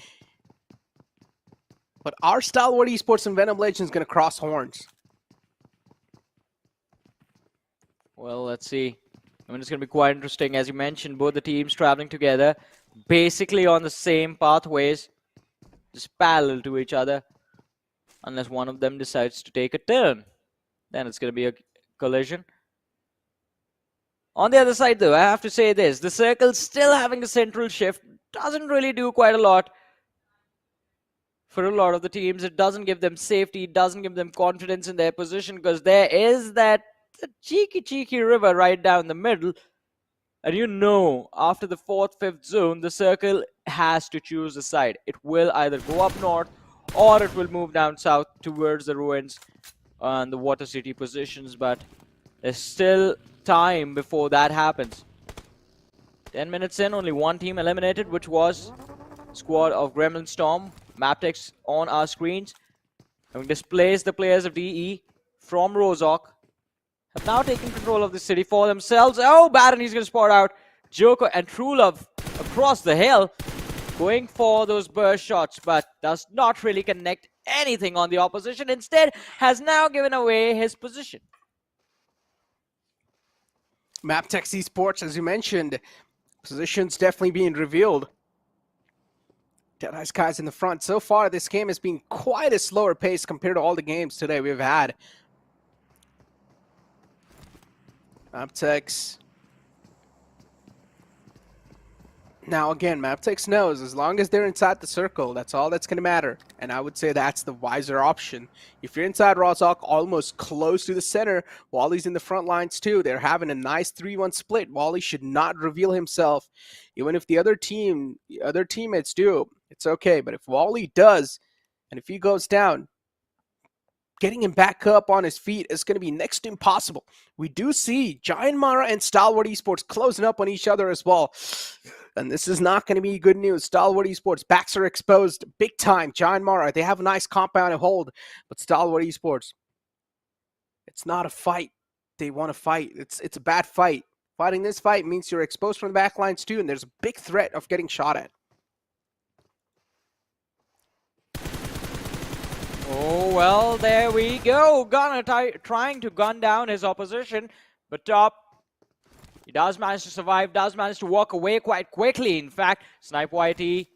But our Stalwart eSports and VENOM Legends is going to cross horns. Well, let's see. I mean, it's going to be quite interesting. As you mentioned, both the teams traveling together, basically on the same pathways, just parallel to each other, unless one of them decides to take a turn. Then it's going to be a collision. On the other side, though, I have to say this. The circle still having a central shift doesn't really do quite a lot for a lot of the teams. It doesn't give them safety. It doesn't give them confidence in their position, because there is that cheeky river right down the middle. And you know, after the 4th, 5th zone, the circle has to choose a side. It will either go up north or it will move down south towards the ruins and the water city positions. But there's still time before that happens. 10 minutes in, only one team eliminated, which was squad of Gremlin Storm. MABETEX on our screens. Having displaced the players of DE from Rozhok, have now taken control of the city for themselves. Oh, Baron, he's going to spot out Joker and True Love across the hill, going for those burst shots, but does not really connect anything on the opposition. Instead, has now given away his position. MABETEX eSports, as you mentioned, positions definitely being revealed. Deadeye's guys in the front. So far, this game has been quite a slower pace compared to all the games today we've had. MABETEX. Now again, MABETEX knows as long as they're inside the circle, that's all that's going to matter. And I would say that's the wiser option. If you're inside Rozhok, almost close to the center, Wally's in the front lines too. They're having a nice 3-1 split. Wally should not reveal himself. Even if the other teammates do, it's okay. But if Wally does, and if he goes down, getting him back up on his feet is going to be next to impossible. We do see Giant Mara and Stalwart Esports closing up on each other as well. And this is not going to be good news. Stalwart Esports, backs are exposed big time. Giant Mara, they have a nice compound to hold. But Stalwart Esports, it's not a fight. They want to fight. It's a bad fight. Fighting this fight means you're exposed from the backlines too, and there's a big threat of getting shot at. Oh, well, there we go. Gunner trying to gun down his opposition, but Top, he does manage to survive, does manage to walk away quite quickly. In fact, Snipe YT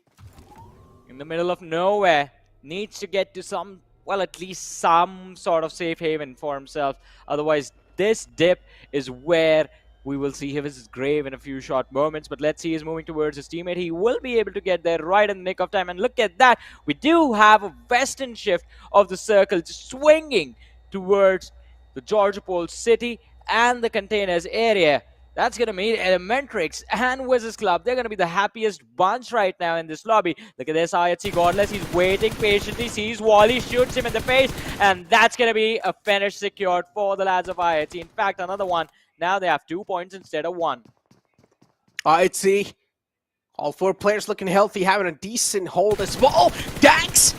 in the middle of nowhere needs to get to some, well, at least some sort of safe haven for himself. Otherwise, this dip is where we will see his grave in a few short moments, but let's see, he's moving towards his teammate. He will be able to get there right in the nick of time, and look at that. We do have a western shift of the circle just swinging towards the Georgia Pole City and the containers area. That's going to mean Elementrix and WIZZES Club. They're going to be the happiest bunch right now in this lobby. Look at this, IHC Godless. He's waiting patiently, sees Wally, shoots him in the face, and that's going to be a finish secured for the lads of IHC. In fact, another one. Now they have 2 points instead of 1. IHC, all 4 players looking healthy, having a decent hold as well. Dax!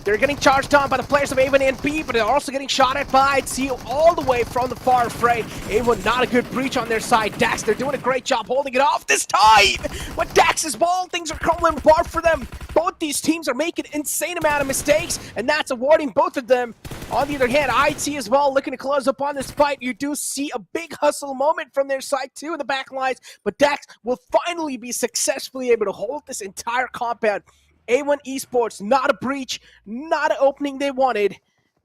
They're getting charged on by the players of A1 and B, but they're also getting shot at by IHC all the way from the far fray. A1 not a good breach on their side. Dax, they're doing a great job holding it off this time. But Dax's ball, things are crumbling apart for them. Both these teams are making an insane amount of mistakes, and that's awarding both of them. On the other hand, IHC as well looking to close up on this fight. You do see a big hustle moment from their side too in the back lines, but Dax will finally be successfully able to hold this entire compound. A1 Esports, not a breach, not an opening they wanted.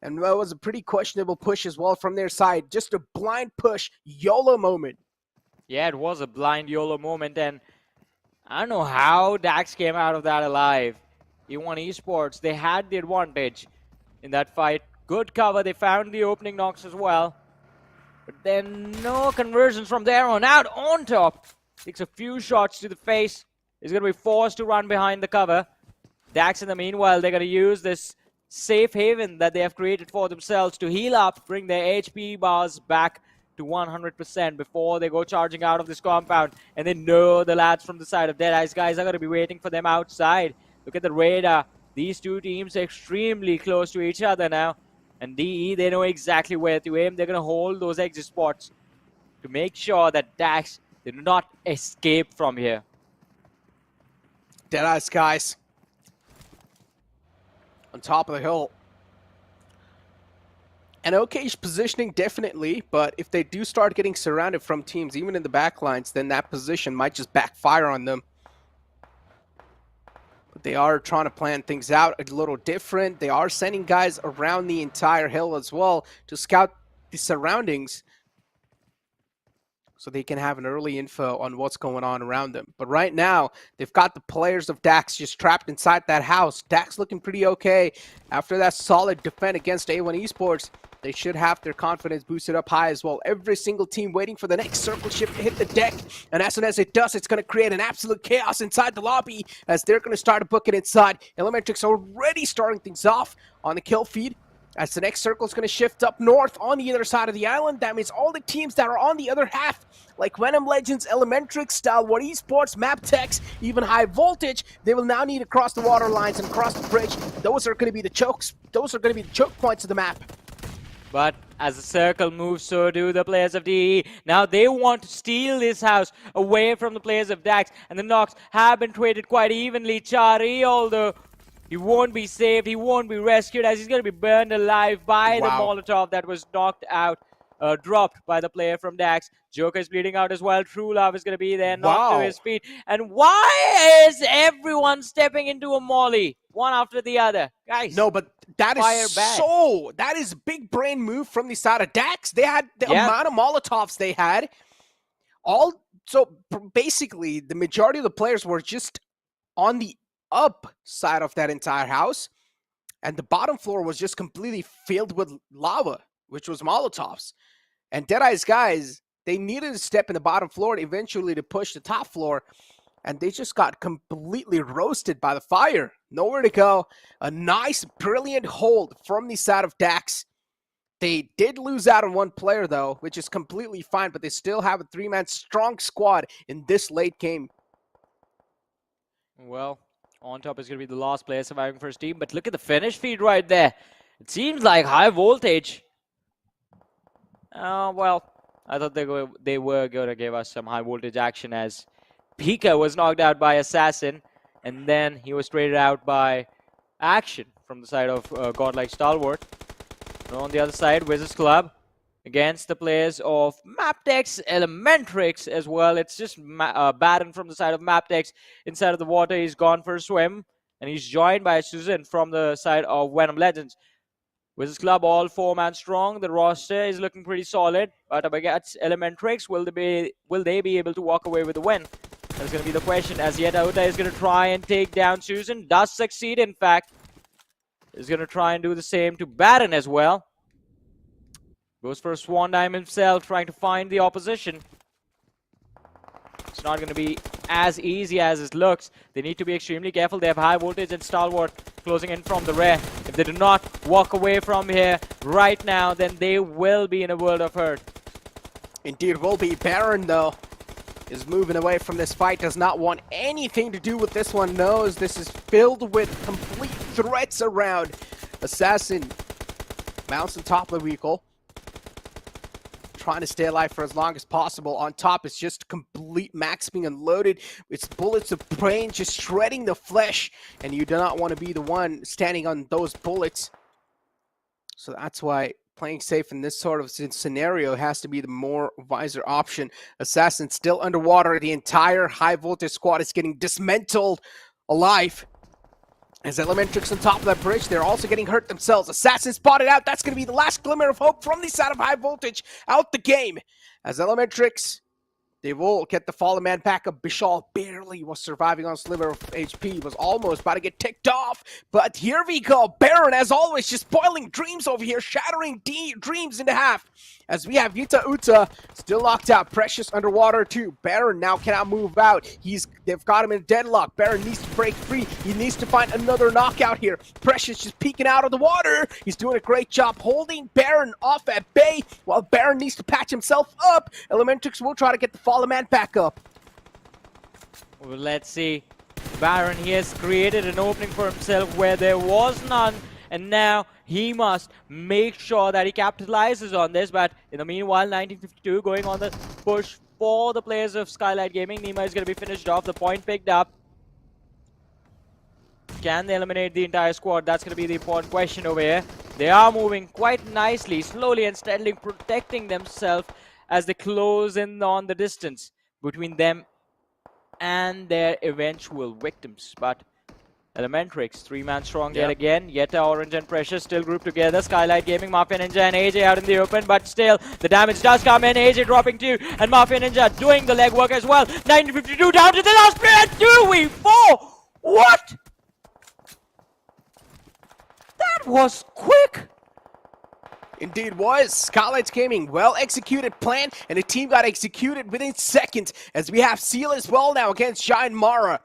And that was a pretty questionable push as well from their side. Just a blind push, YOLO moment. Yeah, it was a blind YOLO moment, and I don't know how Dax came out of that alive. A1 Esports, they had the advantage in that fight. Good cover, they found the opening knocks as well. But then no conversions from there on out. On Top takes a few shots to the face. He's going to be forced to run behind the cover. Dax, in the meanwhile, they're going to use this safe haven that they have created for themselves to heal up, bring their HP bars back to 100% before they go charging out of this compound. And they know the lads from the side of Deadeye's guys are going to be waiting for them outside. Look at the radar. These two teams are extremely close to each other now. And DE, they know exactly where to aim. They're going to hold those exit spots to make sure that Dax did not escape from here. Deadeye's guys on top of the hill. An okayish positioning, definitely, but if they do start getting surrounded from teams, even in the backlines, then that position might just backfire on them. But they are trying to plan things out a little different. They are sending guys around the entire hill as well to scout the surroundings, so they can have an early info on what's going on around them. But right now, they've got the players of Dax just trapped inside that house. Dax looking pretty okay. After that solid defense against A1 Esports, they should have their confidence boosted up high as well. Every single team waiting for the next circle shift to hit the deck. And as soon as it does, it's going to create an absolute chaos inside the lobby as they're going to start to book it inside. Elementrix already starting things off on the kill feed. As the next circle is going to shift up north on the other side of the island. That means all the teams that are on the other half, like VENOM Legends, Elementrix, Stalwart Esports, MABETEX, even High Voltage, they will now need to cross the water lines and cross the bridge. Those are going to be the chokes. Those are going to be the choke points of the map. But as the circle moves, so do the players of DE. Now they want to steal this house away from the players of Dax. And the knocks have been traded quite evenly. Chari, although he won't be saved, he won't be rescued, as he's going to be burned alive by the Molotov that was knocked out dropped by the player from Dax. Joker is bleeding out as well. True Love is going to be there, knocked to his feet. And why is everyone stepping into a molly, one after the other? Guys, No, but that fire is bad. that is big brain move from the side of Dax. They had the amount of Molotovs they had. Basically, the majority of the players were just on the up side of that entire house. And the bottom floor was just completely filled with lava, which was Molotovs. And Deadeye's guys, they needed to step in the bottom floor eventually to push the top floor. And they just got completely roasted by the fire. Nowhere to go. A nice, brilliant hold from the side of Dax. They did lose out on one player, though, which is completely fine. But they still have a 3-man strong squad in this late game. Well, on top is going to be the last player surviving for his team. But look at the finish feed right there. It seems like high voltage. Well, I thought they were going to give us some high voltage action as Pika was knocked out by Assassin. And then he was traded out by Action from the side of Godlike Stalwart. And on the other side, WIZZES Club against the players of MABETEX, Elementrix as well. It's just Baron from the side of MABETEX. Inside of the water, he's gone for a swim. And he's joined by Susan from the side of VENOM Legends. WIZZES Club all 4-man strong. The roster is looking pretty solid. But against Elementrix, will they be able to walk away with the win? That's going to be the question, as Yetauta is going to try and take down Susan. Does succeed, in fact. Is going to try and do the same to Baron as well. Goes for a Swan Dive himself, trying to find the opposition. It's not going to be as easy as it looks. They need to be extremely careful. They have high voltage and Stalwart closing in from the rear. If they do not walk away from here right now, then they will be in a world of hurt. Indeed will be. Baron, though, is moving away from this fight. Does not want anything to do with this one. Knows this is filled with complete threats around. Assassin mounts on top of the vehicle, trying to stay alive for as long as possible. On top, it's just complete max being unloaded. It's bullets of brain just shredding the flesh, and you do not want to be the one standing on those bullets. So that's why playing safe in this sort of scenario has to be the more wiser option. Assassin still underwater. The entire high voltage squad is getting dismantled alive. As Elementrix on top of that bridge, they're also getting hurt themselves. Assassin spotted out. That's going to be the last glimmer of hope from the side of high voltage out the game. As Elementrix, they will get the fallen man back up. Bishal barely was surviving on sliver of HP. Was almost about to get ticked off. But here we go. Baron, as always, just spoiling dreams over here. Shattering dreams into half. As we have Yetauta still locked out. Precious underwater too. Baron now cannot move out. They've got him in deadlock. Baron needs to break free. He needs to find another knockout here. Precious just peeking out of the water. He's doing a great job holding Baron off at bay while Baron needs to patch himself up. Elementrix will try to get the fallen man back up. Well, let's see. Baron, he has created an opening for himself where there was none. And now he must make sure that he capitalizes on this. But in the meanwhile, 1952 going on the push for the players of Skylightz Gaming. Nima is going to be finished off. The point picked up. Can they eliminate the entire squad? That's going to be the important question over here. They are moving quite nicely, slowly and steadily protecting themselves as they close in on the distance between them and their eventual victims. But Elementrix, 3-man strong yet again. Yeta, Orange and Precious still grouped together. Skylightz Gaming, Mafia Ninja and AJ out in the open, but still the damage does come in. AJ dropping 2 and Mafia Ninja doing the legwork as well. 1952 down to the last player. 2v4. What? That was quick. Indeed was. Skylightz Gaming, well executed plan, and the team got executed within seconds as we have Seal as well now against Giant Mara.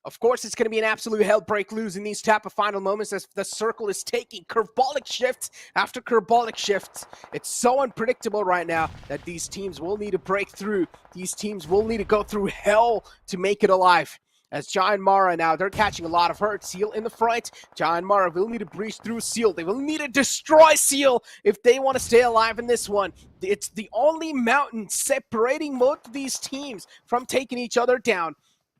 Of course, it's going to be an absolute hell break loose in these type of final moments as the circle is taking curvebolic shifts after curvebolic shifts. It's so unpredictable right now that these teams will need to break through. These teams will need to go through hell to make it alive. As Giant Mara now, they're catching a lot of hurt. Seal in the front. Giant Mara will need to breach through Seal. They will need to destroy Seal if they want to stay alive in this one. It's the only mountain separating both of these teams from taking each other down.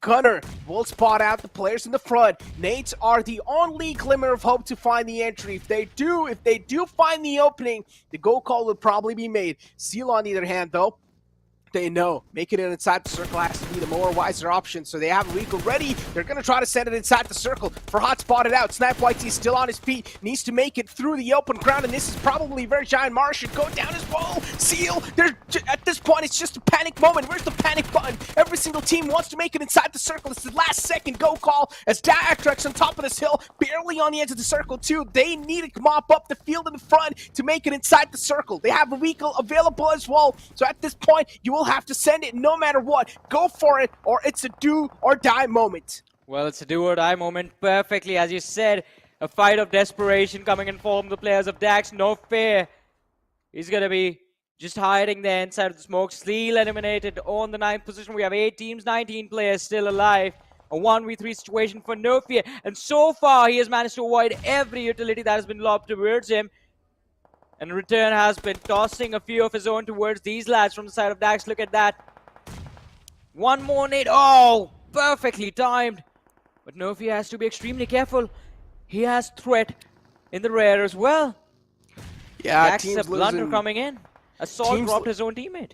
Gunner will spot out the players in the front. Nades are the only glimmer of hope to find the entry. If they do find the opening, the go call will probably be made. Seal, on the other hand, though, they know making it inside the circle has to be the more wiser option, so they have a Rico ready. They're going to try to send it inside the circle. For hot spotted out, Snipe YT is still on his feet, needs to make it through the open ground, and this is probably where Giant Mars should go down as well. Seal, at this point, it's just a panic moment. Where's the panic button? Every single team wants to make it inside the circle. It's the last second go call as ATRAX on top of this hill, barely on the edge of the circle too. They need to mop up the field in the front to make it inside the circle. They have a vehicle available as well, so at this point, you will have to send it no matter what. Go for it, or it's a do or die moment. Well, it's a do or die moment perfectly, as you said. A fight of desperation coming in from the players of Dax. No fear. He's going to be just hiding there inside of the smoke. Steel eliminated on the 9th position. We have 8 teams, 19 players still alive. A 1v3 situation for No Fear. And so far, he has managed to avoid every utility that has been lobbed towards him. And Return has been tossing a few of his own towards these lads from the side of Dax. Look at that. One more nade. Oh, perfectly timed. But No Fear has to be extremely careful. He has threat in the rear as well. Yeah, Dax a blunder coming in. Assault dropped his own teammate.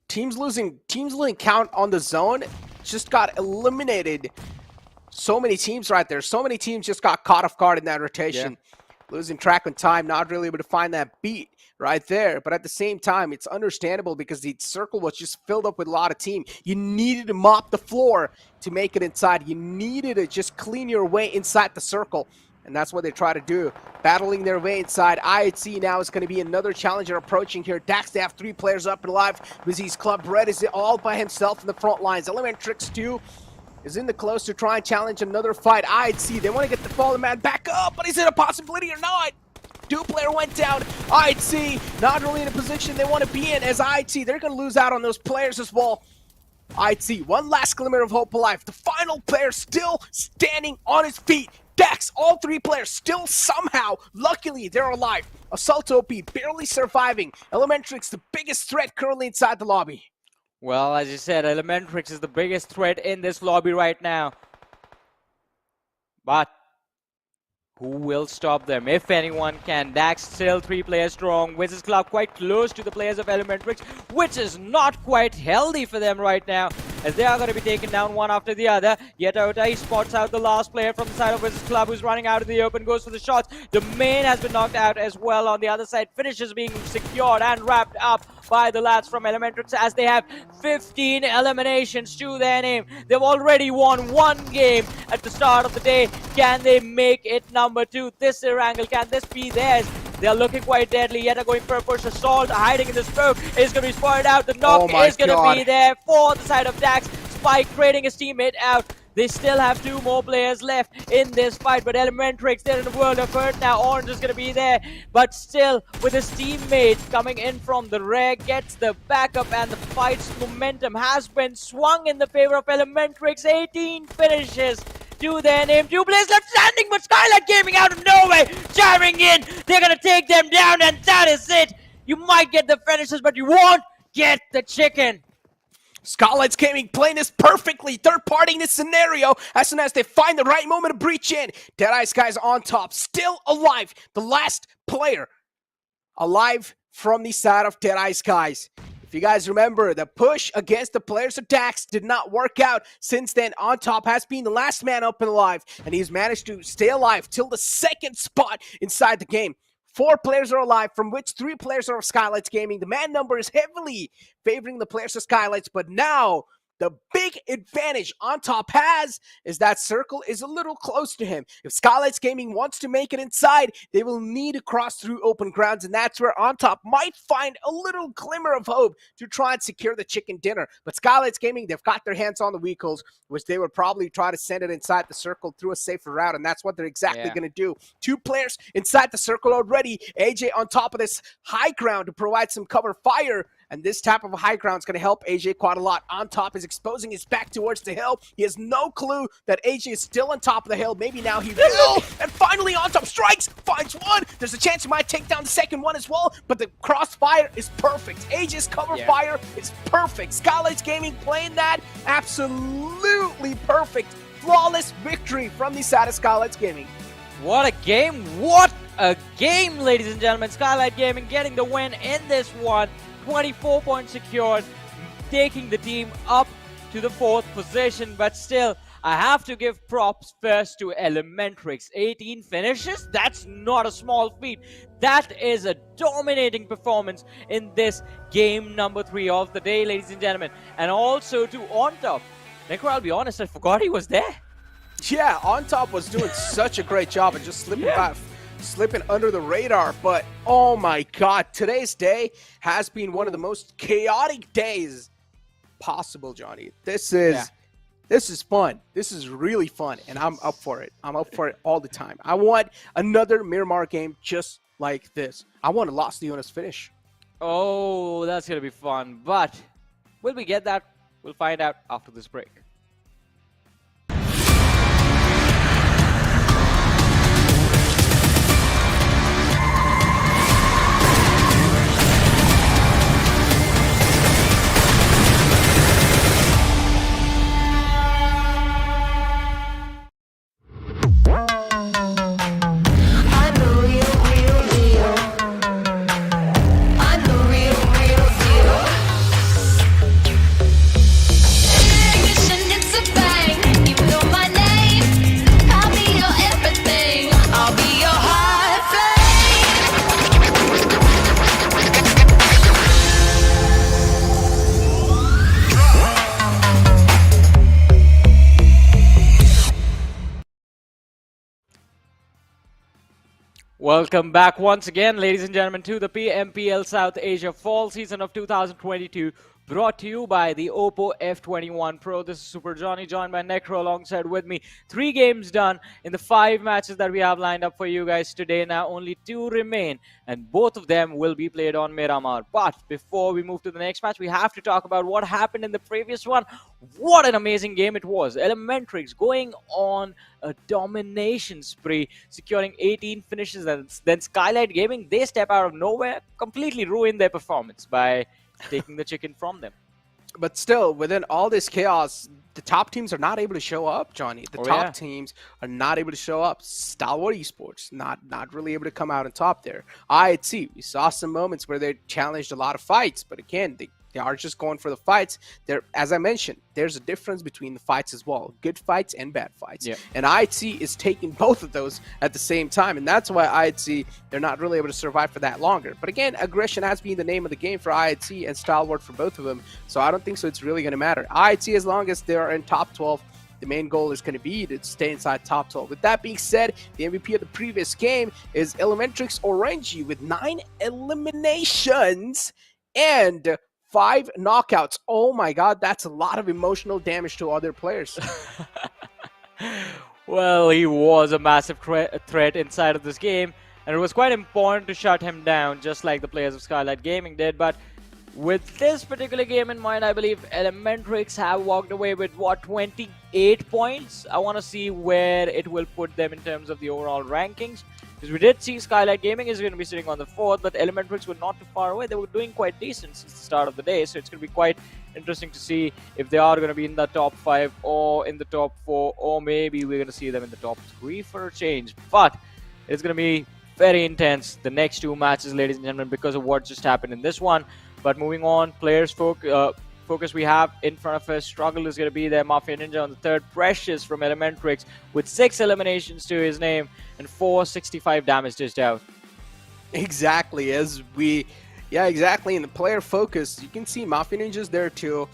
Teams losing count on the zone. Just got eliminated. So many teams right there. So many teams just got caught off guard in that rotation. Yeah. Losing track on time, not really able to find that beat right there. But at the same time, it's understandable because the circle was just filled up with a lot of team. You needed to mop the floor to make it inside. You needed to just clean your way inside the circle. And that's what they try to do, battling their way inside. IHC now is going to be another challenger approaching here. Dax, they have 3 players up and alive. WIZZES Club Red is all by himself in the front lines. Elementrix 2 is in the close to try and challenge another fight. IHC, they want to get the fallen man back up, but is it a possibility or not? 2 player went down. IHC not really in a position they want to be in as IHC. They're going to lose out on those players as well. IHC, one last glimmer of hope alive. The final player still standing on his feet. Dax, all 3 players still somehow, luckily, they're alive. Assault OP barely surviving. Elementrix, the biggest threat currently inside the lobby. Well, as you said, Elementrix is the biggest threat in this lobby right now. But who will stop them, if anyone can? Dax still 3 players strong. WIZZES Club quite close to the players of Elementrix, which is not quite healthy for them right now, as they are going to be taken down one after the other. Yetota, he spots out the last player from the side of WIZZES Club, who's running out in the open, goes for the shots. The main has been knocked out as well on the other side. Finishes being secured and wrapped up by the lads from Elementrix, as they have 15 eliminations to their name. They've already won 1 game at the start of the day. Can they make it number 2? This Erangel, can this be theirs? They are looking quite deadly. Yet going for a push. Assault hiding in the smoke is going to be spotted out. The knock is going to be there for the side of Dax. Spike trading his teammate out. They still have 2 more players left in this fight, but Elementrix, they're in a world of hurt now. Orange is going to be there, but still with his teammate coming in from the rear, gets the backup, and the fight's momentum has been swung in the favor of Elementrix. 18 finishes to their name. 2 players left standing, but Skylightz Gaming out of nowhere, jamming in. They're going to take them down, and that is it. You might get the finishes, but you won't get the chicken. Skylightz Gaming playing this perfectly, third-partying this scenario as soon as they find the right moment to breach in. Deadeye's guys on top, still alive. The last player alive from the side of Deadeye's guys. If you guys remember, the push against the players of Dax did not work out. Since then, On Top has been the last man up and alive, and he's managed to stay alive till the 2nd spot inside the game. 4 players are alive, from which 3 players are of Skylightz Gaming. The man number is heavily favoring the players of Skylightz, but now the big advantage On Top has is that circle is a little close to him. If Skylightz Gaming wants to make it inside, they will need to cross through open grounds, and that's where On Top might find a little glimmer of hope to try and secure the chicken dinner. But Skylightz Gaming, they've got their hands on the vehicles, which they would probably try to send it inside the circle through a safer route, and that's what they're exactly going to do. 2 players inside the circle already. AJ on top of this high ground to provide some cover fire And this type of high ground is going to help AJ quite a lot. On top is exposing his back towards the hill. He has no clue that AJ is still on top of the hill. Maybe now he will. And finally on top strikes, finds one. There's a chance he might take down the second one as well, but the crossfire is perfect. AJ's cover fire is perfect. Skylightz Gaming playing that absolutely perfect. Flawless victory from the side of Skylightz Gaming. What a game! What a game, ladies and gentlemen. Skylightz Gaming getting the win in this one. 24 points secured, taking the team up to the 4th position. But still, I have to give props first to Elementrix. 18 finishes? That's not a small feat. That is a dominating performance in this game number 3 of the day, ladies and gentlemen. And also to On Top. Necro, I'll be honest, I forgot he was there. Yeah, On Top was doing such a great job and just slipping under the radar. But oh my god, today's day has been one of the most chaotic days possible, Johnny. This is fun. This is really fun, and I'm up for it. I'm up for it all the time. I want another Miramar game just like this. I want a Los Leones finish. Oh, that's going to be fun. But will we get that? We'll find out after this break. Welcome back once again, ladies and gentlemen, to the PMPL South Asia Fall Season of 2022, brought to you by the Oppo F21 Pro. This is Super Johnny, joined by Necro alongside with me. 3 games done in the 5 matches that we have lined up for you guys today. Now only 2 remain, and both of them will be played on Miramar. But before we move to the next match, we have to talk about what happened in the previous one. What an amazing game it was. Elementrix going on a domination spree, securing 18 finishes. And then Skylightz Gaming, they step out of nowhere, completely ruin their performance by taking the chicken from them. But still, within all this chaos, the top teams are not able to show up, Johnny. The top teams are not able to show up. Stalwart eSports, not really able to come out on top there. IHC, we saw some moments where they challenged a lot of fights, but again, they are just going for the fights. There, as I mentioned, there's a difference between the fights as well. Good fights and bad fights. And IHC is taking both of those at the same time, and that's why IHC, they're not really able to survive for that longer. But again, aggression has been the name of the game for IHC and Stalwart for both of them, so I don't think so it's really going to matter. IHC, as long as they're in top 12, the main goal is going to be to stay inside top 12. With that being said, the MVP of the previous game is Elementrix Erangel with 9 eliminations and 5 knockouts. Oh my god, that's a lot of emotional damage to other players. Well, he was a massive threat inside of this game, and it was quite important to shut him down, just like the players of Skylightz Gaming did. But with this particular game in mind, I believe Elementrix have walked away with, what, 28 points? I want to see where it will put them in terms of the overall rankings. Because we did see Skylightz Gaming is going to be sitting on the 4th, but Elementrix were not too far away. They were doing quite decent since the start of the day, so it's going to be quite interesting to see if they are going to be in the top 5 or in the top 4, or maybe we're going to see them in the top 3 for a change. But it's going to be very intense, the next 2 matches, ladies and gentlemen, because of what just happened in this one. But moving on, players focus we have in front of us. Struggle is going to be there. Mafia Ninja on the 3rd. Precious from Elementrix with 6 eliminations to his name and 465 damage dished out. Exactly, exactly. In the player focus, you can see Mafia Ninja's there too.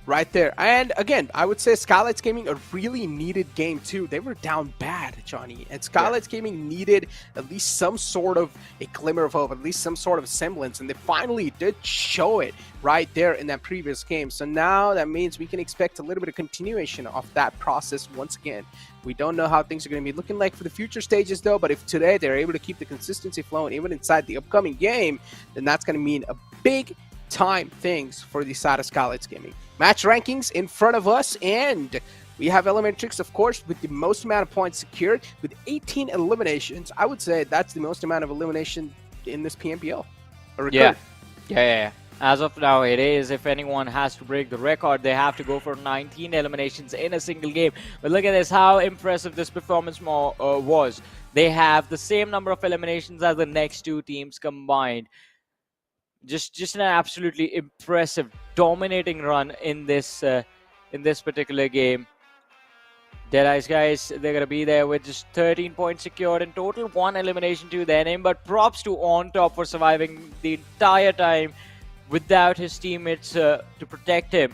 Right there. And again, I would say Skylightz Gaming a really needed game too. They were down bad, Johnny. And Skylightz Gaming needed at least some sort of a glimmer of hope, at least some sort of semblance. And they finally did show it right there in that previous game. So now that means we can expect a little bit of continuation of that process once again. We don't know how things are going to be looking like for the future stages though, but if today they're able to keep the consistency flowing even inside the upcoming game, then that's going to mean a big time things for the side of Skylightz Gaming. Match rankings in front of us, and we have Elementrix, of course, with the most amount of points secured with 18 eliminations. I would say that's the most amount of elimination in this PMPL. Yeah. As of now, it is. If anyone has to break the record, they have to go for 19 eliminations in a single game. But look at this, how impressive this performance was. They have the same number of eliminations as the next two teams combined. Just an absolutely impressive, dominating run in this particular game. DEADEYES, guys, they're going to be there with just 13 points secured in total, 1 elimination to their name. But props to On Top for surviving the entire time without his teammates to protect him.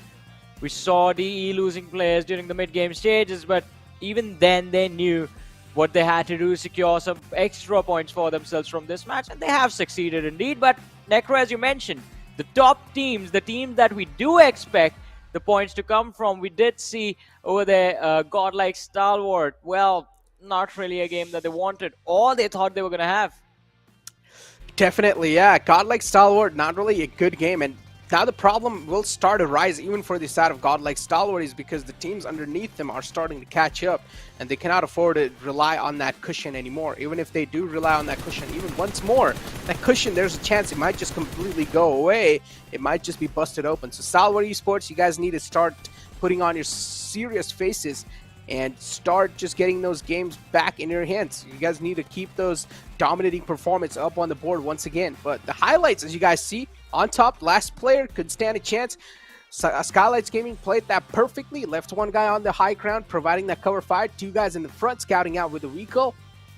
We saw DE losing players during the mid-game stages, but even then they knew what they had to do, secure some extra points for themselves from this match, and they have succeeded indeed. But Necro, as you mentioned, the top teams, the team that we do expect the points to come from, we did see over there Godlike Stalwart. Well, not really a game that they wanted or they thought they were going to have. Definitely, yeah. Godlike Stalwart, not really a good game. And now the problem will start to rise even for the side of Godlike Stalwart is because the teams underneath them are starting to catch up and they cannot afford to rely on that cushion anymore. Even if they do rely on that cushion, even once more, that cushion, there's a chance it might just completely go away. It might just be busted open. So Stalwart Esports, you guys need to start putting on your serious faces and start just getting those games back in your hands. You guys need to keep those dominating performance up on the board once again. But the highlights, as you guys see, On Top, last player could stand a chance. Skylightz Gaming played that perfectly, left one guy on the high ground, providing that cover fire, 2 guys in the front, scouting out with a recall.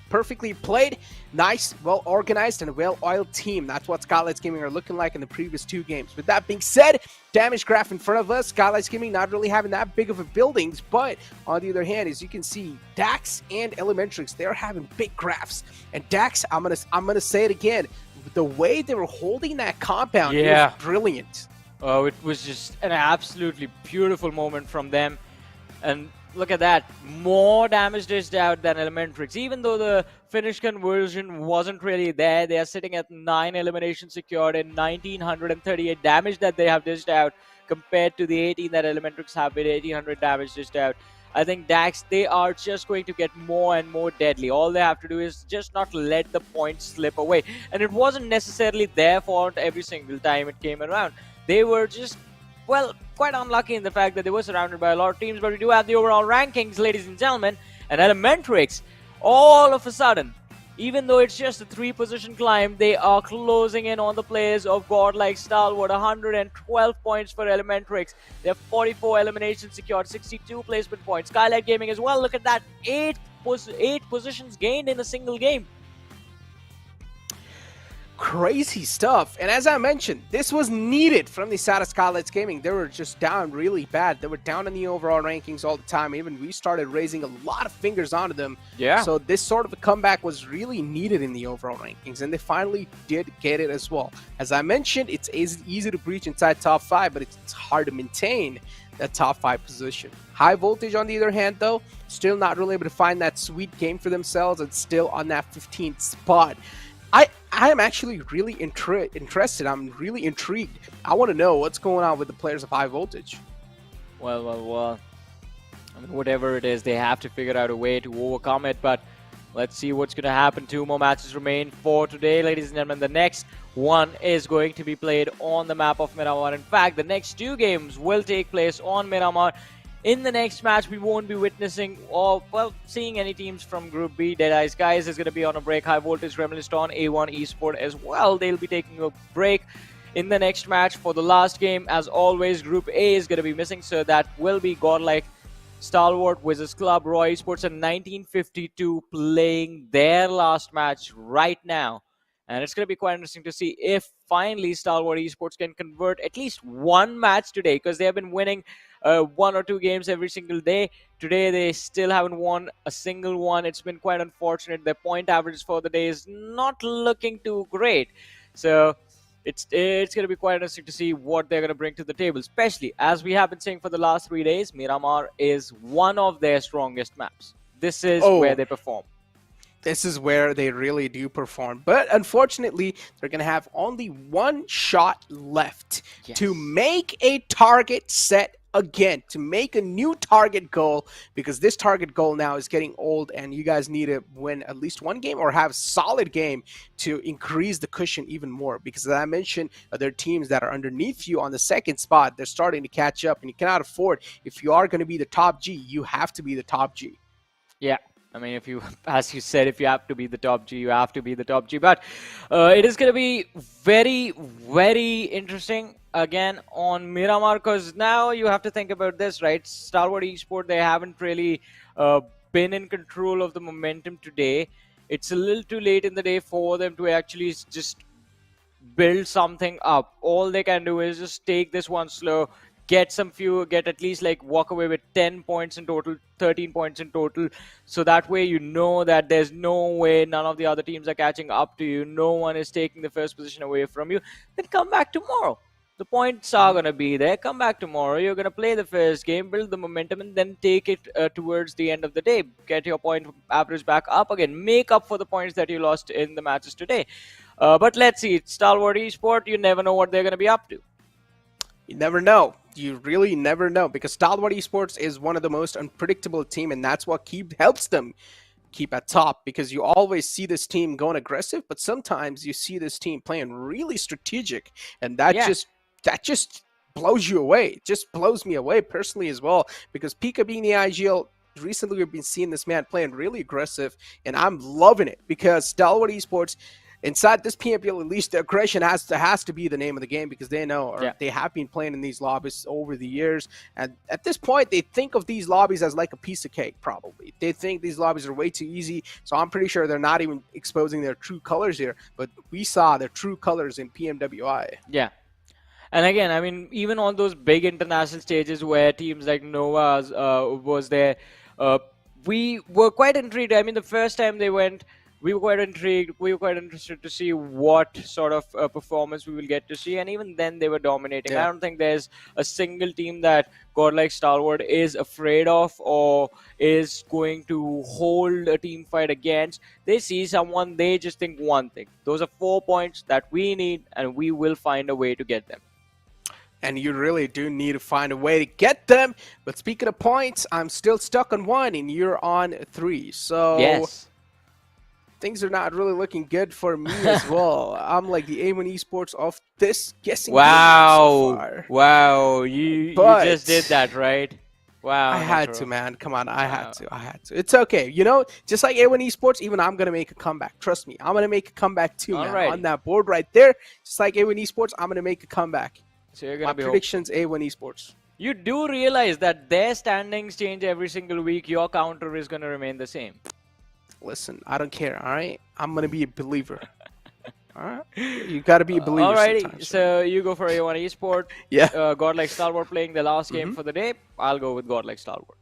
Perfectly played, nice, well-organized, and a well-oiled team. That's what Skylightz Gaming are looking like in the previous 2 games. With that being said, damage graph in front of us, Skylightz Gaming not really having that big of a buildings, but on the other hand, as you can see, Dax and Elementrix, they're having big graphs. And Dax, I'm gonna say it again, the way they were holding that compound, it was brilliant. Oh, it was just an absolutely beautiful moment from them. And look at that, more damage dished out than Elementrix. Even though the finish conversion wasn't really there, they are sitting at 9 eliminations secured and 1938 damage that they have dished out compared to the 18 that Elementrix have with 1800 damage dished out. I think Dax, they are just going to get more and more deadly. All they have to do is just not let the points slip away. And it wasn't necessarily their fault every single time it came around. They were just, well, quite unlucky in the fact that they were surrounded by a lot of teams, but we do have the overall rankings, ladies and gentlemen, and Elementrix, all of a sudden, even though it's just a 3-position climb, they are closing in on the players of Godlike Stalwart. 112 points for Elementrix. They have 44 eliminations secured, 62 placement points. Skylightz Gaming as well, look at that, 8 positions gained in a single game. Crazy stuff. And as I mentioned, this was needed from the side of Skylightz Gaming. They were just down really bad. They were down in the overall rankings all the time. Even we started raising a lot of fingers onto them. Yeah. So this sort of a comeback was really needed in the overall rankings, and they finally did get it as well. As I mentioned, it's easy to breach inside top 5, but it's hard to maintain that top 5 position. High Voltage, on the other hand, though, still not really able to find that sweet game for themselves and still on that 15th spot. I am actually really interested. I'm really intrigued. I want to know what's going on with the players of High Voltage. Well. I mean, whatever it is, they have to figure out a way to overcome it. But let's see what's going to happen. 2 more matches remain for today, ladies and gentlemen. The next one is going to be played on the map of Miramar. In fact, the next 2 games will take place on Miramar. In the next match, we won't be witnessing or, well, seeing any teams from Group B. DEADEYES, guys, is going to be on a break. High Voltage, Reminiscent, A1 eSport as well. They'll be taking a break in the next match for the last game. As always, Group A is going to be missing, so that will be Godlike Stalwart, WIZZES Club, Raw Esports, and 1952 playing their last match right now. And it's going to be quite interesting to see if finally Stalwart Esports can convert at least 1 match today, because they have been winning 1 or 2 games every single day. Today they still haven't won a single one. It's been quite unfortunate. Their point average for the day is not looking too great. So it's going to be quite interesting to see what they're going to bring to the table, especially as we have been saying for the last 3 days, Miramar is one of their strongest maps. This is where they perform. this is where they really do perform. But unfortunately, they're going to have only one shot left to make a target set again, to make a new target goal, because this target goal now is getting old and you guys need to win at least one game or have a solid game to increase the cushion even more. Because as I mentioned, there are teams that are underneath you on the second spot. They're starting to catch up and you cannot afford, if you are going to be the top G, you have to be the top G. Yeah. I mean, if you, as you said, if you have to be the top G, you have to be the top G. But it is going to be very, very interesting again on Miramar, because now you have to think about this, right? Stalwart Esports, they haven't really been in control of the momentum today. It's a little too late in the day for them to actually just build something up. All they can do is just take this one slow, get at least like walk away with 10 points in total, 13 points in total. So that way you know that there's no way none of the other teams are catching up to you. No one is taking the first position away from you. Then come back tomorrow. The points are going to be there. Come back tomorrow. You're going to play the first game, build the momentum, and then take it towards the end of the day. Get your point average back up again. Make up for the points that you lost in the matches today. But let's see. It's Stalwart Esports. You never know what they're going to be up to. You never know. You really never know, because Stalwart Esports is one of the most unpredictable team, and that's what helps them keep at top, because you always see this team going aggressive, but sometimes you see this team playing really strategic, and that just blows you away. It just blows me away personally as well, because Pika being the IGL, recently we've been seeing this man playing really aggressive, and I'm loving it, because Stalwart Esports, inside this PMPL, at least the aggression has to be the name of the game, because they know, or they have been playing in these lobbies over the years. And at this point, they think of these lobbies as like a piece of cake, probably. They think these lobbies are way too easy. So I'm pretty sure they're not even exposing their true colors here. But we saw their true colors in PMWI. Yeah. And again, I mean, even on those big international stages where teams like Nova's was there, we were quite intrigued. I mean, the first time they went, we were quite intrigued. We were quite interested to see what sort of performance we will get to see. And even then, they were dominating. Yeah. I don't think there's a single team that godlike Stalwart is afraid of or is going to hold a team fight against. They see someone, they just think one thing. Those are 4 points that we need, and we will find a way to get them. And you really do need to find a way to get them. But speaking of points, I'm still stuck on 1, and you're on 3. So yes, things are not really looking good for me as well. I'm like the A1 Esports of this guessing game so far. Wow, you just did that, right? Wow. I had to, man. Come on, I had to. It's okay. You know, just like A1 Esports, even I'm going to make a comeback. Trust me, I'm going to make a comeback too, man. Alrighty. On that board right there, just like A1 Esports, I'm going to make a comeback. So you're gonna My be predictions, A1 Esports. You do realize that their standings change every single week. Your counter is going to remain the same. Listen, I don't care, all right? I'm going to be a believer. All right? You got to be a believer Alrighty, sometimes. so you go for A1 Esport. Yeah. Godlike Stalwart playing the last game for the day. I'll go with Godlike Stalwart.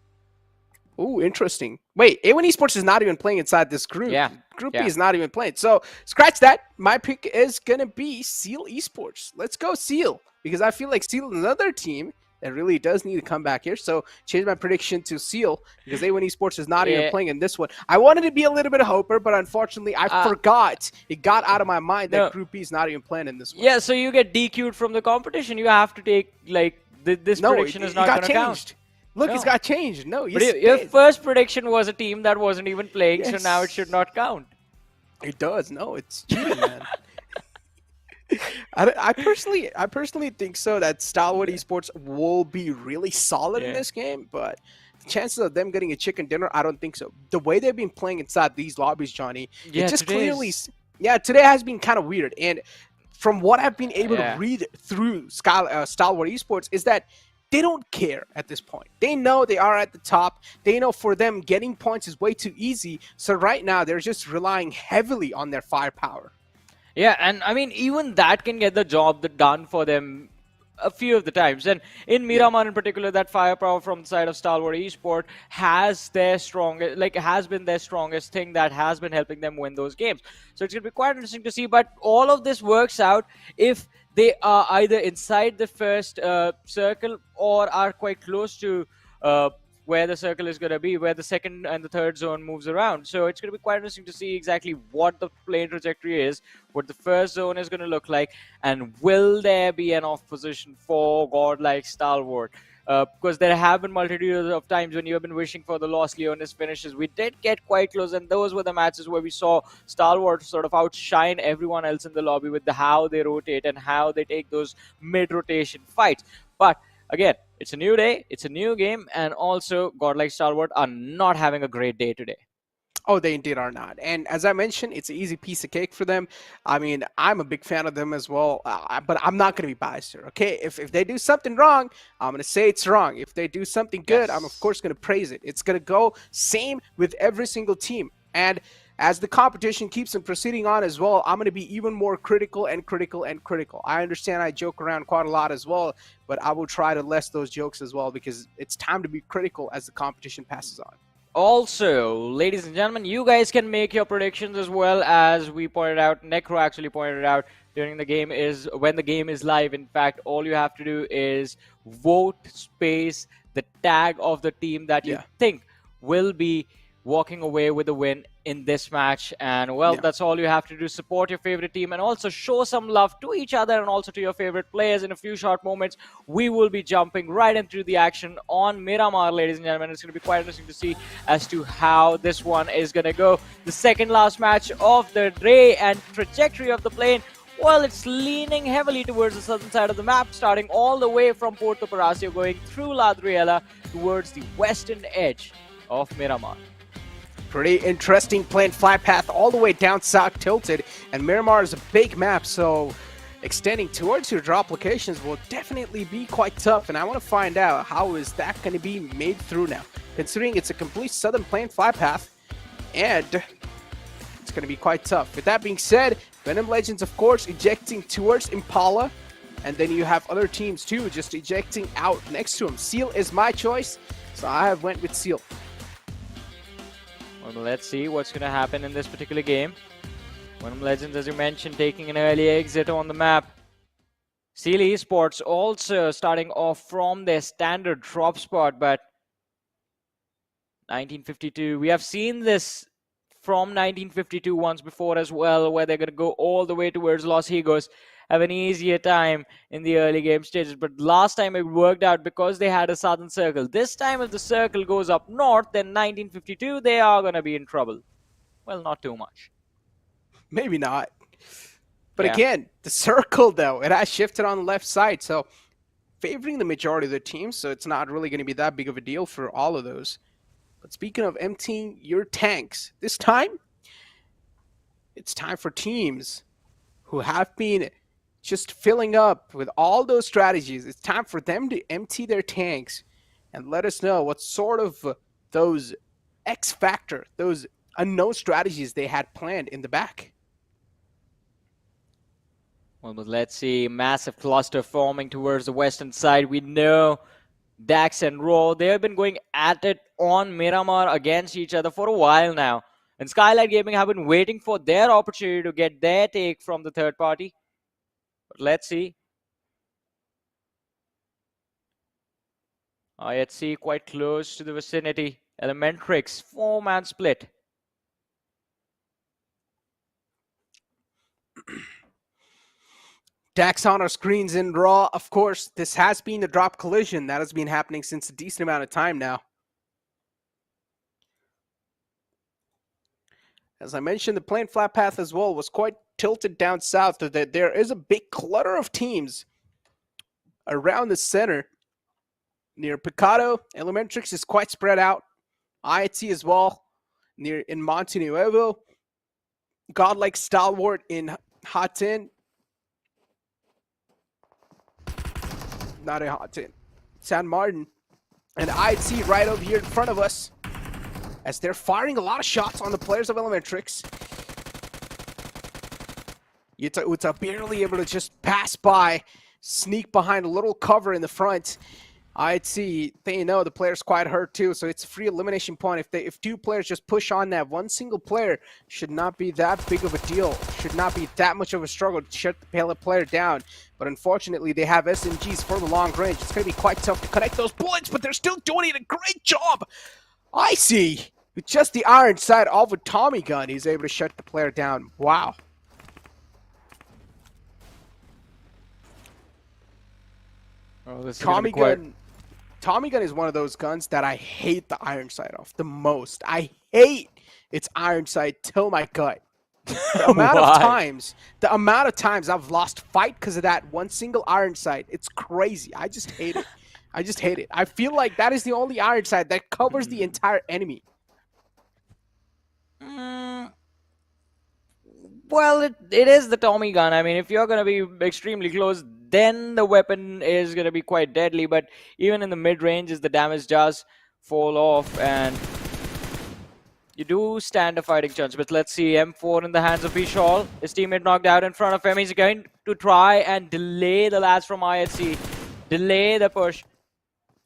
Ooh, interesting. Wait, A1 Esports is not even playing inside this group. Yeah. Group B is not even playing. So, scratch that. My pick is going to be Seal Esports. Let's go Seal, because I feel like Seal is another team that really does need to come back here. So, change my prediction to Seal, because A1 Esports is not even playing in this one. I wanted to be a little bit of hoper, but unfortunately, I forgot. It got out of my mind that Group B is not even playing in this one. Yeah, so you get DQ'd from the competition. You have to take, like, this prediction is not going to count. Look, it's got changed. No, but your first prediction was a team that wasn't even playing, so now it should not count. It does. No, it's cheating, man. I personally think so, that Stalwart Esports will be really solid in this game, but the chances of them getting a chicken dinner, I don't think so. The way they've been playing inside these lobbies, Johnny, it just clearly, today has been kind of weird. And from what I've been able to read through Stalwart Esports is that they don't care at this point. They know they are at the top. They know for them getting points is way too easy. So right now they're just relying heavily on their firepower. Yeah, and I mean, even that can get the job done for them a few of the times. And in Miramar in particular, that firepower from the side of Stalwart Esports has been their strongest thing that has been helping them win those games. So it's going to be quite interesting to see. But all of this works out if they are either inside the first circle or are quite close to where the circle is going to be, where the second and the third zone moves around. So it's going to be quite interesting to see exactly what the plane trajectory is, what the first zone is going to look like, and will there be an off position for godlike Stalwart. Because there have been multitudes of times when you have been wishing for the Los Leones finishes. We did get quite close, and those were the matches where we saw Stalwart sort of outshine everyone else in the lobby with how they rotate and how they take those mid-rotation fights. But again, it's a new day, it's a new game, and also godlike Stalwart are not having a great day today. Oh, they indeed are not. And as I mentioned, it's an easy piece of cake for them. I mean, I'm a big fan of them as well, but I'm not going to be biased here, okay? If they do something wrong, I'm going to say it's wrong. If they do something good, I'm of course going to praise it. It's going to go same with every single team. And as the competition keeps on proceeding on as well, I'm going to be even more critical and critical and critical. I understand I joke around quite a lot as well, but I will try to less those jokes as well because it's time to be critical as the competition passes on. Also, ladies and gentlemen, you guys can make your predictions as well. As we pointed out, Necro actually pointed out during the game is when the game is live. In fact, all you have to do is vote space the tag of the team that you think will be walking away with a win in this match. And well, that's all you have to do. Support your favorite team and also show some love to each other and also to your favorite players. In a few short moments, we will be jumping right into the action on Miramar, ladies and gentlemen. It's going to be quite interesting to see as to how this one is going to go. The second last match of the day, and trajectory of the plane, well, it's leaning heavily towards the southern side of the map, starting all the way from Puerto Palacio, going through Ladriela towards the western edge of Miramar. Pretty interesting plane flight path all the way down south tilted, and Miramar is a big map, so extending towards your drop locations will definitely be quite tough, and I want to find out how is that going to be made through now, considering it's a complete southern plane flight path, and it's going to be quite tough. With that being said, VENOM Legends, of course, ejecting towards Impala, and then you have other teams too just ejecting out next to him. Seal is my choice, so I have went with Seal. Well, let's see what's going to happen in this particular game. VENOM Legends, as you mentioned, taking an early exit on the map. Seal eSports also starting off from their standard drop spot, but 1952, we have seen this from 1952 once before as well, where they're going to go all the way towards Los Higos, have an easier time in the early game stages. But last time it worked out because they had a southern circle. This time if the circle goes up north, then 1952, they are going to be in trouble. Well, not too much. Maybe not. But again, the circle, though, it has shifted on the left side, so favoring the majority of the teams, so it's not really going to be that big of a deal for all of those. But speaking of emptying your tanks, this time, it's time for teams who have been just filling up with all those strategies. It's time for them to empty their tanks and let us know what sort of those X factor, those unknown strategies they had planned in the back. Well, but let's see. Massive cluster forming towards the western side. We know Dax and Raw, they have been going at it on Miramar against each other for a while now. And Skylightz Gaming have been waiting for their opportunity to get their take from the third party. But let's see. IHC quite close to the vicinity. Elementrix, 4-man split. Dax on our screens in Raw. Of course, this has been a drop collision that has been happening since a decent amount of time now. As I mentioned, the plane flat path as well was quite tilted down south, so that there is a big clutter of teams around the center. Near Picado, Elementrix is quite spread out. IHC as well, in Monte Nuevo. Godlike Stalwart in Hatin. Not a Hatin. San Martin. And IHC right over here in front of us, as they're firing a lot of shots on the players of Elementrix. Uta barely able to just pass by, sneak behind a little cover in the front. I'd see they know the player's quite hurt too, so it's a free elimination point. If two players just push on that, one single player should not be that big of a deal. Should not be that much of a struggle to shut the player down. But unfortunately, they have SMGs for the long range. It's going to be quite tough to connect those bullets, but they're still doing it a great job. I see. With just the iron sight of a Tommy gun, he's able to shut the player down. Wow. Oh, this is Tommy gun is one of those guns that I hate the iron sight of the most. I hate its iron sight till my gut. The amount of times I've lost fight because of that one single iron sight, it's crazy. I just hate it. I just hate it. I feel like that is the only iron sight that covers the entire enemy. Well, it is the Tommy gun. I mean, if you're going to be extremely close, then the weapon is going to be quite deadly. But even in the mid-ranges, the damage does fall off. And you do stand a fighting chance. But let's see, M4 in the hands of Vishal. His teammate knocked out in front of him. He's going to try and delay the lads from IHC. Delay the push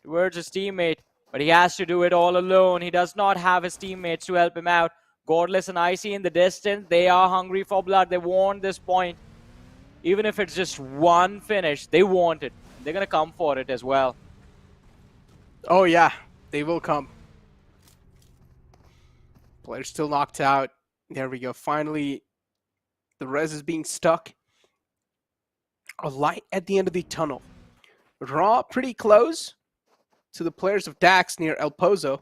towards his teammate. But he has to do it all alone. He does not have his teammates to help him out. Godless and Icy in the distance. They are hungry for blood. They want this point. Even if it's just one finish, they want it. They're going to come for it as well. Oh, yeah. They will come. Player's still knocked out. There we go. Finally, the res is being stuck. A light at the end of the tunnel. Raw pretty close to the players of Dax near El Pozo.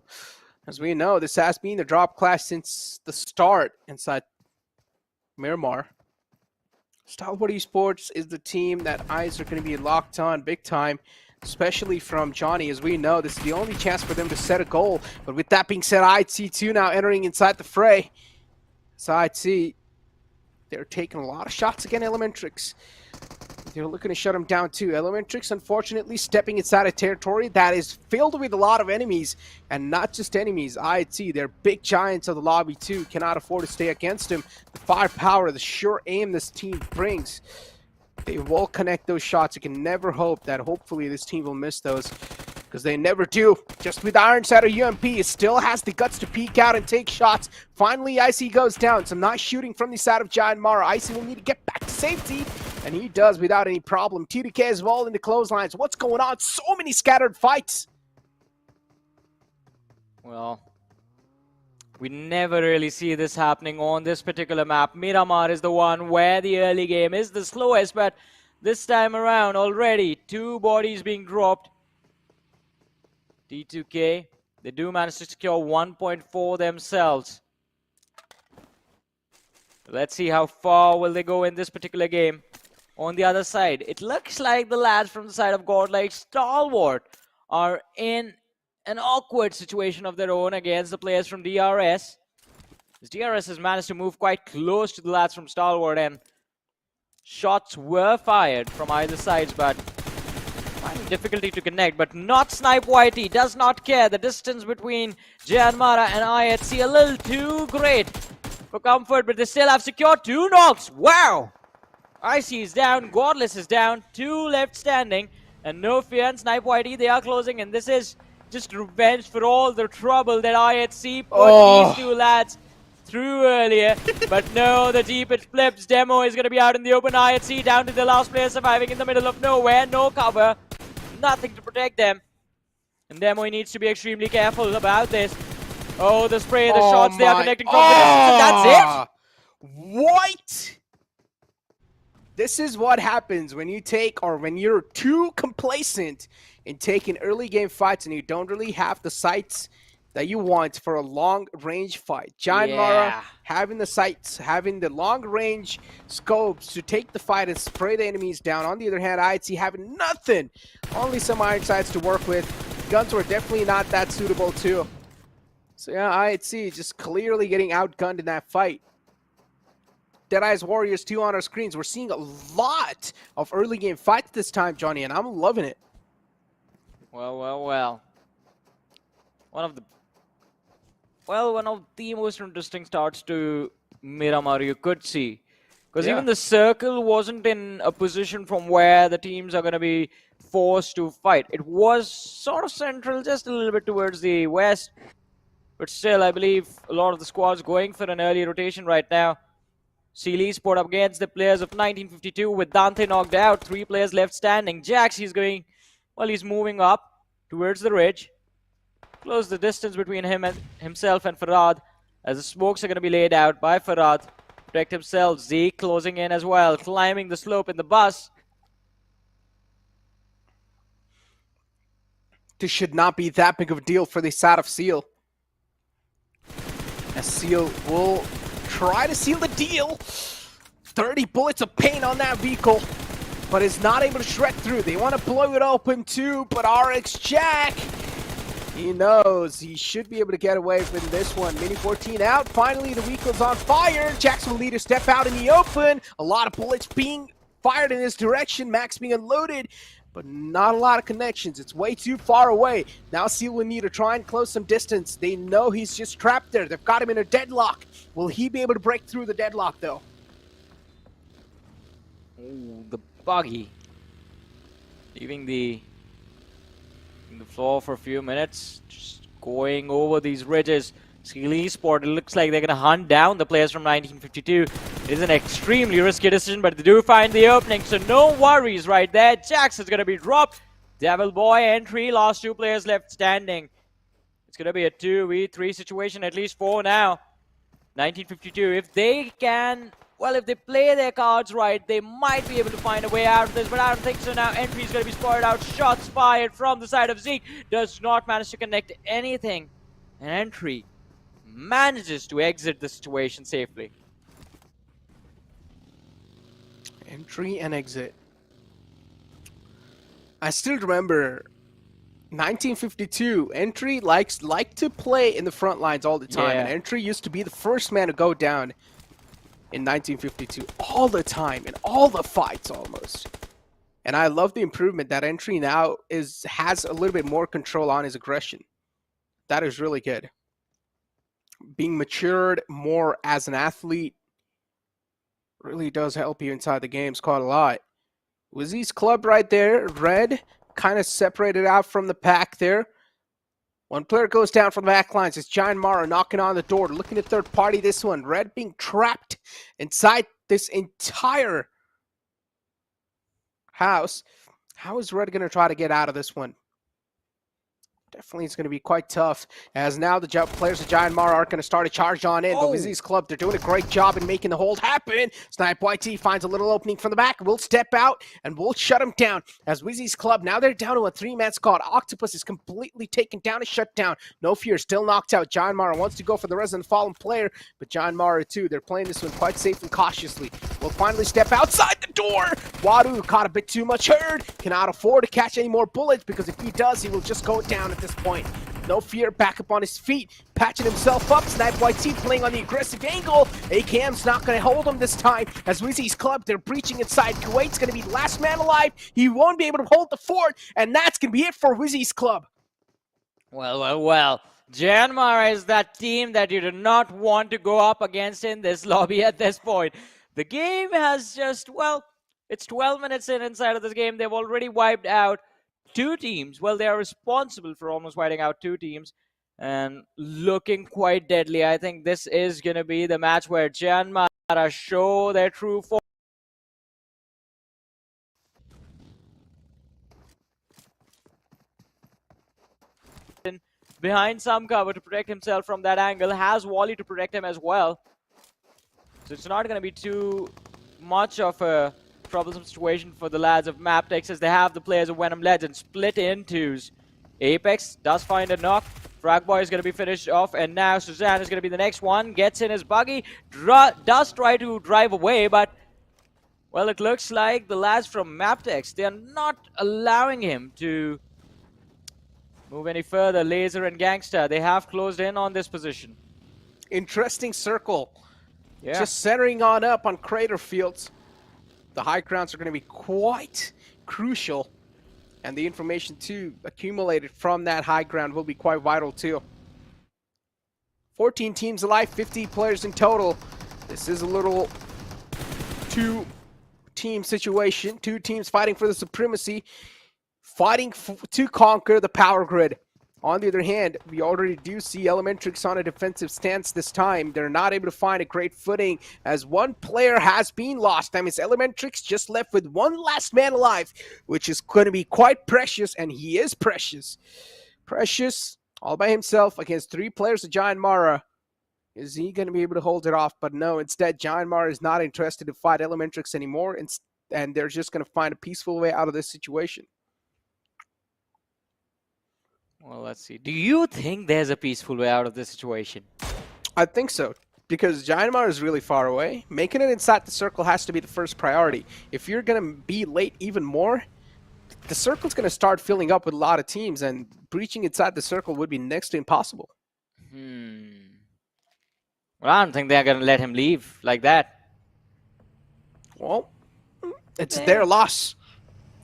As we know, this has been the drop class since the start inside Miramar. Stalwart eSports is the team that eyes are going to be locked on big time, especially from Johnny. As we know, this is the only chance for them to set a goal. But with that being said, IC2 now entering inside the fray. So IC, they're taking a lot of shots against Elementrix. They're looking to shut him down too. Elementrix, unfortunately, stepping inside a territory that is filled with a lot of enemies. And not just enemies. IHC, they're big giants of the lobby too. Cannot afford to stay against him. The firepower, the sure aim this team brings. They will connect those shots. You can never hope that hopefully this team will miss those. Because they never do. Just with Iron Side of UMP, it still has the guts to peek out and take shots. Finally, Icy goes down. Some nice shooting from the side of Giant Mara. Icy will need to get back to safety. And he does without any problem. TDK as well in the clotheslines. What's going on? So many scattered fights. Well, we never really see this happening on this particular map. Miramar is the one where the early game is the slowest. But this time around, already 2 bodies being dropped. D2K, they do manage to secure 1.4 themselves. Let's see how far will they go in this particular game. On the other side, it looks like the lads from the side of Godlike Stalwart are in an awkward situation of their own against the players from DRS. As DRS has managed to move quite close to the lads from Stalwart, and shots were fired from either sides, but finding difficulty to connect. But not Snipe Whitey, does not care. The distance between Janmara and IHC a little too great for comfort, but they still have secured 2 knocks. Wow! Icy is down, Godless is down, 2 left standing, and no fear, and Snipe Whitey, they are closing, and this is just revenge for all the trouble that IHC put these 2 lads through earlier. But no, the deep it flips. Demo is going to be out in the open. IHC down to the last player surviving in the middle of nowhere, no cover, nothing to protect them. And Demo needs to be extremely careful about this. Oh, the spray, the shots, they are connecting from the distance, and that's it! What? This is what happens when you take, or when you're too complacent in taking early game fights and you don't really have the sights that you want for a long range fight. Giant Mara having the sights, having the long range scopes to take the fight and spray the enemies down. On the other hand, IHC having nothing, only some iron sights to work with. Guns were definitely not that suitable too. So yeah, IHC just clearly getting outgunned in that fight. Deadeye's Warriors 2 on our screens. We're seeing a lot of early game fights this time, Johnny, and I'm loving it. Well. One of the most interesting starts to Miramar you could see. Because even the circle wasn't in a position from where the teams are going to be forced to fight. It was sort of central, just a little bit towards the west, but still, I believe a lot of the squads going for an early rotation right now. eSPORTS up against the players of 1952 with Dante knocked out. 3 players left standing. Jax, he's going, well, he's moving up towards the ridge. Close the distance between himself and Farad as the smokes are going to be laid out by Farad. Protect himself. Zeke closing in as well, climbing the slope in the bus. This should not be that big of a deal for the side of Seal. As Seal will try to seal the deal. 30 bullets of paint on that vehicle, but is not able to shred through. They want to blow it open too, but RX Jack, he knows he should be able to get away from this one. Mini 14 out. Finally, the vehicle's on fire. Jackson will need to step out in the open. A lot of bullets being fired in his direction. Max being unloaded, but not a lot of connections. It's way too far away. Now Seal will need to try and close some distance. They know he's just trapped there. They've got him in a deadlock. Will he be able to break through the deadlock, though? Ooh, the buggy. Leaving the floor for a few minutes. Just going over these ridges. eSPORTS, it looks like they're going to hunt down the players from 1952. It is an extremely risky decision, but they do find the opening, so no worries right there. Jax is going to be dropped. Devil Boy entry, last 2 players left standing. It's going to be a 2v3 situation, at least for now. 1952, if they can, well, if they play their cards right, they might be able to find a way out of this, but I don't think so now. Entry is going to be spotted out. Shots fired from the side of Zeke. Does not manage to connect anything. And Entry manages to exit the situation safely. Entry and exit. I still remember 1952. Entry liked to play in the front lines all the time, and Entry used to be the first man to go down in 1952 all the time, in all the fights almost. And I love the improvement that Entry now has a little bit more control on his aggression. That is really good. Being matured more as an athlete really does help you inside the games quite a lot. WIZZES club right there, red, kind of separated out from the pack there. One player goes down from the back lines. It's Giant Mara knocking on the door, looking at third party this one. Red being trapped inside this entire house. How is Red going to try to get out of this one? Definitely it's going to be quite tough, as now the players of Giant Mara are going to start a charge on in. But WIZZES club, they're doing a great job in making the hold happen. Snipe YT finds a little opening from the back, will step out, and will shut him down. As WIZZES club, now they're down to a 3-man squad. Octopus is completely taken down and shut down. No Fear still knocked out. Giant Mara wants to go for the Resident Fallen player, but Giant Mara too, they're playing this one quite safe and cautiously. Will finally step outside the door. Wadu caught a bit too much herd. Cannot afford to catch any more bullets, because if he does, he will just go down at this point. No Fear back up on his feet, patching himself up. Snipe YT playing on the aggressive angle. AKM's not going to hold him this time, as WIZZES club, they're breaching inside. Kuwait's going to be the last man alive. He won't be able to hold the fort, and that's going to be it for WIZZES club. Well. Janmar is that team that you do not want to go up against in this lobby at this point. The game has just, well, it's 12 minutes inside of this game. They've already wiped out 2 teams. Well, they are responsible for almost wiping out 2 teams and looking quite deadly. I think this is going to be the match where Janmar show their true form. Behind some cover to protect himself from that angle, has Wally to protect him as well. So it's not going to be too much of a troublesome situation for the lads of MABETEX, as they have the players of VENOM Legends split in twos. Apex does find a knock. Fragboy is going to be finished off, and now Suzanne is going to be the next one. Gets in his buggy, does try to drive away, but, well, it looks like the lads from MABETEX, they are not allowing him to move any further. Laser and Gangster, they have closed in on this position. Interesting circle. Yeah. Just centering on up on Crater Fields. The high grounds are going to be quite crucial, and the information too accumulated from that high ground will be quite vital too. 14 teams alive, 50 players in total. This is a little 2-team situation, 2 teams fighting for the supremacy. fighting to conquer the power grid. On the other hand, we already do see Elementrix on a defensive stance this time. They're not able to find a great footing as one player has been lost. That means Elementrix just left with one last man alive, which is going to be quite precious, and he is precious. Precious all by himself against 3 players of Giant Mara. Is he going to be able to hold it off? But no, instead, Giant Mara is not interested to fight Elementrix anymore, and they're just going to find a peaceful way out of this situation. Well, let's see. Do you think there's a peaceful way out of this situation? I think so, because Giant Mara is really far away. Making it inside the circle has to be the first priority. If you're going to be late even more, the circle's going to start filling up with a lot of teams, and breaching inside the circle would be next to impossible. Well, I don't think they're going to let him leave like that. Well, it's their loss.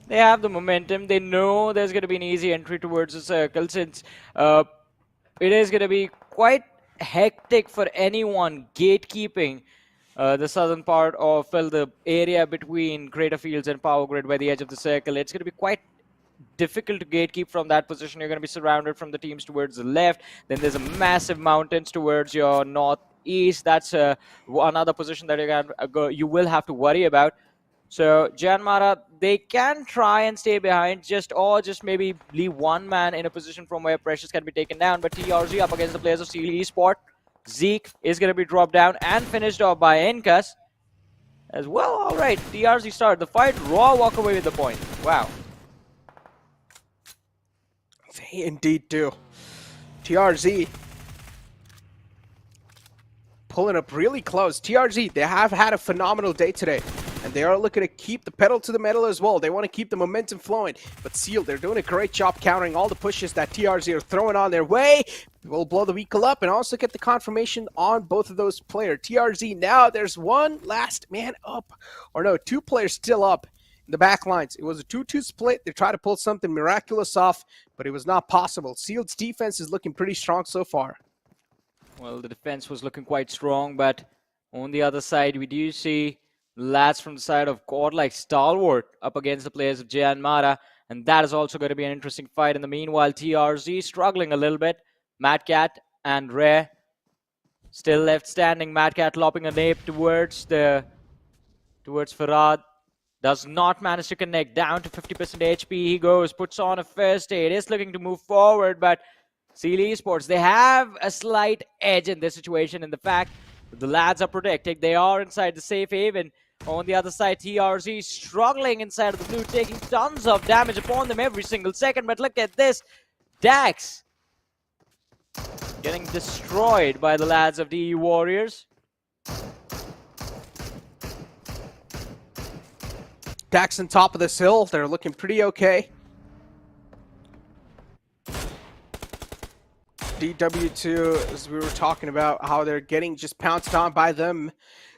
They have the momentum. They know there's going to be an easy entry towards the circle, since it is going to be quite hectic for anyone gatekeeping the southern part of the area between Crater Fields and Power Grid by the edge of the circle. It's going to be quite difficult to gatekeep from that position. You're going to be surrounded from the teams towards the left. Then there's a massive mountains towards your northeast. That's another position that you will have to worry about. So Giant Mara, they can try and stay behind, or just maybe leave one man in a position from where pressures can be taken down. But TRZ up against the players of Seal eSport. Zeke is going to be dropped down and finished off by Incas as well. All right, TRZ started the fight. Raw walk away with the point. Wow. They indeed do. TRZ pulling up really close. TRZ, they have had a phenomenal day today, and they are looking to keep the pedal to the metal as well. They want to keep the momentum flowing. But Seal, they're doing a great job countering all the pushes that TRZ are throwing on their way. We'll blow the vehicle up and also get the confirmation on both of those players. TRZ, now there's one last man up. Or no, 2 players still up in the back lines. It was a 2-2 split. They tried to pull something miraculous off, but it was not possible. Sealed's defense is looking pretty strong so far. Well, the defense was looking quite strong, but on the other side, we do see lads from the side of God like Stalwart up against the players of Giant Mara, and that is also going to be an interesting fight. In the meanwhile, TRZ struggling a little bit. Mad Cat and Rare still left standing. Mad Cat lopping a nape towards Farad. Does not manage to connect. Down to 50% HP. He goes, puts on a first aid. Is looking to move forward, but Seal eSports, they have a slight edge in this situation in the fact that the lads are protected. They are inside the safe haven. On the other side, TRZ struggling inside of the blue, taking tons of damage upon them every single second. But look at this. Dax getting destroyed by the lads of DE Warriors. Dax on top of this hill. They're looking pretty okay. DW2, as we were talking about, how they're getting just pounced on by them.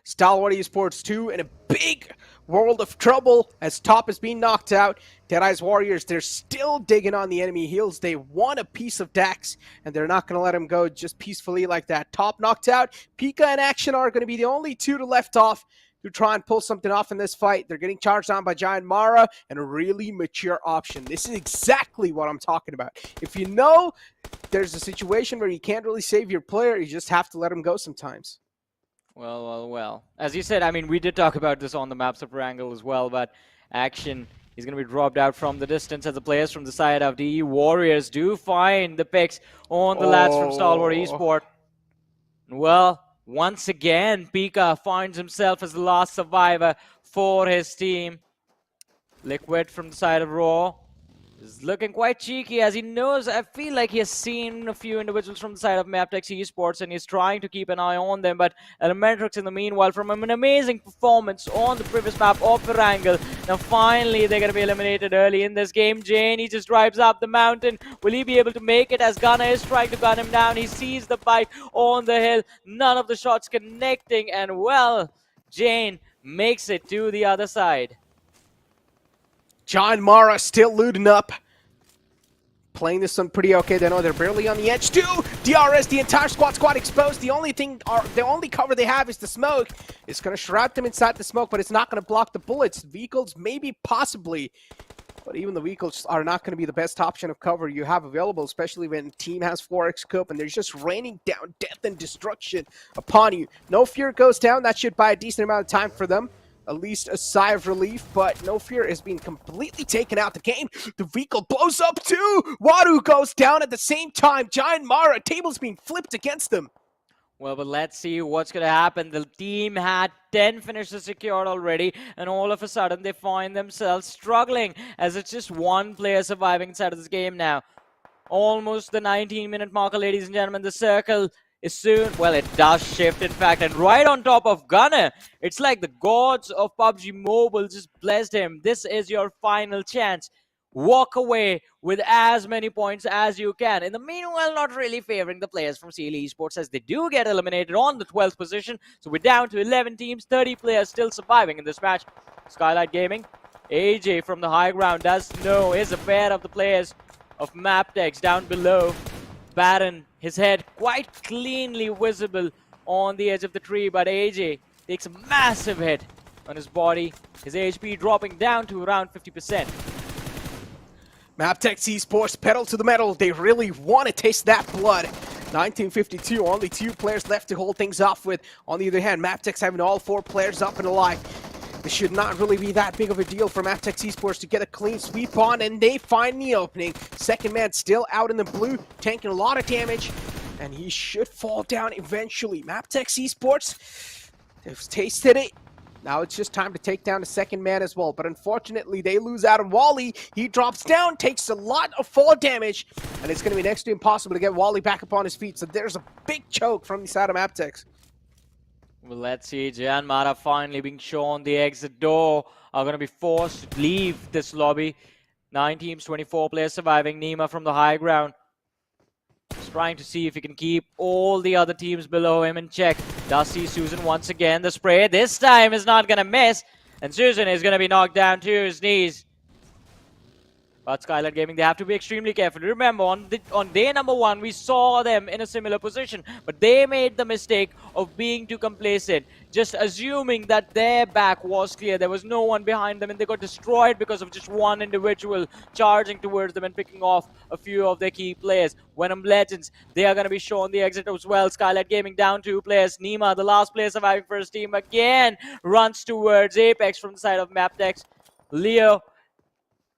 Stalwart eSports 2 in a big world of trouble as Top is being knocked out. Deadeye's Warriors, they're still digging on the enemy heels. They want a piece of Dax, and they're not going to let him go just peacefully like that. Top knocked out. Pika and Action are going to be the only 2 to left off to try and pull something off in this fight. They're getting charged on by Giant Mara and a really mature option. This is exactly what I'm talking about. If you know there's a situation where you can't really save your player, you just have to let him go sometimes. Well. As you said, I mean, we did talk about this on the maps of Erangel as well, but Action is going to be dropped out from the distance as the players from the side of DE Warriors do find the picks on the lads from Stalwart eSport. Well, once again, Pika finds himself as the last survivor for his team. Liquid from the side of Raw is looking quite cheeky as he knows, I feel like he has seen a few individuals from the side of MABETEX eSports and he's trying to keep an eye on them. But Elementrix in the meanwhile, from an amazing performance on the previous map of Erangel, now finally they're going to be eliminated early in this game. Jane, he just drives up the mountain. Will he be able to make it as Gunner is trying to gun him down? He sees the bike on the hill. None of the shots connecting, and well, Jane makes it to the other side. Giant Mara still looting up. Playing this one pretty okay. They know they're barely on the edge too. DRS, the entire squad exposed. The only cover they have is the smoke. It's going to shroud them inside the smoke, but it's not going to block the bullets. Vehicles maybe possibly But even the vehicles are not going to be the best option of cover you have available, especially when team has 4x scope and they're just raining down death and destruction upon you. No Fear goes down. That should buy a decent amount of time for them. At least a sigh of relief, but No Fear is being completely taken out the game. The vehicle blows up too. Wadu goes down at the same time. Giant Mara, tables being flipped against them. Well, but let's see what's going to happen. The team had 10 finishes secured already, and all of a sudden they find themselves struggling as it's just one player surviving inside of this game now. Almost the 19-minute marker, ladies and gentlemen. The circle is soon, well, it does shift, in fact, and right on top of Gunner. It's like the gods of PUBG Mobile just blessed him. This is your final chance. Walk away with as many points as you can. In the meanwhile, not really favoring the players from CL eSports as they do get eliminated on the 12th position. So we're down to 11 teams, 30 players still surviving in this match. Skylightz Gaming, AJ from the high ground does know is a pair of the players of MABETEX down below. Baron, his head quite cleanly visible on the edge of the tree, but AJ takes a massive hit on his body. His HP dropping down to around 50%. MABETEX eSports pedal to the metal. They really want to taste that blood. 1952, only 2 players left to hold things off with. On the other hand, MABETEX having all 4 players up and alive. This should not really be that big of a deal for MABETEX eSports to get a clean sweep on, and they find the opening. Second man still out in the blue, tanking a lot of damage, and he should fall down eventually. MABETEX eSports, they've tasted it. Now it's just time to take down the second man as well, but unfortunately they lose out on Wally. He drops down, takes a lot of fall damage, and it's going to be next to impossible to get Wally back up on his feet, so there's a big choke from the side of MABETEX. Well, let's see. Jan Mara finally being shown the exit door. Are going to be forced to leave this lobby. 9 teams, 24 players surviving. Nima from the high ground. Just trying to see if he can keep all the other teams below him in check. Does see Susan once again. The spray this time is not going to miss. And Susan is going to be knocked down to his knees. But Skylightz Gaming, they have to be extremely careful. Remember, on day number 1, we saw them in a similar position. But they made the mistake of being too complacent. Just assuming that their back was clear. There was no one behind them and they got destroyed because of just one individual charging towards them and picking off a few of their key players. VENOM Legends, they are going to be shown the exit as well. Skylightz Gaming down 2 players. Nima, the last player surviving for his team, again runs towards Apex from the side of MABETEX. Leo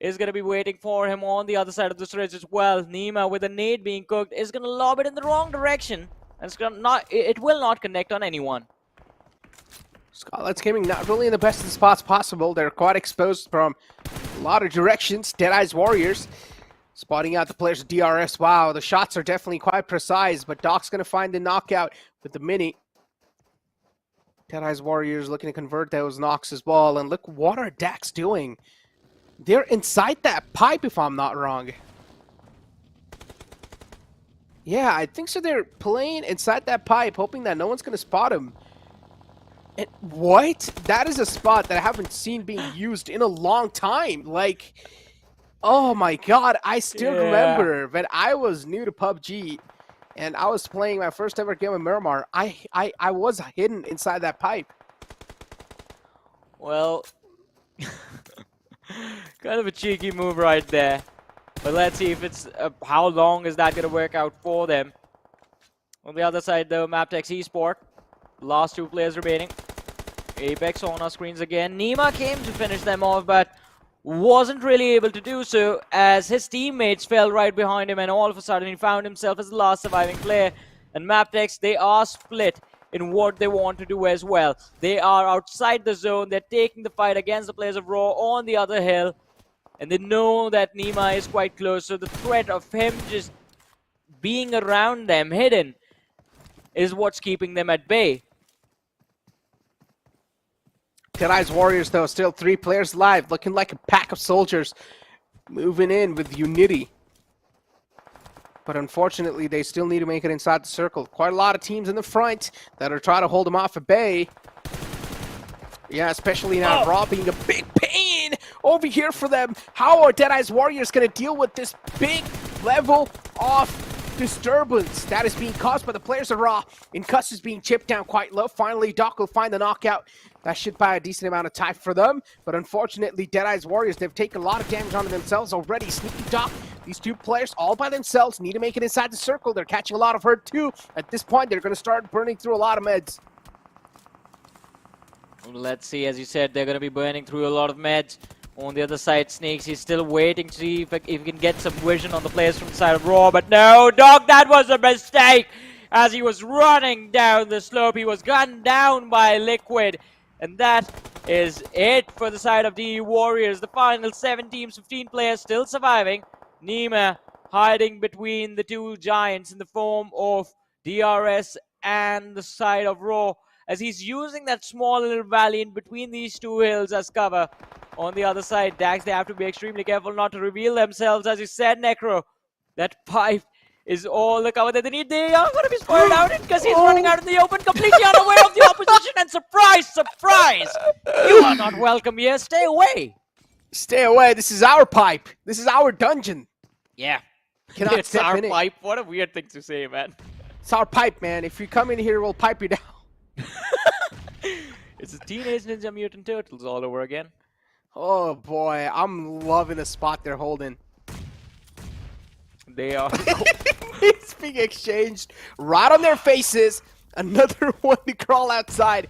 is going to be waiting for him on the other side of this ridge as well. Nima, with a nade being cooked, is going to lob it in the wrong direction. And it's gonna it will not connect on anyone. Skylightz Gaming not really in the best of the spots possible. They're quite exposed from a lot of directions. Deadeye's Warriors spotting out the players of DRS. Wow, the shots are definitely quite precise, but Doc's going to find the knockout with the mini. Deadeye's Warriors looking to convert those knocks as well. And look, what are Dax doing? They're inside that pipe, if I'm not wrong. Yeah, I think so. They're playing inside that pipe, hoping that no one's going to spot them. And what? That is a spot that I haven't seen being used in a long time. Like, oh my god, I still remember when I was new to PUBG and I was playing my first ever game of Miramar, I was hidden inside that pipe. Well, kind of a cheeky move right there. But let's see if it's how long is that going to work out for them. On the other side, though, MABETEX eSport. Last 2 players remaining. Apex on our screens again. Nima came to finish them off, but wasn't really able to do so as his teammates fell right behind him, and all of a sudden he found himself as the last surviving player. And MABETEX, they are split in what they want to do as well. They are outside the zone. They're taking the fight against the players of Raw on the other hill. And they know that Nima is quite close, so the threat of him just being around them, hidden, is what's keeping them at bay. Deadeye's Warriors, though, still 3 players live, looking like a pack of soldiers moving in with unity. But unfortunately, they still need to make it inside the circle. Quite a lot of teams in the front that are trying to hold them off at bay. Yeah, especially now Raw being a big pain over here for them. How are Deadeye's Warriors going to deal with this big level of disturbance that is being caused by the players of Raw. Incus is being chipped down quite low. Finally, Doc will find the knockout. That should buy a decent amount of time for them. But unfortunately, Deadeye's Warriors, they've taken a lot of damage onto themselves already. Sneaky Doc, these two players all by themselves need to make it inside the circle. They're catching a lot of hurt too. At this point, they're going to start burning through a lot of meds. Let's see, as you said, they're going to be burning through a lot of meds. On the other side, Snakes, he's still waiting to see if he can get some vision on the players from the side of Raw. But no, Doc, that was a mistake. As he was running down the slope, he was gunned down by Liquid. And that is it for the side of DE Warriors. The final 7 teams, 15 players still surviving. Nima hiding between the two giants in the form of DRS and the side of Raw, as he's using that small little valley in between these two hills as cover. On the other side, Dax, they have to be extremely careful not to reveal themselves. As you said, Necro, that pipe is all the cover that they need. They are going to be spoiled out because he's running out in the open, completely unaware of the opposition. And surprise, surprise, you are not welcome here. Stay away. Stay away. This is our pipe. This is our dungeon. Yeah. Cannot It's step our in it. pipe. What a weird thing to say, man. It's our pipe, man. If you come in here, we'll pipe you down. It's the Teenage Ninja Mutant Turtles all over again. Oh boy, I'm loving the spot they're holding. They are. It's being exchanged right on their faces. Another one to crawl outside.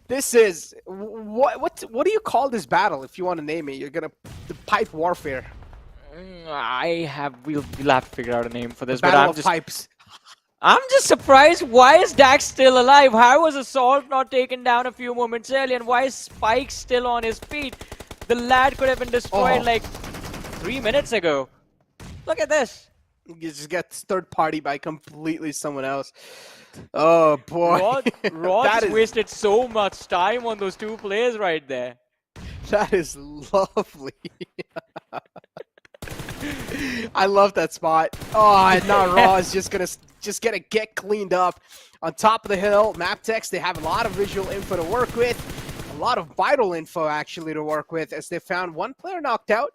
This is what do you call this battle if you want to name it? You're gonna the pipe warfare. We'll have to figure out a name for this, but Battle of pipes. I'm just surprised. Why is Dax still alive? How was Assault not taken down a few moments earlier, and why is Spike still on his feet? The lad could have been destroyed like 3 minutes ago. Look at this. You just get third party by completely someone else. Oh boy. Rod just wasted so much time on those two players right there. That is lovely. I love that spot. Oh, and now Raw is just gonna get cleaned up. On top of the hill, MABETEX, they have a lot of visual info to work with. A lot of vital info actually to work with, as they found one player knocked out.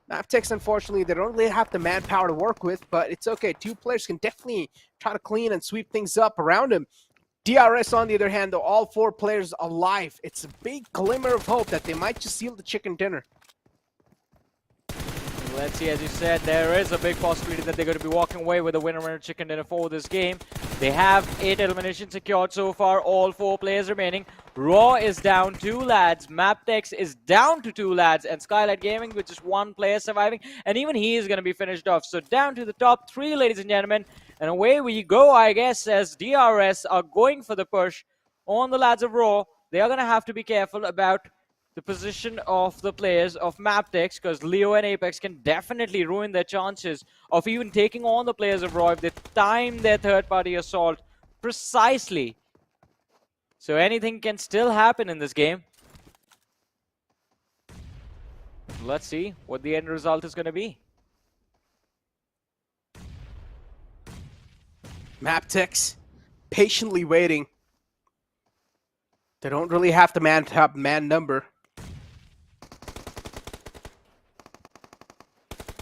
MABETEX, unfortunately, they don't really have the manpower to work with, but it's okay. 2 players can definitely try to clean and sweep things up around him. DRS, on the other hand, though, all 4 players alive. It's a big glimmer of hope that they might just seal the chicken dinner. Let's see, as you said, there is a big possibility that they're going to be walking away with a winner chicken dinner for this game. They have 8 eliminations secured so far, all 4 players remaining. Raw is down 2 lads, MABETEX is down to 2 lads, and Skylightz Gaming with just 1 player surviving, and even he is going to be finished off. So down to the top 3, ladies and gentlemen, and away we go, I guess, as DRS are going for the push on the lads of Raw. They are going to have to be careful about the position of the players of MABETEX, because Leo and Apex can definitely ruin their chances of even taking on the players of Raw if they time their third-party assault precisely. So anything can still happen in this game. Let's see what the end result is going to be. MABETEX patiently waiting. They don't really have the man number.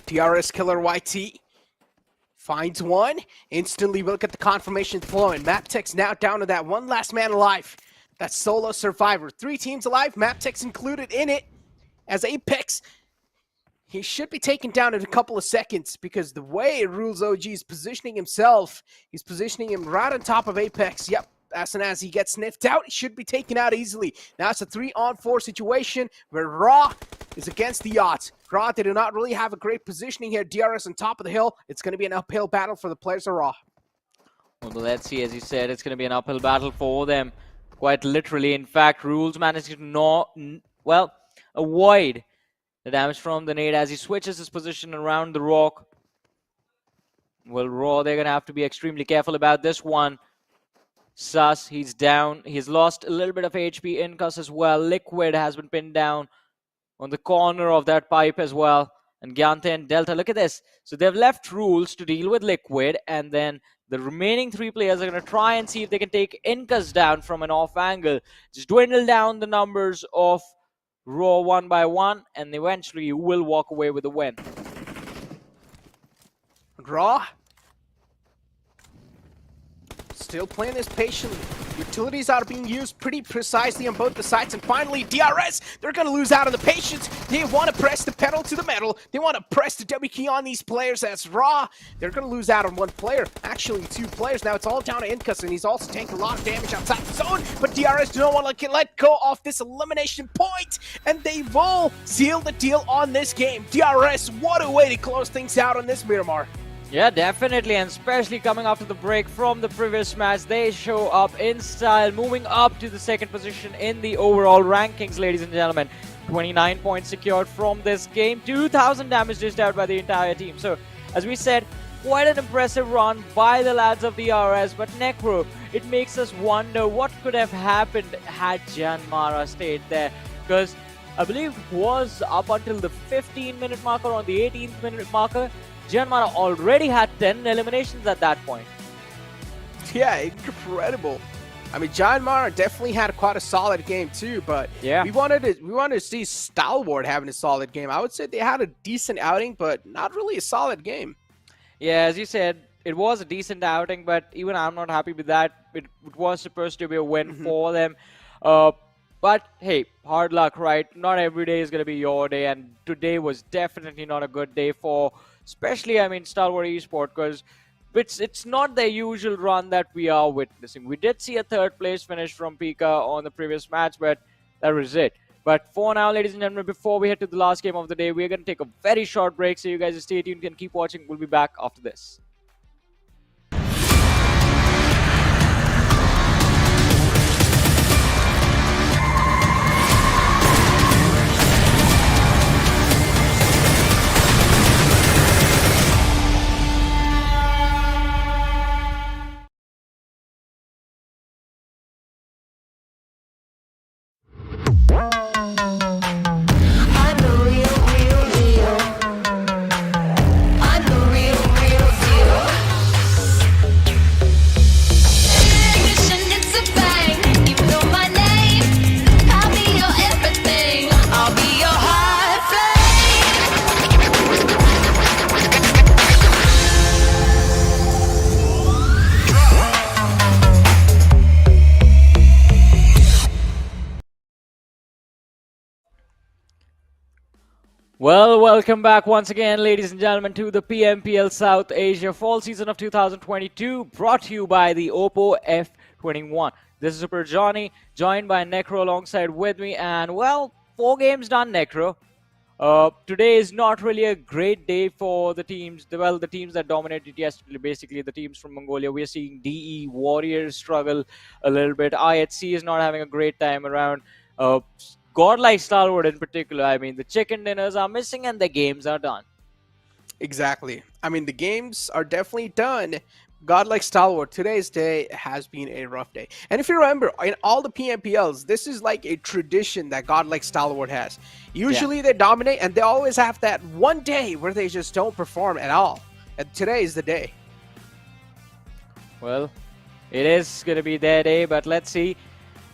DRS killer YT finds one. Instantly look at the confirmation flowing. MABETEX now down to that one last man alive. That solo survivor. 3 teams alive, MABETEX included in it. As Apex, he should be taken down in a couple of seconds, because the way Rules OG is positioning himself, he's positioning him right on top of Apex. Yep. As soon as he gets sniffed out, he should be taken out easily. Now it's a 3-on-4 situation where Raw is against the odds. Raw, they do not really have a great positioning here. DRS on top of the hill. It's going to be an uphill battle for the players of Raw. Well, let's see. As you said, it's going to be an uphill battle for them. Quite literally. In fact, Rules managed to avoid the damage from the nade as he switches his position around the rock. Well, Raw, they're going to have to be extremely careful about this one. Sus, he's down. He's lost a little bit of HP. Incus as well. Liquid has been pinned down on the corner of that pipe as well. And Gyante and Delta, look at this. So they've left Rules to deal with Liquid, and then the remaining 3 players are going to try and see if they can take Incus down from an off angle. Just dwindle down the numbers of Raw one by one, and eventually you will walk away with a win. Raw, still playing this patiently. Utilities are being used pretty precisely on both the sides. And finally, DRS, they're going to lose out on the patience. They want to press the pedal to the metal. They want to press the W key on these players as raw. They're going to lose out on one player. Actually, two players. Now it's all down to Incus, and he's also taking a lot of damage outside the zone. But DRS do not want to let go of this elimination point, and they will seal the deal on this game. DRS, what a way to close things out on this Miramar. Yeah, definitely, and especially coming after the break from the previous match, they show up in style, moving up to the second position in the overall rankings, ladies and gentlemen. 29 points secured from this game, 2,000 damage dished out by the entire team. So, as we said, quite an impressive run by the lads of DRS, but Necro, it makes us wonder what could have happened had Janmara stayed there, because I believe it was up until the 15-minute marker or the 18th-minute marker. Janmara already had 10 eliminations at that point. Yeah, incredible. I mean, Janmara definitely had quite a solid game too, but yeah, we wanted to see Stalwart having a solid game. I would say they had a decent outing, but not really a solid game. Yeah, as you said, it was a decent outing, but even I'm not happy with that. It was supposed to be a win for them. But hey, hard luck, right? Not every day is going to be your day, and today was definitely not a good day for, especially, I mean, Stalwart Esports, because it's not the usual run that we are witnessing. We did see a third place finish from Pika on the previous match, but that was it. But for now, ladies and gentlemen, before we head to the last game of the day, we're going to take a very short break, so you guys stay tuned and keep watching. We'll be back after this. Well, welcome back once again, ladies and gentlemen, to the PMPL South Asia Fall Season of 2022, brought to you by the Oppo F21. This is Super Johnny, joined by Necro alongside with me, and well, 4 games done, Necro. Today is not really a great day for the teams, the teams that dominated yesterday, basically the teams from Mongolia. We are seeing DE Warriors struggle a little bit. IHC is not having a great time around. Godlike Stalwart in particular, I mean, the chicken dinners are missing and the games are done. Exactly. I mean, the games are definitely done. Godlike Stalwart, today's day has been a rough day. And if you remember, in all the PMPLs, this is like a tradition that Godlike Stalwart has. Usually they dominate, and they always have that one day where they just don't perform at all. And today is the day. Well, it is going to be their day, but let's see.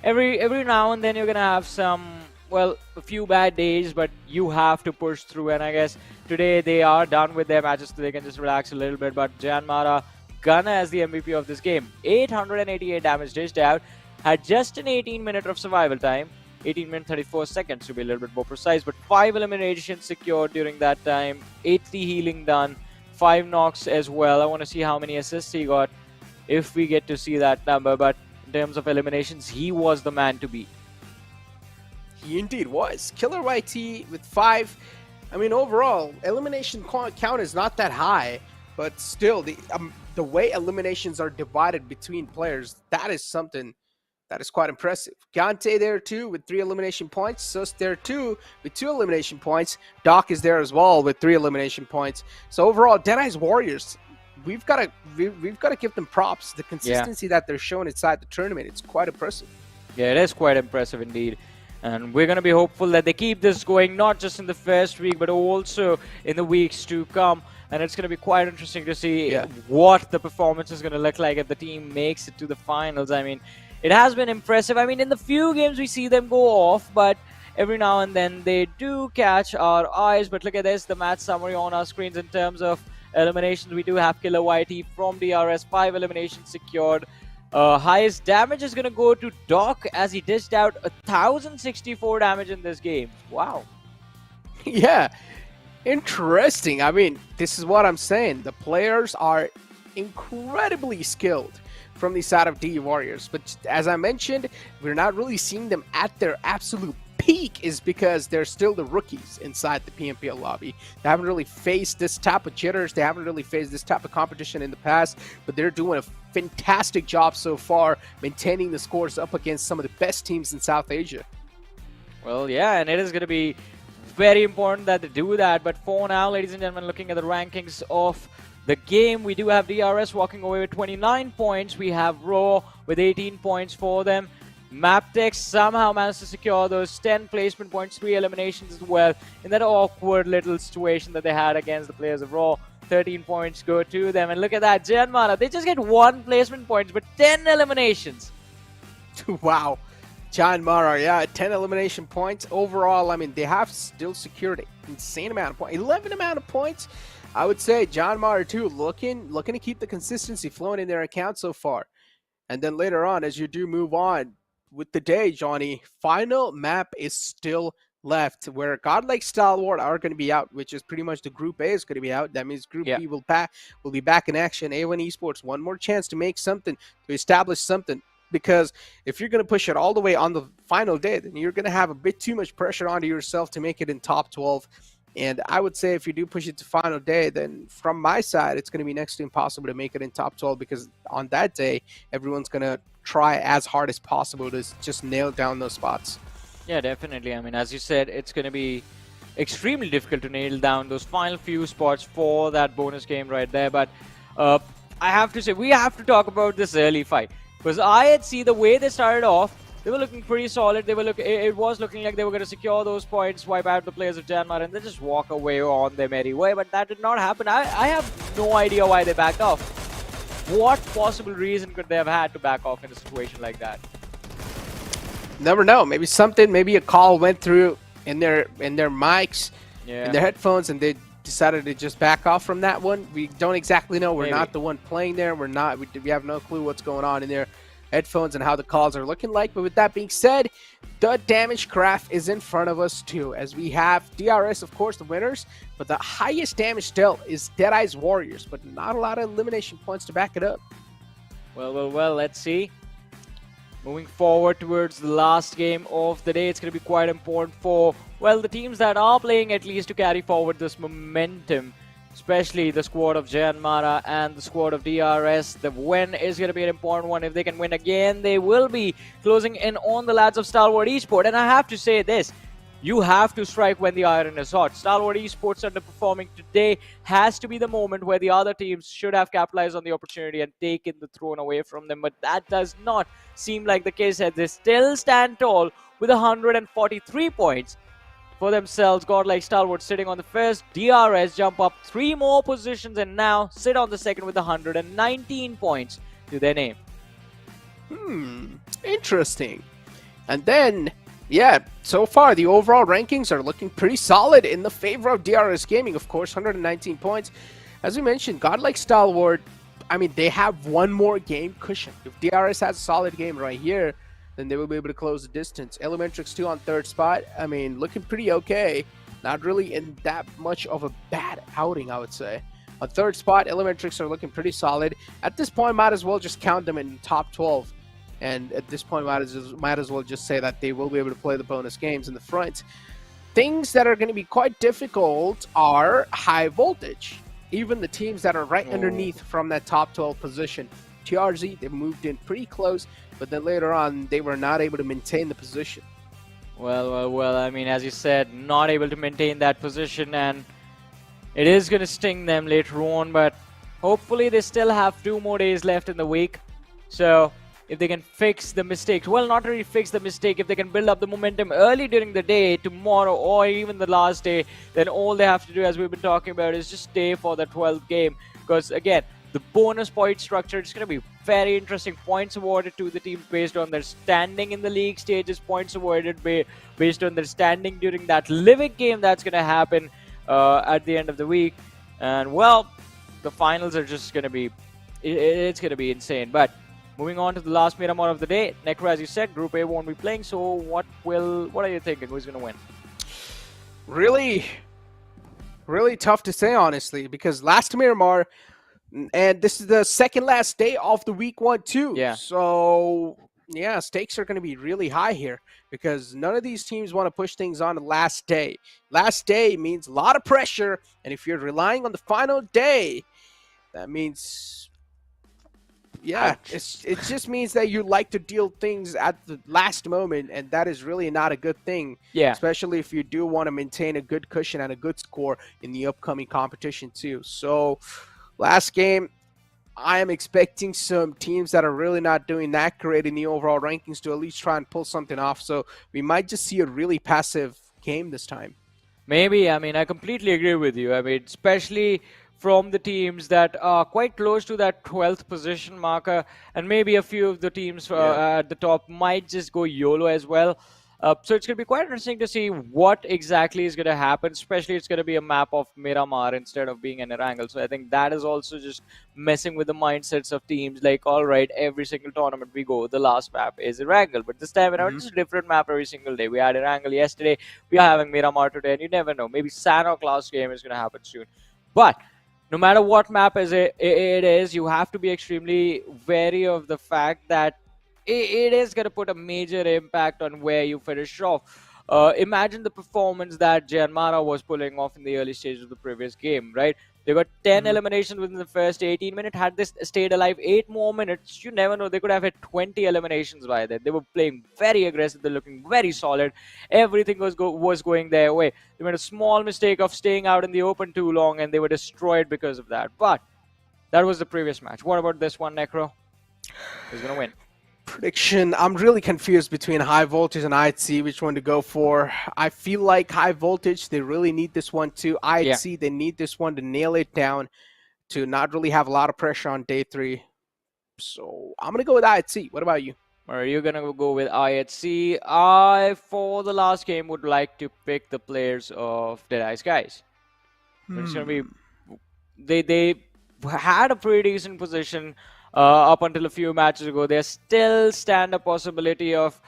Every now and then you're going to have some, well, a few bad days, but you have to push through. And I guess today they are done with their matches, so they can just relax a little bit. But Janmara, Gunna as the MVP of this game, 888 damage dished out, had just an 18-minute of survival time, 18 minutes 34 seconds to be a little bit more precise, but 5 eliminations secured during that time, 80 healing done, 5 knocks as well. I want to see how many assists he got if we get to see that number, but in terms of eliminations, he was the man to beat. He indeed was. Killer YT with 5. I mean, overall, elimination count is not that high, but still, the way eliminations are divided between players, that is something that is quite impressive. Gante there too with 3 elimination points. Sus there too with 2 elimination points. Doc is there as well with 3 elimination points. So overall, Deadeye's Warriors, we've got to give them props. The consistency that they're showing inside the tournament, it's quite impressive. Yeah, it is quite impressive indeed. And we're going to be hopeful that they keep this going, not just in the first week, but also in the weeks to come. And it's going to be quite interesting to see what the performance is going to look like if the team makes it to the finals. I mean, it has been impressive. I mean, in the few games we see them go off, but every now and then they do catch our eyes. But look at this, the match summary on our screens in terms of eliminations. We do have Killer YT from DRS, 5 eliminations secured. Highest damage is going to go to Doc as he dished out 1064 damage in this game. Wow. Yeah, interesting. I mean, this is what I'm saying. The players are incredibly skilled from the side of DE Warriors. But as I mentioned, we're not really seeing them at their absolute peak is because they're still the rookies inside the PMPL lobby. They haven't really faced this type of jitters. They haven't really faced this type of competition in the past, but they're doing a fantastic job so far maintaining the scores up against some of the best teams in South Asia. Well, yeah, and it is going to be very important that they do that. But for now, ladies and gentlemen, looking at the rankings of the game, we do have DRS walking away with 29 points. We have Raw with 18 points for them. MABETEX somehow managed to secure those 10 placement points, 3 eliminations as well in that awkward little situation that they had against the players of Raw. 13 points go to them. And look at that, Janmara, they just get 1 placement points but 10 eliminations. Wow. John Mara, yeah, 10 elimination points. Overall, I mean, they have still secured an insane amount of points. 11 amount of points. I would say John Mara, too, looking to keep the consistency flowing in their account so far. And then later on, as you do move on with the day, Johnny, final map is still left where Godlike Stalwart are going to be out, which is pretty much the Group A is going to be out. That means Group B will be back in action. A1 Esports, one more chance to make something, to establish something. Because if you're going to push it all the way on the final day, then you're going to have a bit too much pressure onto yourself to make it in top 12. And I would say if you do push it to final day, then from my side, it's going to be next to impossible to make it in top 12 because on that day, everyone's going to try as hard as possible to just nail down those spots. Yeah, definitely. I mean, as you said, it's going to be extremely difficult to nail down those final few spots for that bonus game right there. But I have to say, we have to talk about this early fight. Because I had seen the way they started off, they were looking pretty solid. It was looking like they were going to secure those points, wipe out the players of Janmar, and then just walk away on their merry way. But that did not happen. I have no idea why they backed off. What possible reason could they have had to back off in a situation like that? Never know. Maybe a call went through in their mics, in their headphones, and they decided to just back off from that one. We don't exactly know. We're not the one playing there. We have no clue what's going on in their headphones and how the calls are looking like. But with that being said, the damage graph is in front of us too, as we have DRS, of course, the winners, but the highest damage dealt is DEADEYES Warriors, but not a lot of elimination points to back it up. Well, let's see. Moving forward towards the last game of the day, it's going to be quite important for, well, the teams that are playing at least to carry forward this momentum, especially the squad of Janmara and the squad of DRS. The win is going to be an important one. If they can win again, they will be closing in on the lads of Stalwart Esports. And I have to say this, you have to strike when the iron is hot. Stalwart Esports underperforming today has to be the moment where the other teams should have capitalized on the opportunity and taken the throne away from them. But that does not seem like the case, as they still stand tall with 143 points for themselves. Godlike Stalwart sitting on the first. DRS jump up 3 more positions and now sit on the second with 119 points to their name. Interesting. And then, yeah, so far the overall rankings are looking pretty solid in the favor of DRS Gaming, of course, 119 points. As we mentioned, Godlike Stalwart, I mean, they have one more game cushion. If DRS has a solid game right here, then they will be able to close the distance. Elementrix 2 on 3rd spot. I mean, looking pretty okay. Not really in that much of a bad outing, I would say. On 3rd spot, Elementrix are looking pretty solid. At this point, might as well just count them in top 12. And at this point, might as well just say that they will be able to play the bonus games in the front. Things that are going to be quite difficult are high voltage. Even the teams that are right underneath from that top 12 position. TRZ, they moved in pretty close, but then later on, they were not able to maintain the position. Well, I mean, as you said, not able to maintain that position, and it is going to sting them later on, but hopefully they still have 2 more days left in the week. So if they can fix the mistakes, well, not really fix the mistake, if they can build up the momentum early during the day, tomorrow, or even the last day, then all they have to do, as we've been talking about, is just stay for the 12th game. Because again, the bonus point structure is going to be very interesting. Points awarded to the teams based on their standing in the league stages, points awarded based on their standing during that living game that's going to happen at the end of the week. And well, the finals are just going to be, it's going to be insane. But Moving on to the last Miramar of the day. Necro, as you said, Group A won't be playing. So what are you thinking? Who's going to win? Really tough to say, honestly, because last Miramar, and this is the second last day of the week 1 too. Yeah. So yeah, stakes are going to be really high here because none of these teams want to push things on the last day. Last day means a lot of pressure, and if you're relying on the final day, that means, yeah, it just means that you like to deal things at the last moment, and that is really not a good thing. Yeah. Especially if you do want to maintain a good cushion and a good score in the upcoming competition too. So last game, I am expecting some teams that are really not doing that great in the overall rankings to at least try and pull something off. So we might just see a really passive game this time. Maybe. I mean, I completely agree with you. I mean, especially from the teams that are quite close to that 12th position marker, and maybe a few of the teams at the top might just go YOLO as well. So it's going to be quite interesting to see what exactly is going to happen, especially it's going to be a map of Miramar instead of being an Erangel. So I think that is also just messing with the mindsets of teams. Like, all right, every single tournament we go, the last map is Erangel. But this time around, it's a different map every single day. We had Erangel yesterday, we are having Miramar today, and you never know. Maybe Sanhok last game is going to happen soon. But no matter what map it is, you have to be extremely wary of the fact that it is going to put a major impact on where you finish off. Imagine the performance that Janmara was pulling off in the early stages of the previous game, right? They got 10 eliminations within the first 18 minutes. Had this stayed alive 8 more minutes, you never know. They could have had 20 eliminations by then. They were playing very aggressive. They're looking very solid. Everything was going their way. They made a small mistake of staying out in the open too long, and they were destroyed because of that. But that was the previous match. What about this one, Necro? Who's going to win? Prediction, I'm really confused between high voltage and IHC, which one to go for. I feel like high voltage, they really need this one too. IHC, they need this one to nail it down, to not really have a lot of pressure on day 3. So I'm going to go with IHC. What about you? Are you going to go with IHC? I, for the last game, would like to pick the players of DEADEYES guys. It's going to be... They had a pretty decent position up until a few matches ago. They still stand a possibility of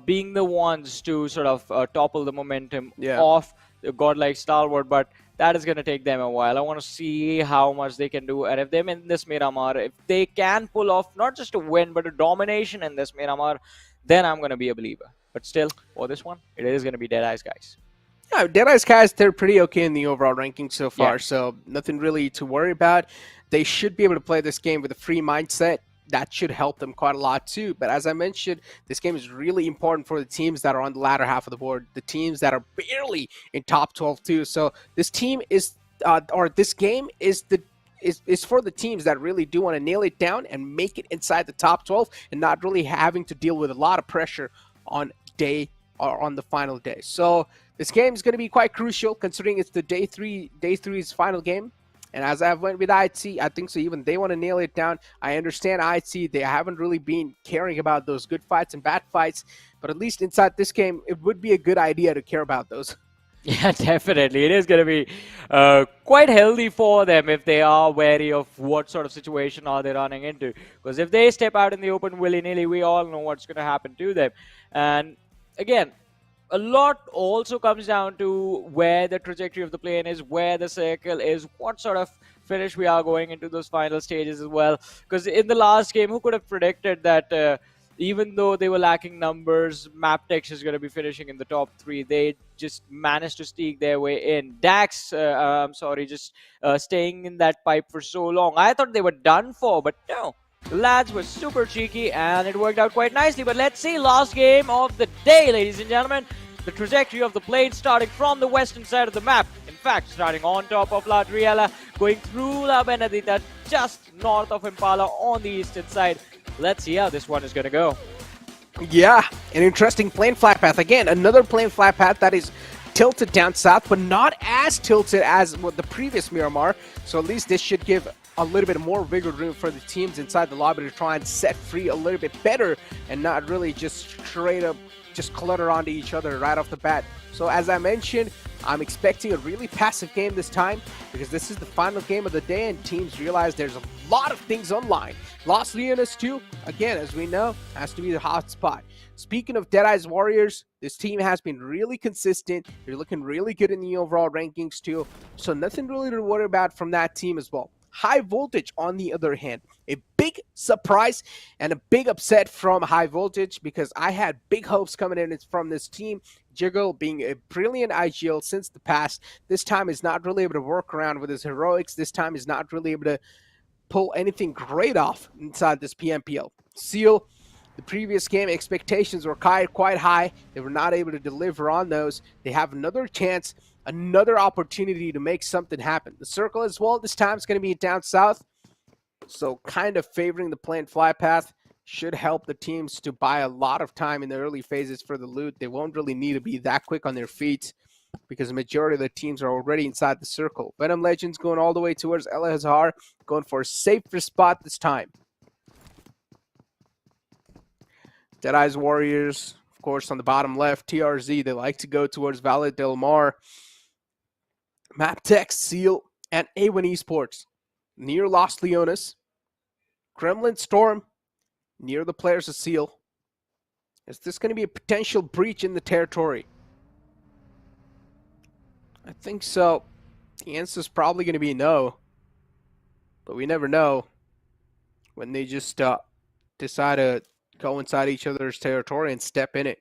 being the ones to sort of topple the momentum off the godlike stalwart, but that is going to take them a while. I want to see how much they can do, and if they're in this Miramar, if they can pull off not just a win, but a domination in this Miramar, then I'm going to be a believer. But still, for this one, it is going to be DEADEYES guys. Yeah, DEADEYES guys, they're pretty okay in the overall ranking so far, so nothing really to worry about. They should be able to play this game with a free mindset. That should help them quite a lot too. But as I mentioned, this game is really important for the teams that are on the latter half of the board, the teams that are barely in top 12 too. So this team is, or this game is for the teams that really do want to nail it down and make it inside the top 12 and not really having to deal with a lot of pressure on day or on the final day. So this game is going to be quite crucial considering it's the day 3's final game. And as I went with IHC, I think so even they want to nail it down. I understand IHC, they haven't really been caring about those good fights and bad fights, but at least inside this game, it would be a good idea to care about those. Yeah, definitely. It is going to be quite healthy for them if they are wary of what sort of situation are they running into. Because if they step out in the open willy-nilly, we all know what's going to happen to them. And again, a lot also comes down to where the trajectory of the plane is, where the circle is, what sort of finish we are going into those final stages as well. Because in the last game, who could have predicted that even though they were lacking numbers, MABETEX is going to be finishing in the top 3. They just managed to sneak their way in. DAX, I'm sorry, just staying in that pipe for so long. I thought they were done for, but no. The lads were super cheeky and it worked out quite nicely. But let's see, last game of the day, ladies and gentlemen. The trajectory of the plane starting from the western side of the map. In fact, starting on top of La Triela, going through La Benedita, just north of Impala on the eastern side. Let's see how this one is going to go. Yeah, an interesting plane flight path. Again, another plane flight path that is tilted down south, but not as tilted as what the previous Miramar. So at least this should give a little bit more wiggle room for the teams inside the lobby to try and set free a little bit better and not really just straight up just clutter onto each other right off the bat. So as I mentioned, I'm expecting a really passive game this time because this is the final game of the day and teams realize there's a lot of things online. Los Leones too, again, as we know, has to be the hot spot. Speaking of Deadeye's Warriors, this team has been really consistent. They're looking really good in the overall rankings too. So nothing really to worry about from that team as well. High Voltage, on the other hand, a big surprise and a big upset from High Voltage because I had big hopes coming in from this team. Jiggle, being a brilliant IGL since the past, this time is not really able to work around with his heroics. This time is not really able to pull anything great off inside this PMPL. Seal, the previous game expectations were quite high. They were not able to deliver on those. They have another chance, another opportunity to make something happen. The circle as well this time is going to be down south, so kind of favoring the planned fly path should help the teams to buy a lot of time in the early phases for the loot. They won't really need to be that quick on their feet because the majority of the teams are already inside the circle. VENOM Legends going all the way towards El Hazar, going for a safer spot this time. Deadeye's Warriors, of course, on the bottom left. TRZ, they like to go towards Valle Del Mar. MABETEX, Seal, and A1 eSports near Los Leones. Gremlin Storm near the players of Seal. Is this going to be a potential breach in the territory? I think so. The answer is probably going to be no. But we never know when they just decide to go inside each other's territory and step in it.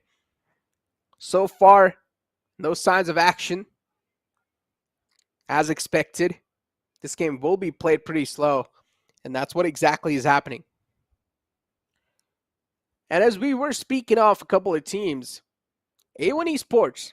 So far, no signs of action. As expected, this game will be played pretty slow, and that's what exactly is happening. And as we were speaking off a couple of teams, A1 eSports,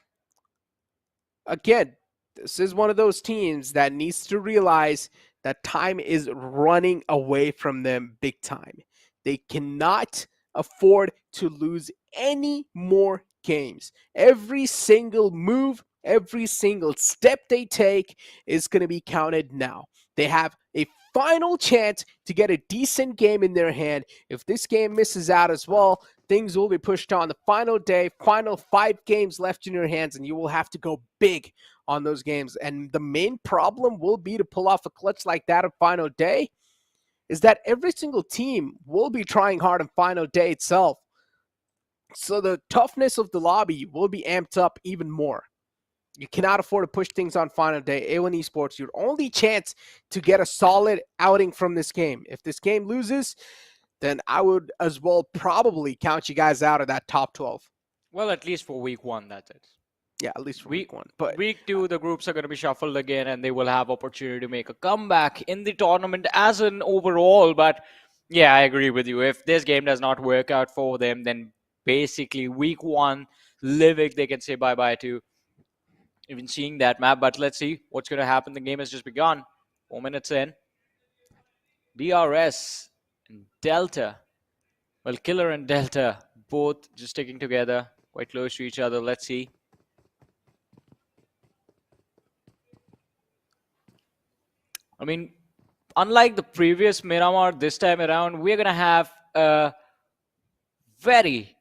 again, this is one of those teams that needs to realize that time is running away from them big time. They cannot afford to lose any more games. Every single move, every single step they take is going to be counted now. They have a final chance to get a decent game in their hand. If this game misses out as well, things will be pushed on the final day, final 5 games left in your hands, and you will have to go big on those games. And the main problem will be to pull off a clutch like that on final day is that every single team will be trying hard on final day itself. So the toughness of the lobby will be amped up even more. You cannot afford to push things on final day. A1 eSports, your only chance to get a solid outing from this game. If this game loses, then I would as well probably count you guys out of that top 12. Well, at least for week 1, that's it. Yeah, at least for week 1. But week 2, the groups are going to be shuffled again, and they will have opportunity to make a comeback in the tournament as an overall. But yeah, I agree with you. If this game does not work out for them, then basically week 1, Livik, they can say bye-bye to even seeing that map. But let's see what's going to happen. The game has just begun. 4 minutes in. BRS and Delta. Well, Killer and Delta both just sticking together, quite close to each other. Let's see. I mean, unlike the previous Miramar, this time around, we're going to have a very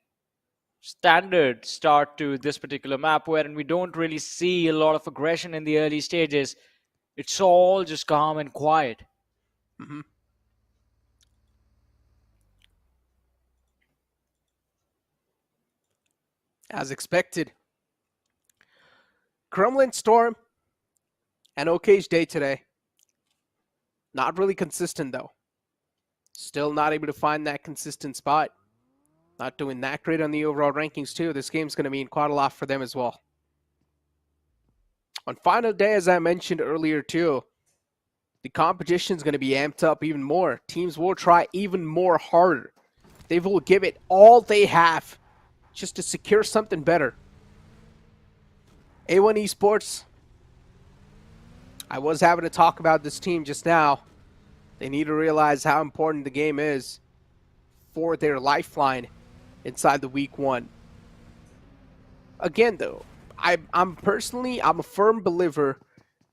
standard start to this particular map wherein we don't really see a lot of aggression in the early stages. It's all just calm and quiet. as expected, Gremlin Storm and OK's day today. Not really consistent though. Still not able to find that consistent spot. Not doing that great on the overall rankings too. This game's going to mean quite a lot for them as well. On final day, as I mentioned earlier too, the competition's going to be amped up even more. Teams will try even more harder. They will give it all they have just to secure something better. A1 eSports, I was having to talk about this team just now. They need to realize how important the game is for their lifeline inside the week 1. Again though, I'm a firm believer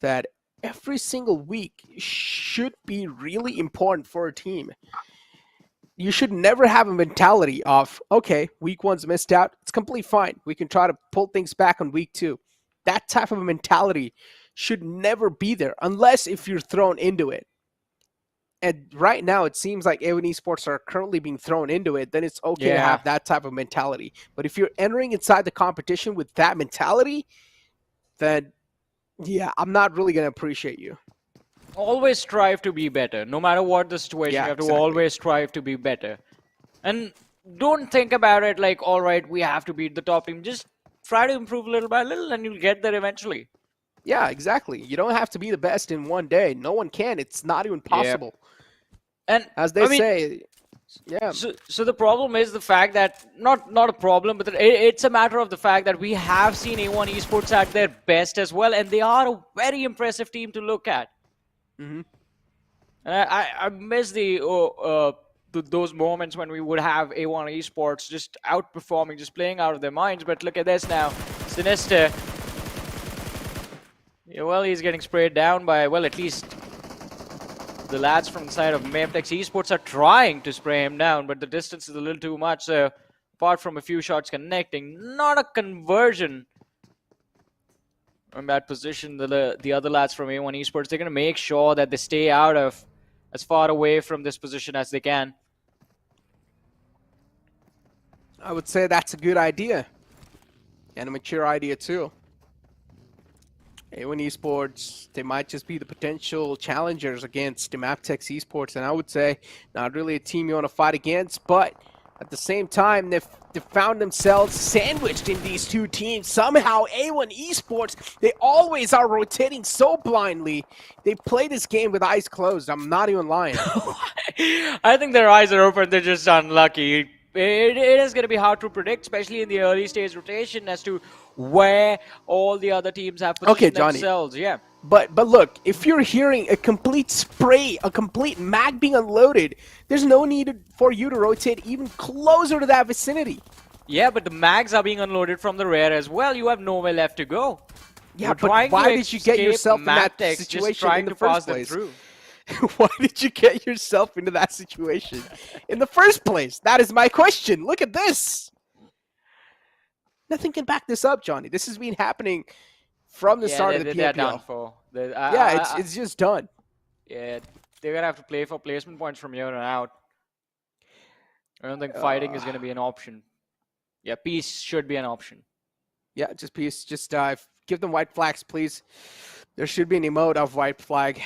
that every single week should be really important for a team. You should never have a mentality of, okay, week 1's missed out. It's completely fine. We can try to pull things back on week 2. that type of mentality should never be there unless if you're thrown into it. And right now, it seems like A1 Esports are currently being thrown into it. Then it's okay to have that type of mentality. But if you're entering inside the competition with that mentality, then yeah, I'm not really going to appreciate you. Always strive to be better. No matter what the situation, you have to always strive to be better. And don't think about it like, all right, we have to beat the top team. Just try to improve little by little and you'll get there eventually. Yeah, exactly. You don't have to be the best in one day. No one can. It's not even possible. And as they say, yeah. So the problem is the fact that, not a problem, but it's a matter of the fact that we have seen A1 Esports at their best as well, and they are a very impressive team to look at. Mm-hmm. And I miss those moments when we would have A1 Esports just outperforming, just playing out of their minds. But look at this now. Sinister. Yeah, well, he's getting sprayed down by, well, at least the lads from the side of MABETEX Esports are trying to spray him down, but the distance is a little too much. So apart from a few shots connecting, not a conversion in that position. The other lads from A1 Esports, they're going to make sure that they stay out of as far away from this position as they can. I would say that's a good idea. And a mature idea too. A1 Esports, they might just be the potential challengers against the MABETEX Esports, and I would say not really a team you want to fight against, but at the same time, they found themselves sandwiched in these two teams. Somehow, A1 Esports, they always are rotating so blindly. They play this game with eyes closed. I'm not even lying. I think their eyes are open. They're just unlucky. It is going to be hard to predict, especially in the early stage rotation, as to where all the other teams have positioned themselves. Yeah. But look, if you're hearing a complete spray, a complete mag being unloaded, there's no need for you to rotate even closer to that vicinity. Yeah, but the mags are being unloaded from the rear as well. You have nowhere left to go. Yeah, but why did you get yourself in that situation in the first place? Why did you get yourself into that situation in the first place? That is my question. Look at this. Nothing can back this up, Johnny. This has been happening from the start of the PMPL. They're done for. It's just done. Yeah, they're going to have to play for placement points from here on out. I don't think fighting is going to be an option. Yeah, peace should be an option. Yeah, just peace. Just give them white flags, please. There should be an emote of white flag.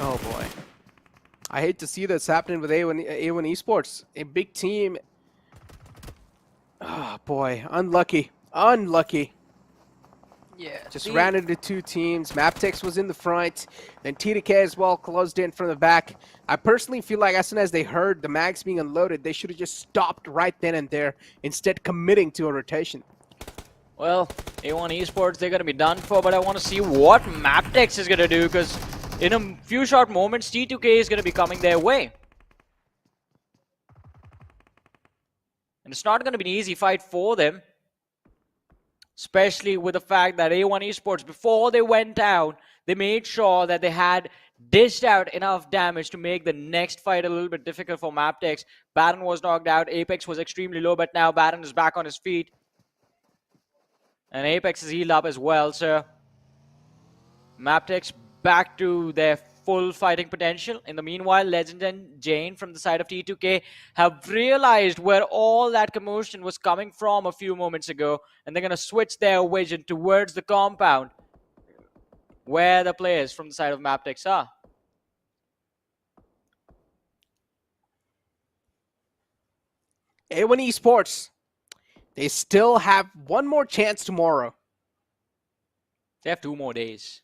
Oh boy. I hate to see this happening with A1 Esports. A big team. Oh boy, unlucky. Unlucky. Yeah. Just ran into two teams. MABETEX was in the front. Then TDK as well closed in from the back. I personally feel like as soon as they heard the mags being unloaded, they should have just stopped right then and there, instead committing to a rotation. Well, A1 Esports, they're going to be done for, but I want to see what MABETEX is going to do, because in a few short moments, T2K is going to be coming their way. And it's not going to be an easy fight for them. Especially with the fact that A1 Esports, before they went down, they made sure that they had dished out enough damage to make the next fight a little bit difficult for MABETEX. Baron was knocked out. Apex was extremely low, but now Baron is back on his feet. And Apex is healed up as well, so MABETEX back to their full fighting potential. In the meanwhile, Legend and Jane from the side of T2K have realized where all that commotion was coming from a few moments ago, and they're going to switch their vision towards the compound where the players from the side of MABETEX are. A1 Esports, they still have one more chance tomorrow. They have 2 more days.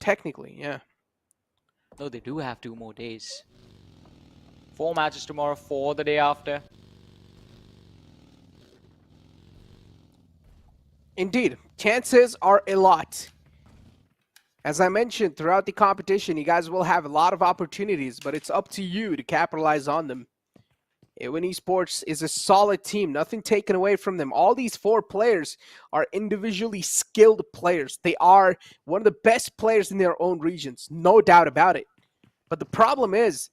Technically, yeah. No, they do have 2 more days. 4 matches tomorrow, 4 the day after. Indeed, chances are a lot. As I mentioned, throughout the competition, you guys will have a lot of opportunities, but it's up to you to capitalize on them. A1 Esports is a solid team, nothing taken away from them. All these 4 players are individually skilled players. They are one of the best players in their own regions, no doubt about it. But the problem is,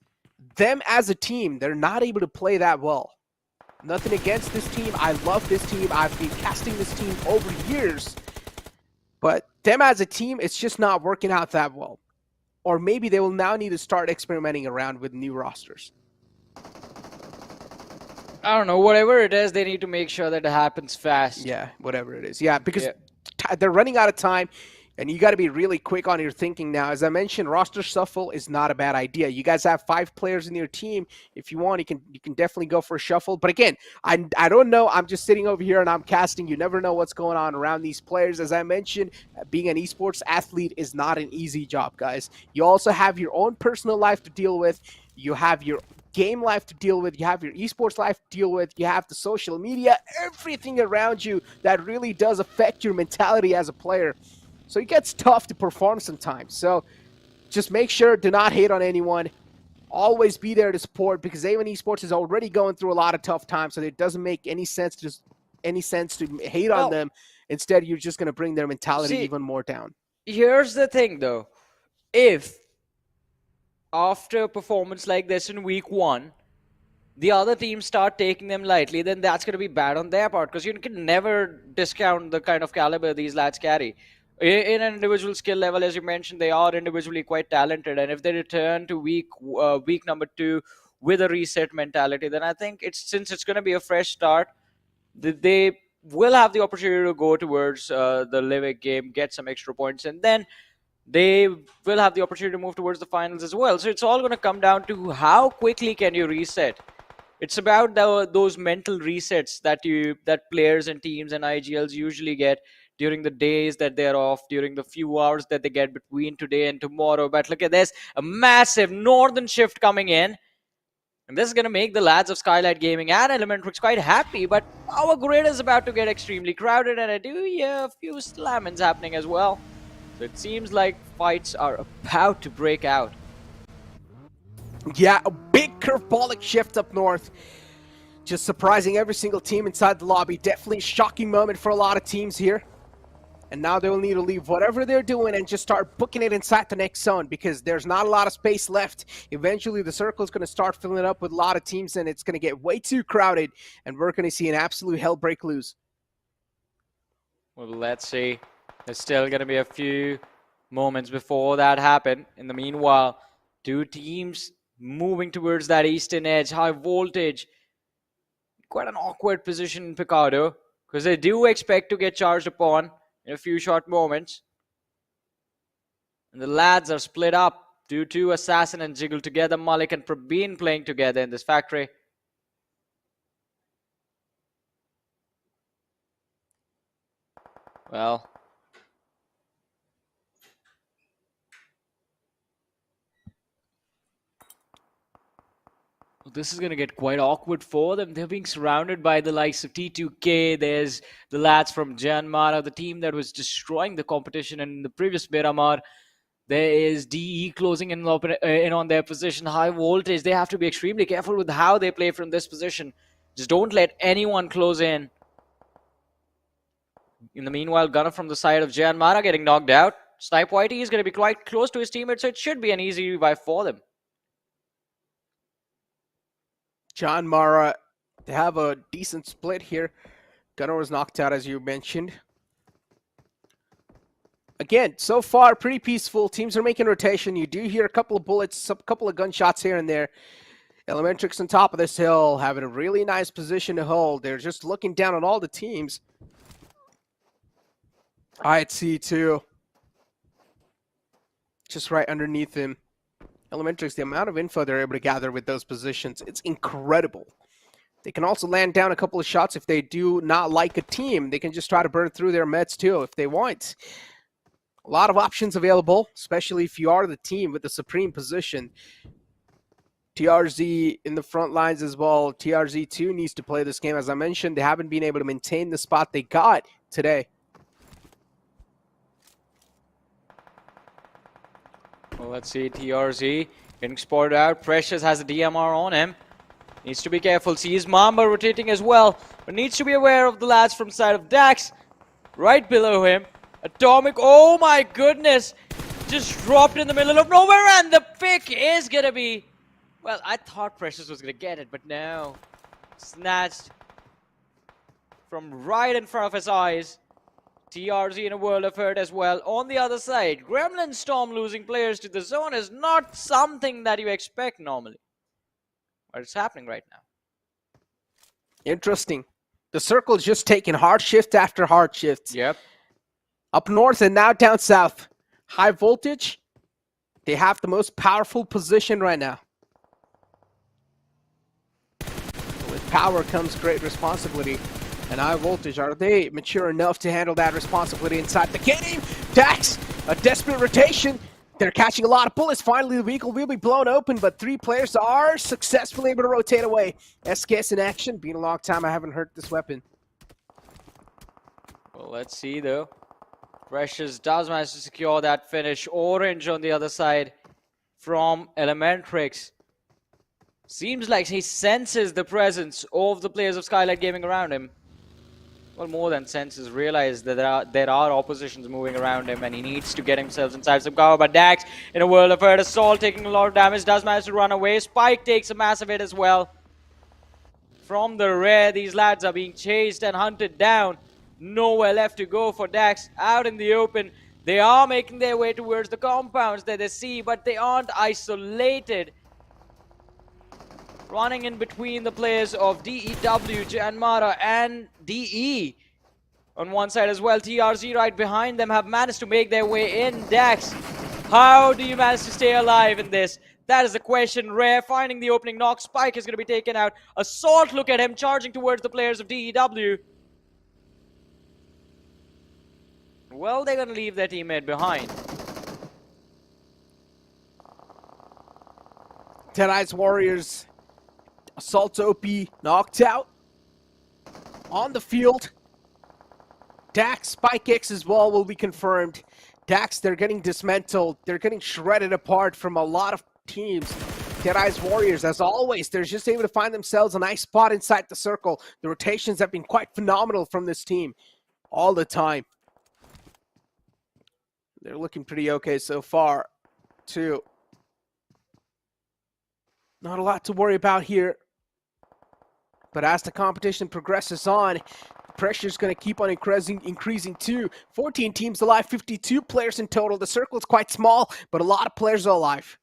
them as a team, they're not able to play that well. Nothing against this team. I love this team. I've been casting this team over years. But them as a team, it's just not working out that well. Or maybe they will now need to start experimenting around with new rosters. I don't know, whatever it is, they need to make sure that it happens fast. Yeah, whatever it is. Yeah, because they're running out of time, and you got to be really quick on your thinking now. As I mentioned, roster shuffle is not a bad idea. You guys have 5 players in your team. If you want, you can definitely go for a shuffle. But again, I don't know. I'm just sitting over here and I'm casting. You never know what's going on around these players. As I mentioned, being an esports athlete is not an easy job, guys. You also have your own personal life to deal with. You have your game life to deal with, you have your esports life to deal with, you have the social media, everything around you that really does affect your mentality as a player. So it gets tough to perform sometimes. So just make sure, do not hate on anyone. Always be there to support, because A1 Esports is already going through a lot of tough times, so it doesn't make any sense to hate on them. Instead, you're just going to bring their mentality even more down. Here's the thing though, if after a performance like this in week 1, the other teams start taking them lightly, then that's going to be bad on their part, because you can never discount the kind of caliber these lads carry. In an individual skill level, as you mentioned, they are individually quite talented, and if they return to week number 2 with a reset mentality, then I think since it's going to be a fresh start, they will have the opportunity to go towards the Livic game, get some extra points, and then they will have the opportunity to move towards the finals as well. So it's all going to come down to how quickly can you reset. It's about those mental resets that players and teams and IGLs usually get during the days that they're off, during the few hours that they get between today and tomorrow. But look at this, a massive northern shift coming in. And this is going to make the lads of Skylightz Gaming and Elementrix quite happy. But our grid is about to get extremely crowded, and I do hear a few slammings happening as well. So it seems like fights are about to break out. Yeah, a big curveball shift up north. Just surprising every single team inside the lobby. Definitely a shocking moment for a lot of teams here. And now they will need to leave whatever they're doing and just start booking it inside the next zone, because there's not a lot of space left. Eventually, the circle is going to start filling up with a lot of teams, and it's going to get way too crowded, and we're going to see an absolute hell break loose. Well, let's see. There's still going to be a few moments before that happen. In the meanwhile, 2 teams moving towards that eastern edge, high voltage. Quite an awkward position in Picardo, because they do expect to get charged upon in a few short moments. And the lads are split up due to Assassin and Jiggle together, Malik and Prabeen playing together in this factory. Well, this is going to get quite awkward for them. They're being surrounded by the likes of T2K. There's the lads from Janmara, the team that was destroying the competition in the previous Miramar. There is DE closing in on their position. High voltage. They have to be extremely careful with how they play from this position. Just don't let anyone close in. In the meanwhile, Gunner from the side of Janmara getting knocked out. Snipe Whitey is going to be quite close to his teammate, so it should be an easy revive for them. John Mara, they have a decent split here. Gunner was knocked out, as you mentioned. Again, so far, pretty peaceful. Teams are making rotation. You do hear a couple of bullets, a couple of gunshots here and there. Elementrix on top of this hill, having a really nice position to hold. They're just looking down on all the teams. C2. Just right underneath him. Elementrix, the amount of info they're able to gather with those positions, it's incredible. They can also land down a couple of shots if they do not like a team. They can just try to burn through their meds too if they want. A lot of options available, especially if you are the team with the supreme position. TRZ in the front lines as well. TRZ2 needs to play this game. As I mentioned, they haven't been able to maintain the spot they got today. Well, let's see, TRZ getting spotted out. Precious has a DMR on him. Needs to be careful. Sees Mamba rotating as well, but needs to be aware of the lads from side of Dax. Right below him. Atomic, oh my goodness. Just dropped in the middle of nowhere, and the pick is going to be... Well, I thought Precious was going to get it, but no. snatched from right in front of his eyes. TRZ in a world of hurt as well. On the other side, Gremlin Storm losing players to the zone is not something that you expect normally. But it's happening right now. Interesting. The circle's just taking hard shift after hard shift. Yep. Up north and now down south. High voltage. They have the most powerful position right now. With power comes great responsibility. And high voltage, are they mature enough to handle that responsibility inside the game? DAX, a desperate rotation. They're catching a lot of bullets. Finally, the vehicle will be blown open, but 3 players are successfully able to rotate away. SKS in action. Been a long time I haven't heard this weapon. Well, let's see though. Precious does manage to secure that finish. Orange on the other side from Elementrix. Seems like he senses the presence of the players of Skylightz Gaming around him. Well, more than senses, realize that there are oppositions moving around him and he needs to get himself inside some cover. But Dax, in a world of hurt, Assault taking a lot of damage, does manage to run away. Spike takes a massive hit as well. From the rear, these lads are being chased and hunted down. Nowhere left to go for Dax. Out in the open, they are making their way towards the compounds that they see, but they aren't isolated. Running in between the players of DEW, Janmara, and DE. On one side as well, TRZ right behind them have managed to make their way in. Dax, how do you manage to stay alive in this? That is the question. Rare finding the opening knock. Spike is going to be taken out. Assault, look at him, charging towards the players of DEW. Well, they're going to leave their teammate behind. Deadeye's Warriors. Assault OP knocked out. On the field. Dax, Spike X as well will be confirmed. Dax, they're getting dismantled. They're getting shredded apart from a lot of teams. Deadeye's Warriors, as always, they're just able to find themselves a nice spot inside the circle. The rotations have been quite phenomenal from this team all the time. They're looking pretty okay so far, too. Not a lot to worry about here. But as the competition progresses on, pressure is going to keep on increasing too. 14 teams alive, 52 players in total. The circle is quite small, but a lot of players are alive.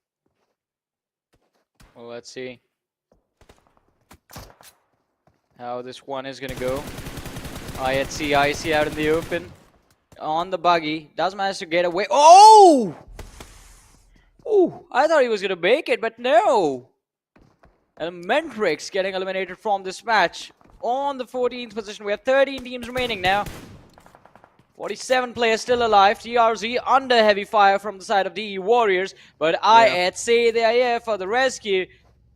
Well, let's see how this one is going to go. IC out in the open. On the buggy. Does manage to get away. Oh! Ooh, I thought he was going to make it, but no. Elementrix getting eliminated from this match. On the 14th position, we have 13 teams remaining now. 47 players still alive. TRZ under heavy fire from the side of DE Warriors. But I'd say they are here for the rescue.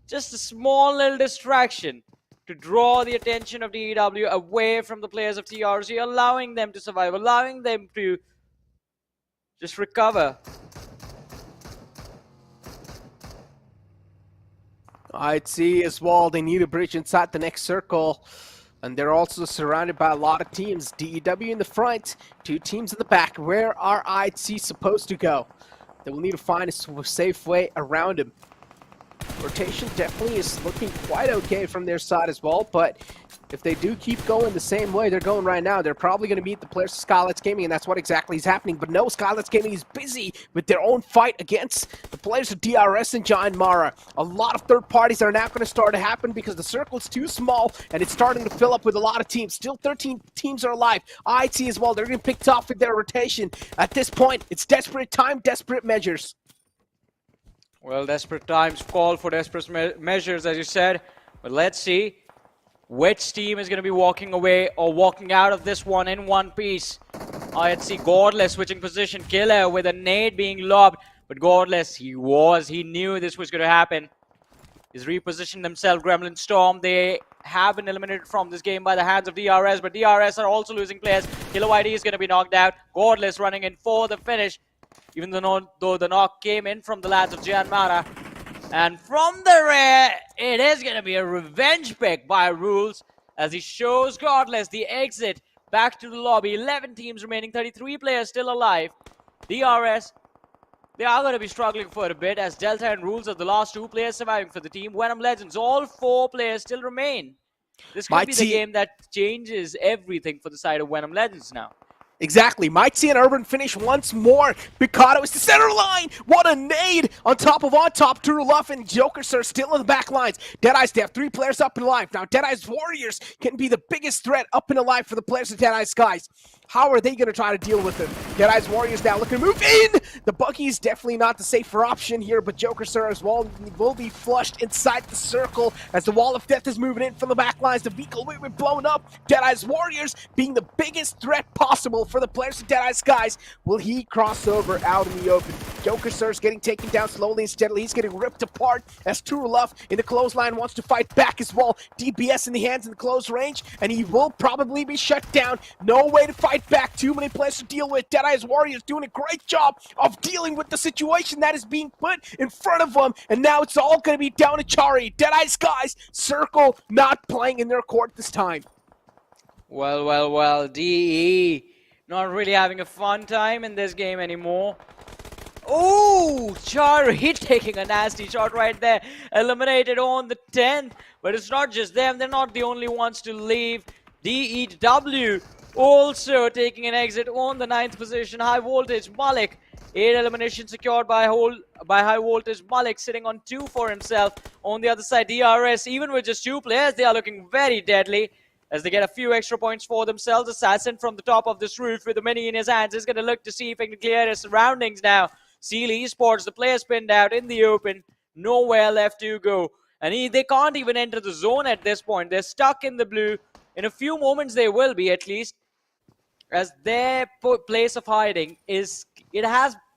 Just a small little distraction to draw the attention of DEW away from the players of TRZ, allowing them to survive, allowing them to just recover. I'd see as well, they need a bridge inside the next circle. And they're also surrounded by a lot of teams. DEW in the front, 2 teams in the back. Where are IC supposed to go? They will need to find a safe way around him. Rotation definitely is looking quite okay from their side as well, but if they do keep going the same way they're going right now, they're probably going to meet the players of Skylightz Gaming, and that's what exactly is happening. But no, Skylightz Gaming is busy with their own fight against the players of DRS and Janmara. A lot of third parties are now going to start to happen because the circle is too small, and it's starting to fill up with a lot of teams. Still 13 teams are alive. IT as well, they're getting picked off with their rotation. At this point, it's desperate time, desperate measures. Well, desperate times call for desperate measures, as you said. But let's see which team is going to be walking away or walking out of this one in one piece. I'd see Godless switching position. Killer with a nade being lobbed. But Godless, he knew this was going to happen. He's repositioned themselves. Gremlin Storm, they have been eliminated from this game by the hands of DRS. But DRS are also losing players. Killer ID is going to be knocked out. Godless running in for the finish. Even though the knock came in from the lads of Janmara. And from the rear, it is going to be a revenge pick by Rules as he shows Godless the exit back to the lobby. 11 teams remaining, 33 players still alive. DRS, they are going to be struggling for a bit as Delta and Rules are the last 2 players surviving for the team. VENOM Legends, all 4 players still remain. This could Might be the see- game that changes everything for the side of Venom Legends now. Exactly. Might see an urban finish once more. Picado is the center line. What a nade on top. True Love and Joker Sir still in the back lines. Deadeyes, they have 3 players up and alive. Now Deadeyes Warriors can be the biggest threat up and alive for the players of Deadeyes Skies. How are they going to try to deal with it? Deadeyes Warriors now looking to move in. The buggy is definitely not the safer option here, but Joker Sir as well will be flushed inside the circle as the Wall of Death is moving in from the back lines. The vehicle will be blown up. Deadeyes Warriors being the biggest threat possible for the players of Deadeye Skies. Will he cross over out in the open? Joker Sir's getting taken down slowly and steadily. He's getting ripped apart as True Love in the clothesline wants to fight back as well. DBS in the hands in the close range, and he will probably be shut down. No way to fight back. Too many players to deal with. Deadeye's Warriors doing a great job of dealing with the situation that is being put in front of them, and now it's all going to be down to Chari. Deadeye Skies, Circle not playing in their court this time. Well, DE not really having a fun time in this game anymore. Oh, Chari taking a nasty shot right there. Eliminated on the 10th. But it's not just them. They're not the only ones to leave. DEW also taking an exit on the 9th position. High Voltage Malik. 8 eliminations secured by High Voltage Malik, sitting on 2 for himself. On the other side, DRS, even with just 2 players, they are looking very deadly as they get a few extra points for themselves. Assassin from the top of this roof with the mini in his hands is going to look to see if he can clear his surroundings now. Seal eSports, the player spinned out in the open. Nowhere left to go. And they can't even enter the zone at this point. They're stuck in the blue. In a few moments they will be, at least, as their place of hiding has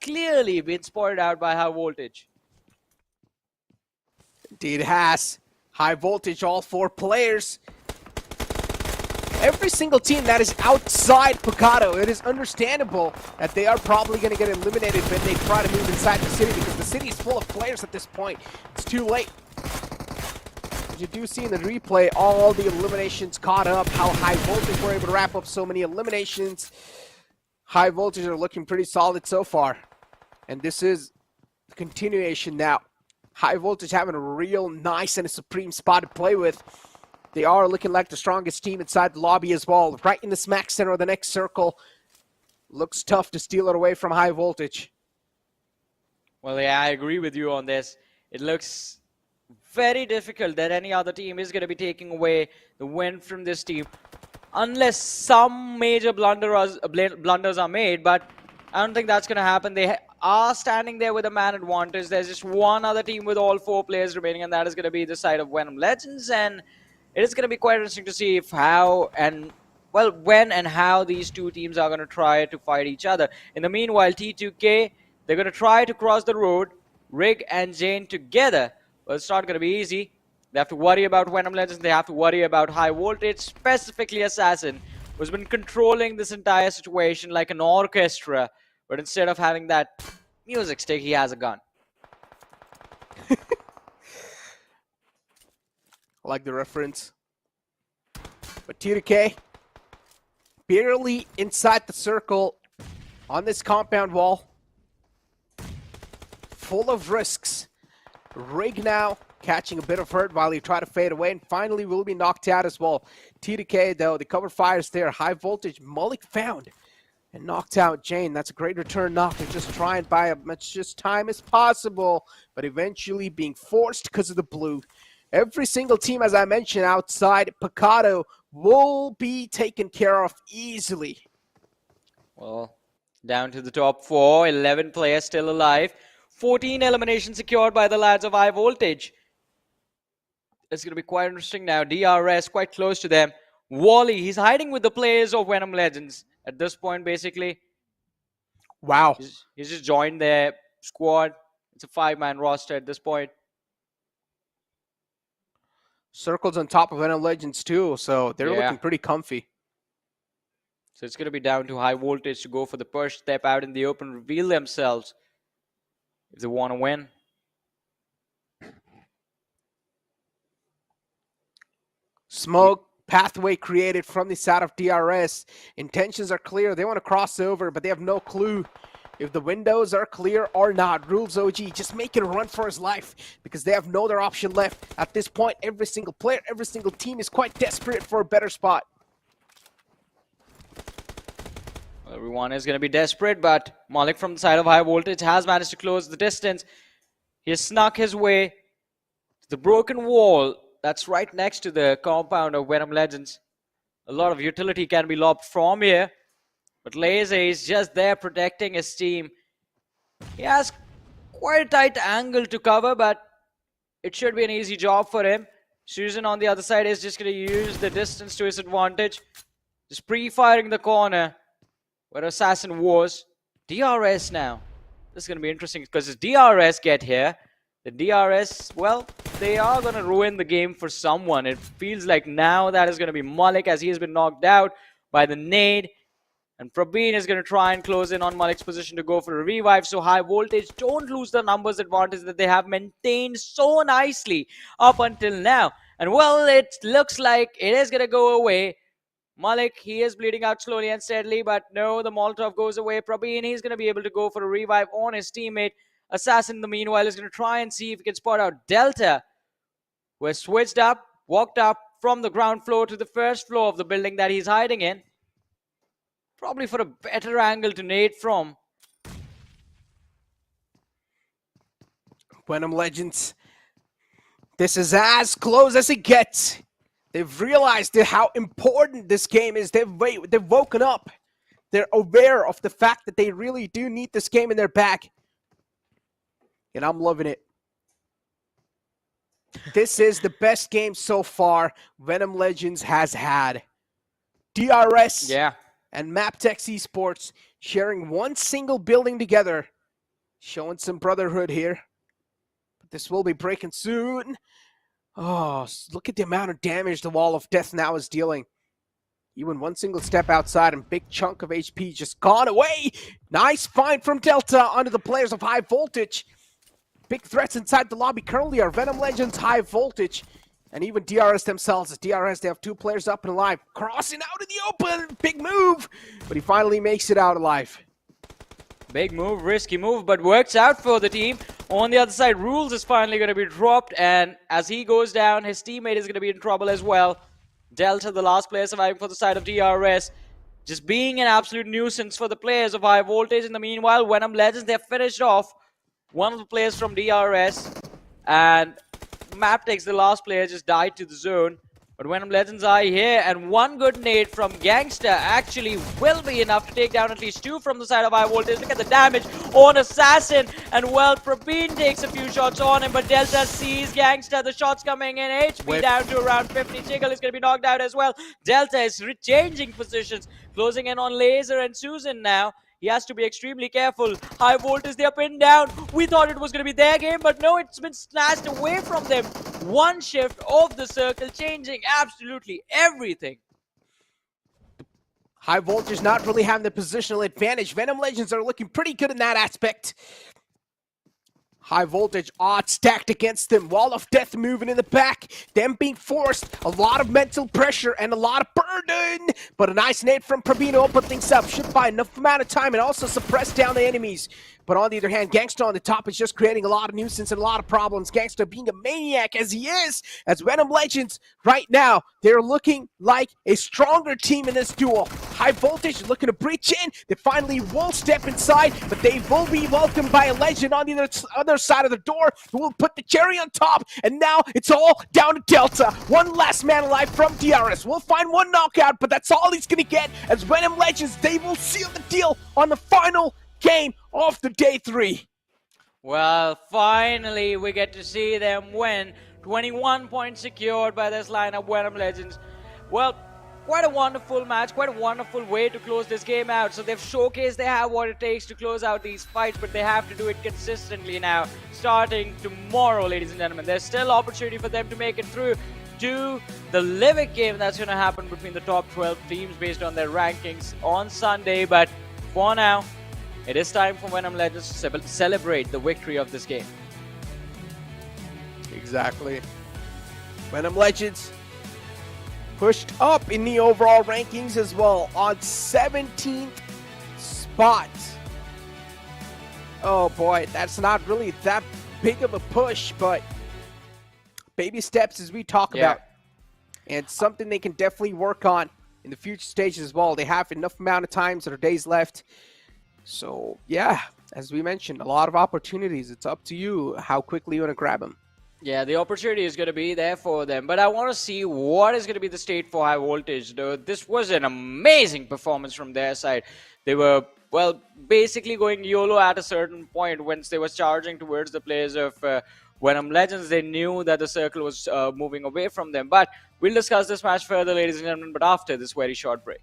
clearly been spotted out by High Voltage. Indeed it has. High Voltage, all 4 players. Every single team that is outside Picado, it is understandable that they are probably going to get eliminated when they try to move inside the city, because the city is full of players at this point. It's too late. As you do see in the replay, all the eliminations caught up, how High Voltage were able to wrap up so many eliminations. High Voltage are looking pretty solid so far. And this is the continuation now. High Voltage having a real nice and a supreme spot to play with. They are looking like the strongest team inside the lobby as well. Right in the smack center of the next circle. Looks tough to steal it away from High Voltage. Well, yeah, I agree with you on this. It looks very difficult that any other team is going to be taking away the win from this team, unless some major blunders are made, but I don't think that's going to happen. They are standing there with a man advantage. There's just one other team with all 4 players remaining, and that is going to be the side of Venom Legends, and it is going to be quite interesting to see when and how these 2 teams are going to try to fight each other. In the meanwhile, T2K, they're going to try to cross the road, Rig and Jane together. Well, it's not going to be easy. They have to worry about Venom Legends. They have to worry about High Voltage, specifically Assassin, who's been controlling this entire situation like an orchestra. But instead of having that music stick, he has a gun. I like the reference. But T2K, barely inside the circle on this compound wall. Full of risks. Rig now catching a bit of hurt while he tried to fade away, and finally will be knocked out as well. T2K, though, the cover fire is there. High Voltage, Malik found and knocked out Jane. That's a great return knock. They're just trying to buy as much just time as possible, but eventually being forced because of the blue. Every single team, as I mentioned, outside Picado will be taken care of easily. Well, down to the top 4, 11 players still alive. 14 eliminations secured by the lads of High Voltage. It's going to be quite interesting now. DRS quite close to them. Wally, he's hiding with the players of Venom Legends at this point, basically. Wow. He's just joined their squad. It's a 5-man roster at this point. Circle's on top of Venom Legends too, so they're looking pretty comfy. So it's going to be down to High Voltage to go for the first step out in the open, reveal themselves if they want to win. Smoke pathway created from the side of DRS. Intentions are clear. They want to cross over, but they have no clue if the windows are clear or not. Rules OG just making a run for his life because they have no other option left. At this point, every single player, every single team is quite desperate for a better spot. Everyone is going to be desperate, but Malik from the side of high voltage has managed to close the distance. He has snuck his way to the broken wall that's right next to the compound of VENOM Legends. A lot of utility can be lobbed from here, but Laser is just there protecting his team. He has quite a tight angle to cover, but it should be an easy job for him. Susan on the other side is just going to use the distance to his advantage. Just pre-firing the corner where Assassin was. DRS now. This is going to be interesting because as DRS get here, the DRS, well, they are going to ruin the game for someone. It feels like now that is going to be Malik as he has been knocked out by the nade. And Praveen is going to try and close in on Malik's position to go for a revive. So high voltage don't lose the numbers advantage that they have maintained so nicely up until now. And well, it looks like it is going to go away. Malik, he is bleeding out slowly and steadily, but no, the Molotov goes away. Praveen, he's going to be able to go for a revive on his teammate. Assassin, the meanwhile, is going to try and see if he can spot out Delta, who has switched up, walked up from the ground floor to the first floor of the building that he's hiding in. Probably for a better angle to nade from. VENOM Legends, this is as close as it gets. They've realized how important this game is. They've woken up. They're aware of the fact that they really do need this game in their back. And I'm loving it. This is the best game so far VENOM Legends has had. DRS and MABETEX eSports sharing one single building together. Showing some brotherhood here. But this will be breaking soon. Oh, look at the amount of damage the Wall of Death now is dealing. Even one single step outside and big chunk of HP just gone away. Nice find from Delta onto the players of high voltage. Big threats inside the lobby currently are VENOM Legends, high voltage, and even DRS themselves. As DRS, they have two players up and alive. Crossing out in the open. Big move. But he finally makes it out alive. Big move, risky move, but works out for the team. On the other side, Rules is finally going to be dropped, and as he goes down, his teammate is going to be in trouble as well. Delta, the last player surviving for the side of DRS, just being an absolute nuisance for the players of high voltage. In the meanwhile, VENOM Legends, they've finished off one of the players from DRS, and MABETEX, the last player, just died to the zone. But VENOM Legends are here, and one good nade from Gangster actually will be enough to take down at least two from the side of high voltage. Look at the damage on Assassin, and well, Praveen takes a few shots on him, but Delta sees Gangster. The shots coming in, HP down to around 50. Jiggle is going to be knocked out as well. Delta is changing positions, closing in on Laser and Susan now. He has to be extremely careful. High voltage, they're pinned down. We thought it was going to be their game, but no, it's been snatched away from them. One shift of the circle, changing absolutely everything. High voltage not really having the positional advantage. VENOM Legends are looking pretty good in that aspect. High voltage odds stacked against them. Wall of Death moving in the back. Them being forced. A lot of mental pressure and a lot of burden. But a nice nade from Praveen to open things up. Should buy enough amount of time and also suppress down the enemies. But on the other hand, Gangsta on the top is just creating a lot of nuisance and a lot of problems. Gangsta being a maniac as he is. As VENOM Legends right now, they're looking like a stronger team in this duel. High voltage looking to breach in. They finally will step inside, but they will be welcomed by a legend on the other side of the door who will put the cherry on top. And now it's all down to Delta. One last man alive from DRS. We'll find one knockout, but that's all he's going to get. As VENOM Legends, they will seal the deal on the final game of the day 3. Well, finally we get to see them win. 21 points secured by this lineup, VENOM Legends. Well, quite a wonderful match, quite a wonderful way to close this game out. So they've showcased they have what it takes to close out these fights, but they have to do it consistently now. Starting tomorrow, ladies and gentlemen, there's still opportunity for them to make it through to the Livic game that's going to happen between the top 12 teams based on their rankings on Sunday. But for now, it is time for VENOM Legends to celebrate the victory of this game. Exactly. VENOM Legends pushed up in the overall rankings as well on 17th spot. Oh boy, that's not really that big of a push, but baby steps as we talk about. And something they can definitely work on in the future stages as well. They have enough amount of times or days left. So yeah, as we mentioned, a lot of opportunities. It's up to you how quickly you want to grab them. Yeah, the opportunity is going to be there for them. But I want to see what is going to be the state for high voltage. Though this was an amazing performance from their side. They were, well, basically going YOLO at a certain point once they were charging towards the players of VENOM Legends. They knew that the circle was moving away from them. But we'll discuss this match further, ladies and gentlemen, but after this very short break.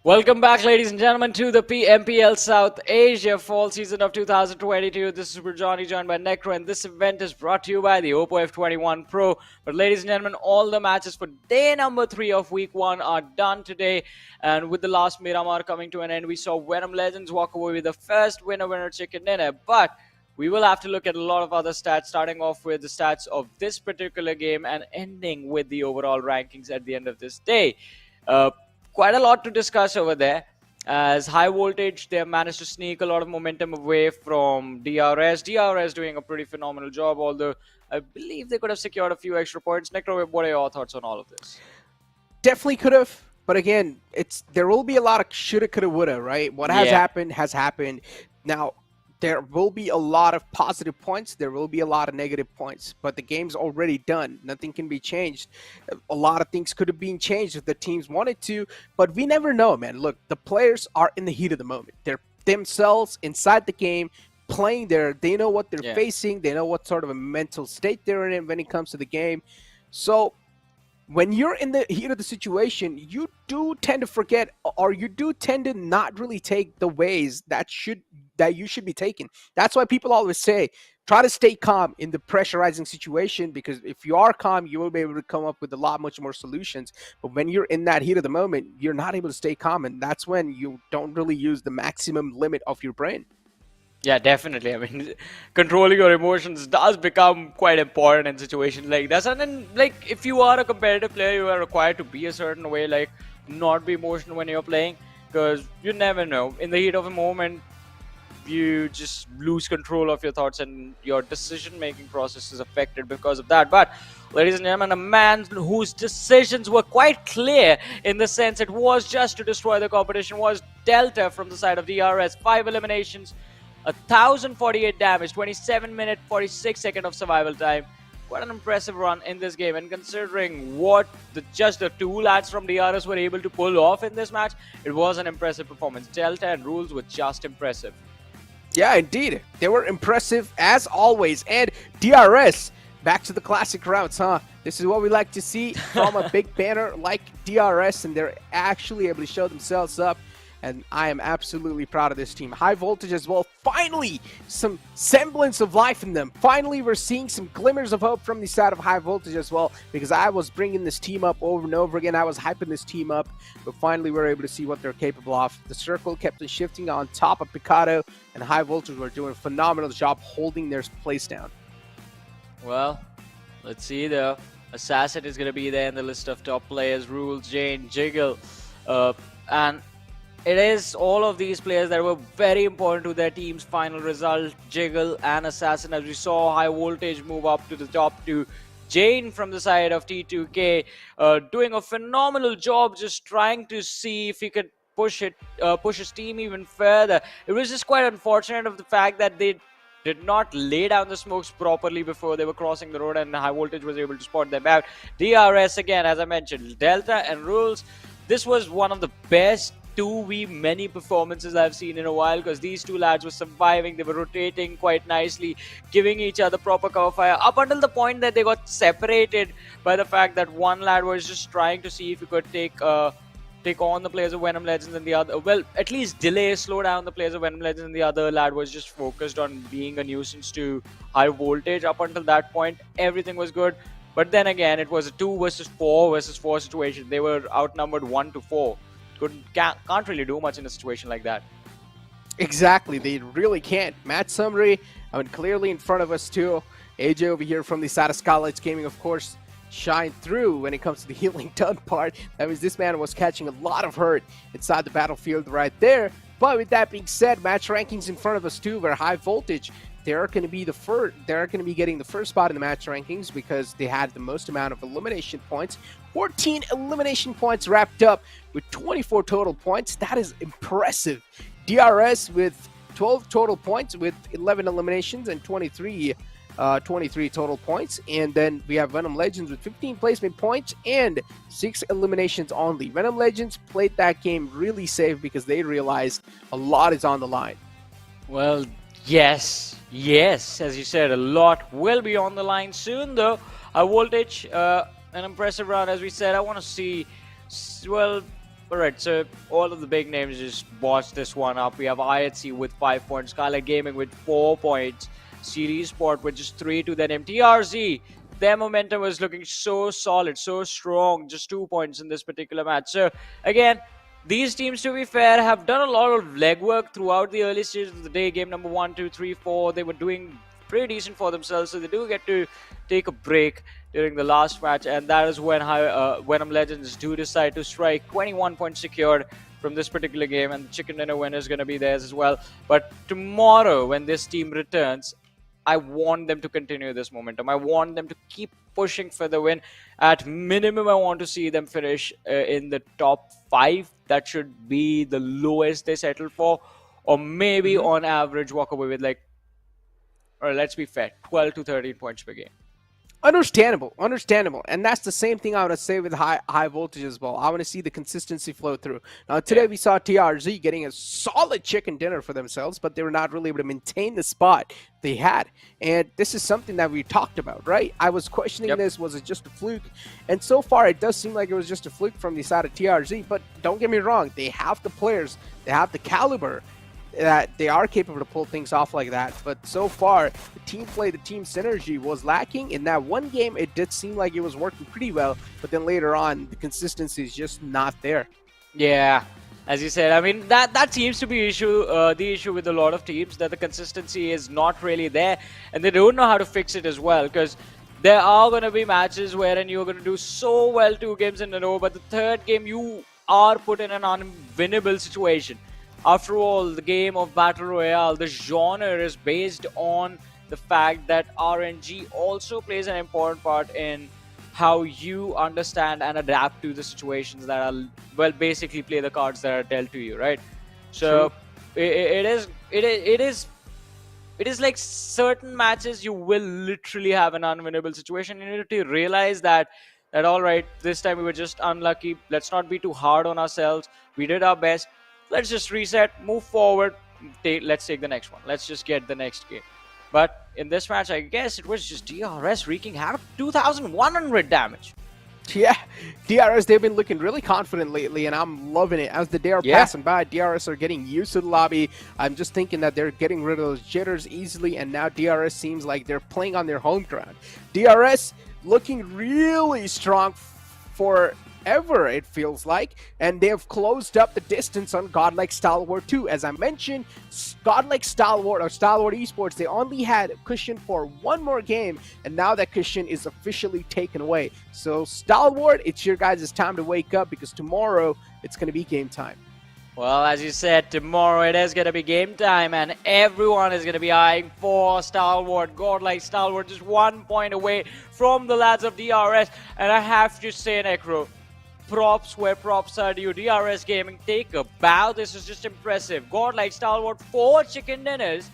Welcome back, ladies and gentlemen, to the PMPL South Asia Fall Season of 2022. This is Super Johnny, joined by Necro, and this event is brought to you by the Oppo F21 Pro. But ladies and gentlemen, all the matches for day number 3 of week 1 are done today. And with the last Miramar coming to an end, we saw VENOM Legends walk away with the first winner chicken dinner. But we will have to look at a lot of other stats, starting off with the stats of this particular game and ending with the overall rankings at the end of this day. Quite a lot to discuss over there, as high voltage, they have managed to sneak a lot of momentum away from DRS. DRS doing a pretty phenomenal job, although I believe they could have secured a few extra points. Necro, what are your thoughts on all of this? Definitely could have, but again, there will be a lot of shoulda, coulda, woulda, right? What has happened has happened. Now, there will be a lot of positive points. There will be a lot of negative points, but the game's already done. Nothing can be changed. A lot of things could have been changed if the teams wanted to, but we never know, man. Look, the players are in the heat of the moment. They're themselves inside the game, playing there. They know what they're facing. They know what sort of a mental state they're in when it comes to the game. So when you're in the heat of the situation, you do tend to forget, or you do tend to not really take the ways that you should be taking. That's why people always say, try to stay calm in the pressurizing situation, because if you are calm, you will be able to come up with a lot much more solutions. But when you're in that heat of the moment, you're not able to stay calm, and that's when you don't really use the maximum limit of your brain. Yeah, definitely. I mean, controlling your emotions does become quite important in situations like this. And then, like, if you are a competitive player, you are required to be a certain way, like, not be emotional when you're playing, because you never know. In the heat of a moment, you just lose control of your thoughts, and your decision-making process is affected because of that. But, ladies and gentlemen, a man whose decisions were quite clear in the sense it was just to destroy the competition was Delta from the side of DRS. 5 eliminations, 1,048 damage, 27 minute 46 second of survival time. Quite an impressive run in this game, and considering what just the 2 lads from DRS were able to pull off in this match, it was an impressive performance. Delta and Rules were just impressive. Yeah, indeed. They were impressive as always. And DRS, back to the classic routes, huh? This is what we like to see from a big banner like DRS, and they're actually able to show themselves up. And I am absolutely proud of this team. High voltage as well. Finally, some semblance of life in them. Finally, we're seeing some glimmers of hope from the side of high voltage as well, because I was bringing this team up over and over again. I was hyping this team up, but finally we're able to see what they're capable of. The circle kept on shifting on top of Picado, and high voltage were doing a phenomenal job holding their place down. Well, let's see though. Assassin is going to be there in the list of top players. Rules, Jane, Jiggle, and it is all of these players that were very important to their team's final result. Jiggle and Assassin, as we saw high voltage move up to the top 2. Jane from the side of T2K doing a phenomenal job, just trying to see if he could push his team even further. It was just quite unfortunate of the fact that they did not lay down the smokes properly before they were crossing the road, and high voltage was able to spot them out. DRS again, as I mentioned, Delta and Rules, this was one of the best 2v-many performances I've seen in a while, because these two lads were surviving, they were rotating quite nicely, giving each other proper cover fire, up until the point that they got separated by the fact that one lad was just trying to see if he could take on the players of VENOM Legends, and the other, well, at least slow down the players of VENOM Legends, and the other lad was just focused on being a nuisance to high voltage. Up until that point, everything was good. But then again, it was a 2 versus 4 situation. They were outnumbered 1-4. Can't really do much in a situation like that. Exactly, they really can't. Match summary, I mean, clearly in front of us too. AJ over here from the side of Skylightz Gaming, of course, shine through when it comes to the healing done part. That means this man was catching a lot of hurt inside the battlefield right there. But with that being said, match rankings in front of us too, where high voltage, they're going to be getting the first spot in the match rankings because they had the most amount of elimination points. 14 elimination points wrapped up with 24 total points. That is impressive. DRS with 12 total points with 11 eliminations and 23 total points. And then we have VENOM Legends with 15 placement points and 6 eliminations only. VENOM Legends played that game really safe because they realized a lot is on the line. Well, yes, as you said, a lot will be on the line soon though. High voltage, an impressive round, as we said. I want to see, well, alright, so all of the big names just botched this one up. We have IHC with 5 points, Skylightz Gaming with 4 points, eSport with just 3 to them. TRZ, their momentum was looking so solid, so strong, just 2 points in this particular match. So again, these teams, to be fair, have done a lot of legwork throughout the early stages of the day. Game number 1, 2, 3, 4, they were doing pretty decent for themselves, so they do get to take a break during the last match, and that is when VENOM Legends do decide to strike. 21 points secured from this particular game, and the chicken dinner winner is going to be theirs as well. But tomorrow, when this team returns, I want them to continue this momentum. I want them to keep pushing for the win. At minimum, I want to see them finish in the top 5. That should be the lowest they settle for, or maybe on average walk away with, like, or let's be fair, 12 to 13 points per game. Understandable, and that's the same thing I want to say with high voltage as well. I want to see the consistency flow through. Now today we saw TRZ getting a solid chicken dinner for themselves, but they were not really able to maintain the spot they had, and this is something that we talked about, right? I was questioning this, was it just a fluke? And so far it does seem like it was just a fluke from the side of TRZ, but don't get me wrong, they have the players, they have the caliber that they are capable to pull things off like that. But so far, the team play, the team synergy was lacking. In that one game, it did seem like it was working pretty well, but then later on, the consistency is just not there. Yeah, as you said, I mean, that seems to be the issue with a lot of teams, that the consistency is not really there, and they don't know how to fix it as well, because there are going to be matches wherein you're going to do so well 2 games in a row, but the third game you are put in an unwinnable situation. After all, the game of Battle Royale, the genre is based on the fact that RNG also plays an important part in how you understand and adapt to the situations that are, well, basically play the cards that are dealt to you, right? So it is like certain matches you will literally have an unwinnable situation. You need to realize that all right, this time we were just unlucky. Let's not be too hard on ourselves. We did our best. Let's just reset, move forward, let's take the next one. Let's just get the next game. But in this match, I guess it was just DRS wreaking havoc, 2,100 damage. Yeah, DRS, they've been looking really confident lately, and I'm loving it. As the day are passing by, DRS are getting used to the lobby. I'm just thinking that they're getting rid of those jitters easily, and now DRS seems like they're playing on their home ground. DRS looking really strong for ever, it feels like, and they have closed up the distance on Godlike Stalwart 2. As I mentioned, Godlike Stalwart or Stalwart eSports, they only had a cushion for 1 more game, and now that cushion is officially taken away. So Stalwart, it's your guys' time to wake up, because tomorrow it's going to be game time. Well, as you said, tomorrow it is going to be game time, and everyone is going to be eyeing for Stalwart. Godlike Stalwart just 1 point away from the lads of DRS, and I have to say, Necro, props where props are due. DRS Gaming, take a bow. This is just impressive. Godlike Stalwart, 4 chicken dinners,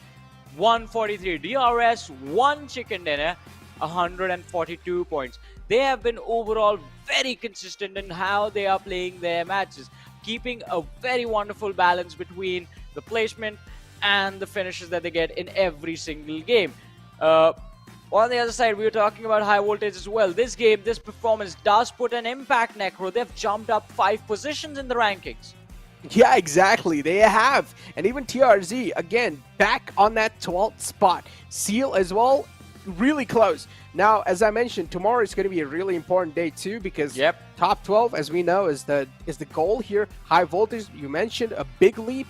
143. DRS, 1 chicken dinner, 142 points. They have been overall very consistent in how they are playing their matches, keeping a very wonderful balance between the placement and the finishes that they get in every single game. On the other side, we were talking about high voltage as well. This game, this performance does put an impact, Necro. They've jumped up 5 positions in the rankings. Yeah, exactly. They have. And even TRZ, again, back on that 12th spot. Seal as well, really close. Now, as I mentioned, tomorrow is going to be a really important day too, because top 12, as we know, is the goal here. High voltage, you mentioned, a big leap.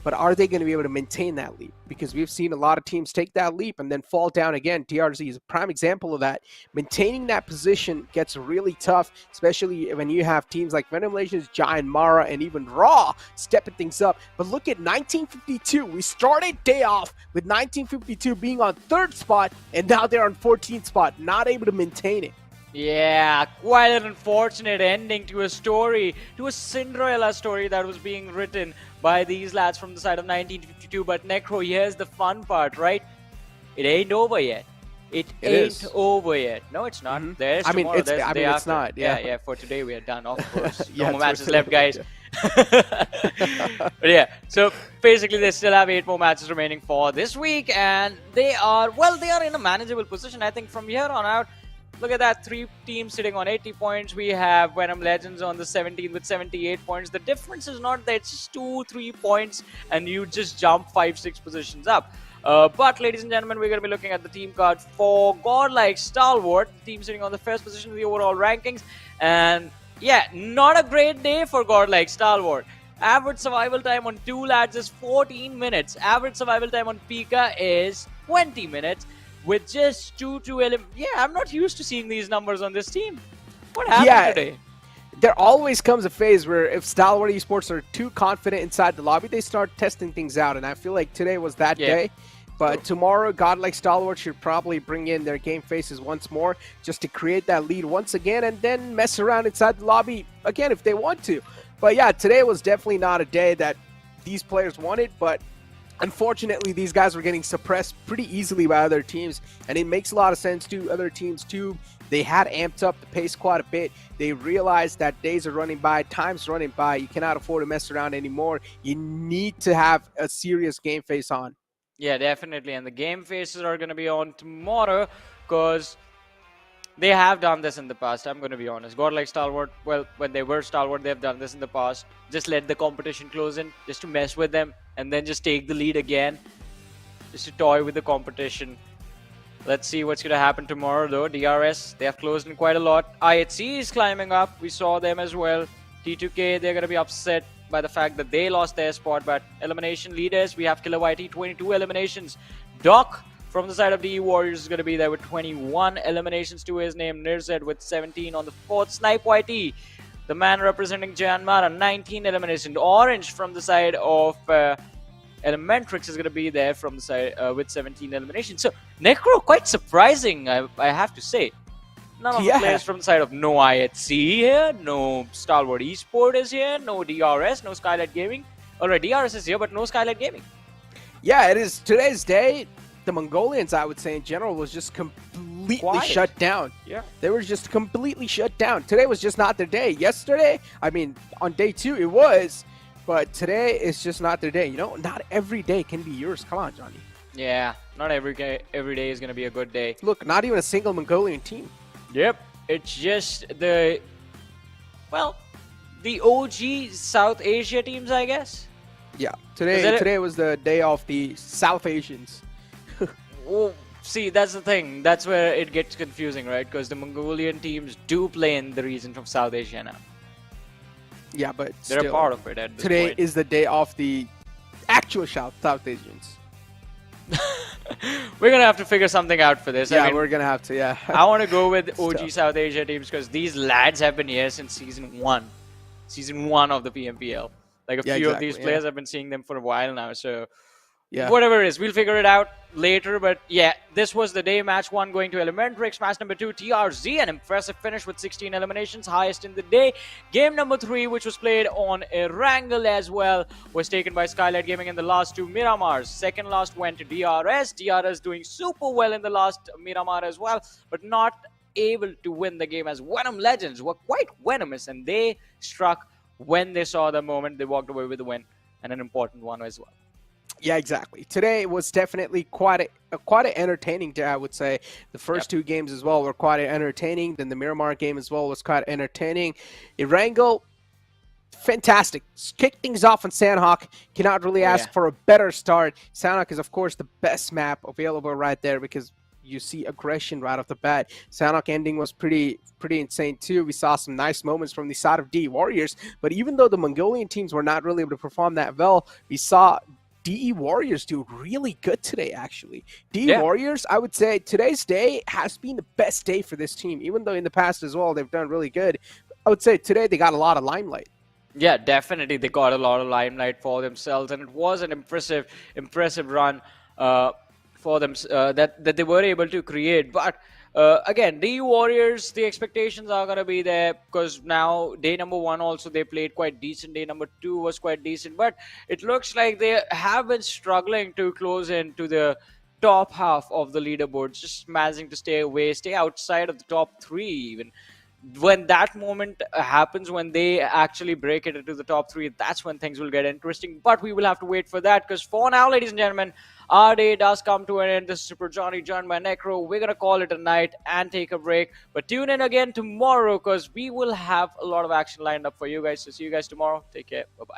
But are they going to be able to maintain that leap? Because we've seen a lot of teams take that leap and then fall down again. TRZ is a prime example of that. Maintaining that position gets really tough, especially when you have teams like VENOM Legends, Giant, Mara, and even Raw stepping things up. But look at 1952. We started day off with 1952 being on 3rd spot, and now they're on 14th spot, not able to maintain it. Yeah, quite an unfortunate ending to a story, to a Cinderella story that was being written by these lads from the side of 1952. But Necro, here's the fun part, right? It ain't over yet. It ain't over yet. No, it's not. There's tomorrow. It's not. Yeah, for today we are done, of course. Yeah, no more matches left, guys. But yeah, so basically they still have 8 more matches remaining for this week, and they are in a manageable position. I think from here on out, look at that, 3 teams sitting on 80 points. We have VENOM Legends on the 17th with 78 points. The difference is not that it's just 2-3 points and you just jump 5-6 positions up. But ladies and gentlemen, we're going to be looking at the team card for Godlike Stalwart, the team sitting on the 1st position of the overall rankings. And yeah, not a great day for Godlike Stalwart. Average survival time on 2 lads is 14 minutes. Average survival time on Pika is 20 minutes. With just 2 to eliminate. Yeah, I'm not used to seeing these numbers on this team. What happened today? There always comes a phase where if Stalwart eSports are too confident inside the lobby, they start testing things out. And I feel like today was that day. But tomorrow, Godlike Stalwart should probably bring in their game faces once more just to create that lead once again and then mess around inside the lobby again if they want to. But yeah, today was definitely not a day that these players wanted, but unfortunately, these guys were getting suppressed pretty easily by other teams, and it makes a lot of sense to other teams too. They had amped up the pace quite a bit. They realized that days are running by, time's running by. You cannot afford to mess around anymore. You need to have a serious game face on. Yeah, definitely. And the game faces are going to be on tomorrow because they have done this in the past. I'm going to be honest. Godlike Stalwart, well, when they were Stalwart, they've done this in the past. Just let the competition close in, just to mess with them, and then just take the lead again, just to toy with the competition. Let's see what's going to happen tomorrow, though. DRS, they have closed in quite a lot. IHC is climbing up. We saw them as well. T2K, they're going to be upset by the fact that they lost their spot. But elimination leaders, we have Killer YT, 22 eliminations. Doc from the side of DE Warriors is going to be there with 21 eliminations to his name. Nirzed with 17 on the 4th. Snipe YT, the man representing Janmara, 19 eliminations. Orange from the side of Elementrix is going to be there from the side with 17 eliminations. So Necro, quite surprising, I have to say. None of the players from the side of no IHC here, no Stalwart eSport is here, no DRS, no Skylightz Gaming. Alright, DRS is here, but no Skylightz Gaming. Yeah, it is today's day. The Mongolians, I would say in general, was just completely shut down. Yeah, they were just completely shut down. Today was just not their day. Yesterday, I mean, on day 2 it was, but today is just not their day. You know, not every day can be yours. Come on, Johnny. Yeah, not every day is going to be a good day. Look, not even a single Mongolian team. Yep, it's just the OG South Asia teams, I guess. Yeah, today was the day of the South Asians. Oh, see, that's the thing. That's where it gets confusing, right? Because the Mongolian teams do play in the region from South Asia now. Yeah, but they're a part of it at this today point. is the day of the actual South Asians. We're gonna have to figure something out for this. Yeah, I mean, we're gonna have to. Yeah. I want to go with OG South Asia teams because these lads have been here since season 1 of the PMPL. Like a few of these players, I've been seeing them for a while now. So whatever it is, we'll figure it out. later, but yeah, this was the day. Match 1 going to Elementrix. Match number 2, TRZ, an impressive finish with 16 eliminations, highest in the day. Game number 3, which was played on Erangel as well, was taken by Skylightz Gaming in the last 2 Miramars. Second last went to DRS. DRS doing super well in the last Miramar as well, but not able to win the game, as VENOM Legends were quite venomous, and they struck when they saw the moment. They walked away with the win, and an important one as well. Yeah, exactly. Today was definitely quite an entertaining day, I would say. The first 2 games as well were quite entertaining. Then the Miramar game as well was quite entertaining. Erangel, fantastic. Kicked things off on Sanhok. Cannot really ask for a better start. Sanhok is, of course, the best map available right there because you see aggression right off the bat. Sanhok ending was pretty insane too. We saw some nice moments from the side of DE Warriors, but even though the Mongolian teams were not really able to perform that well, we saw DE Warriors do really good today, actually. DE Warriors, I would say today's day has been the best day for this team, even though in the past as well they've done really good. I would say today they got a lot of limelight. Yeah, definitely. They got a lot of limelight for themselves, and it was an impressive run for them that they were able to create. But again, the Warriors, the expectations are going to be there because now day number 1 also they played quite decent. Day number 2 was quite decent, but it looks like they have been struggling to close into the top half of the leaderboards, just managing to stay outside of the top 3 even. When that moment happens, when they actually break it into the top 3, that's when things will get interesting. But we will have to wait for that, because for now, ladies and gentlemen, our day does come to an end. This is Super Johnny, joined by Necro. We're going to call it a night and take a break. But tune in again tomorrow, because we will have a lot of action lined up for you guys. So see you guys tomorrow. Take care. Bye-bye.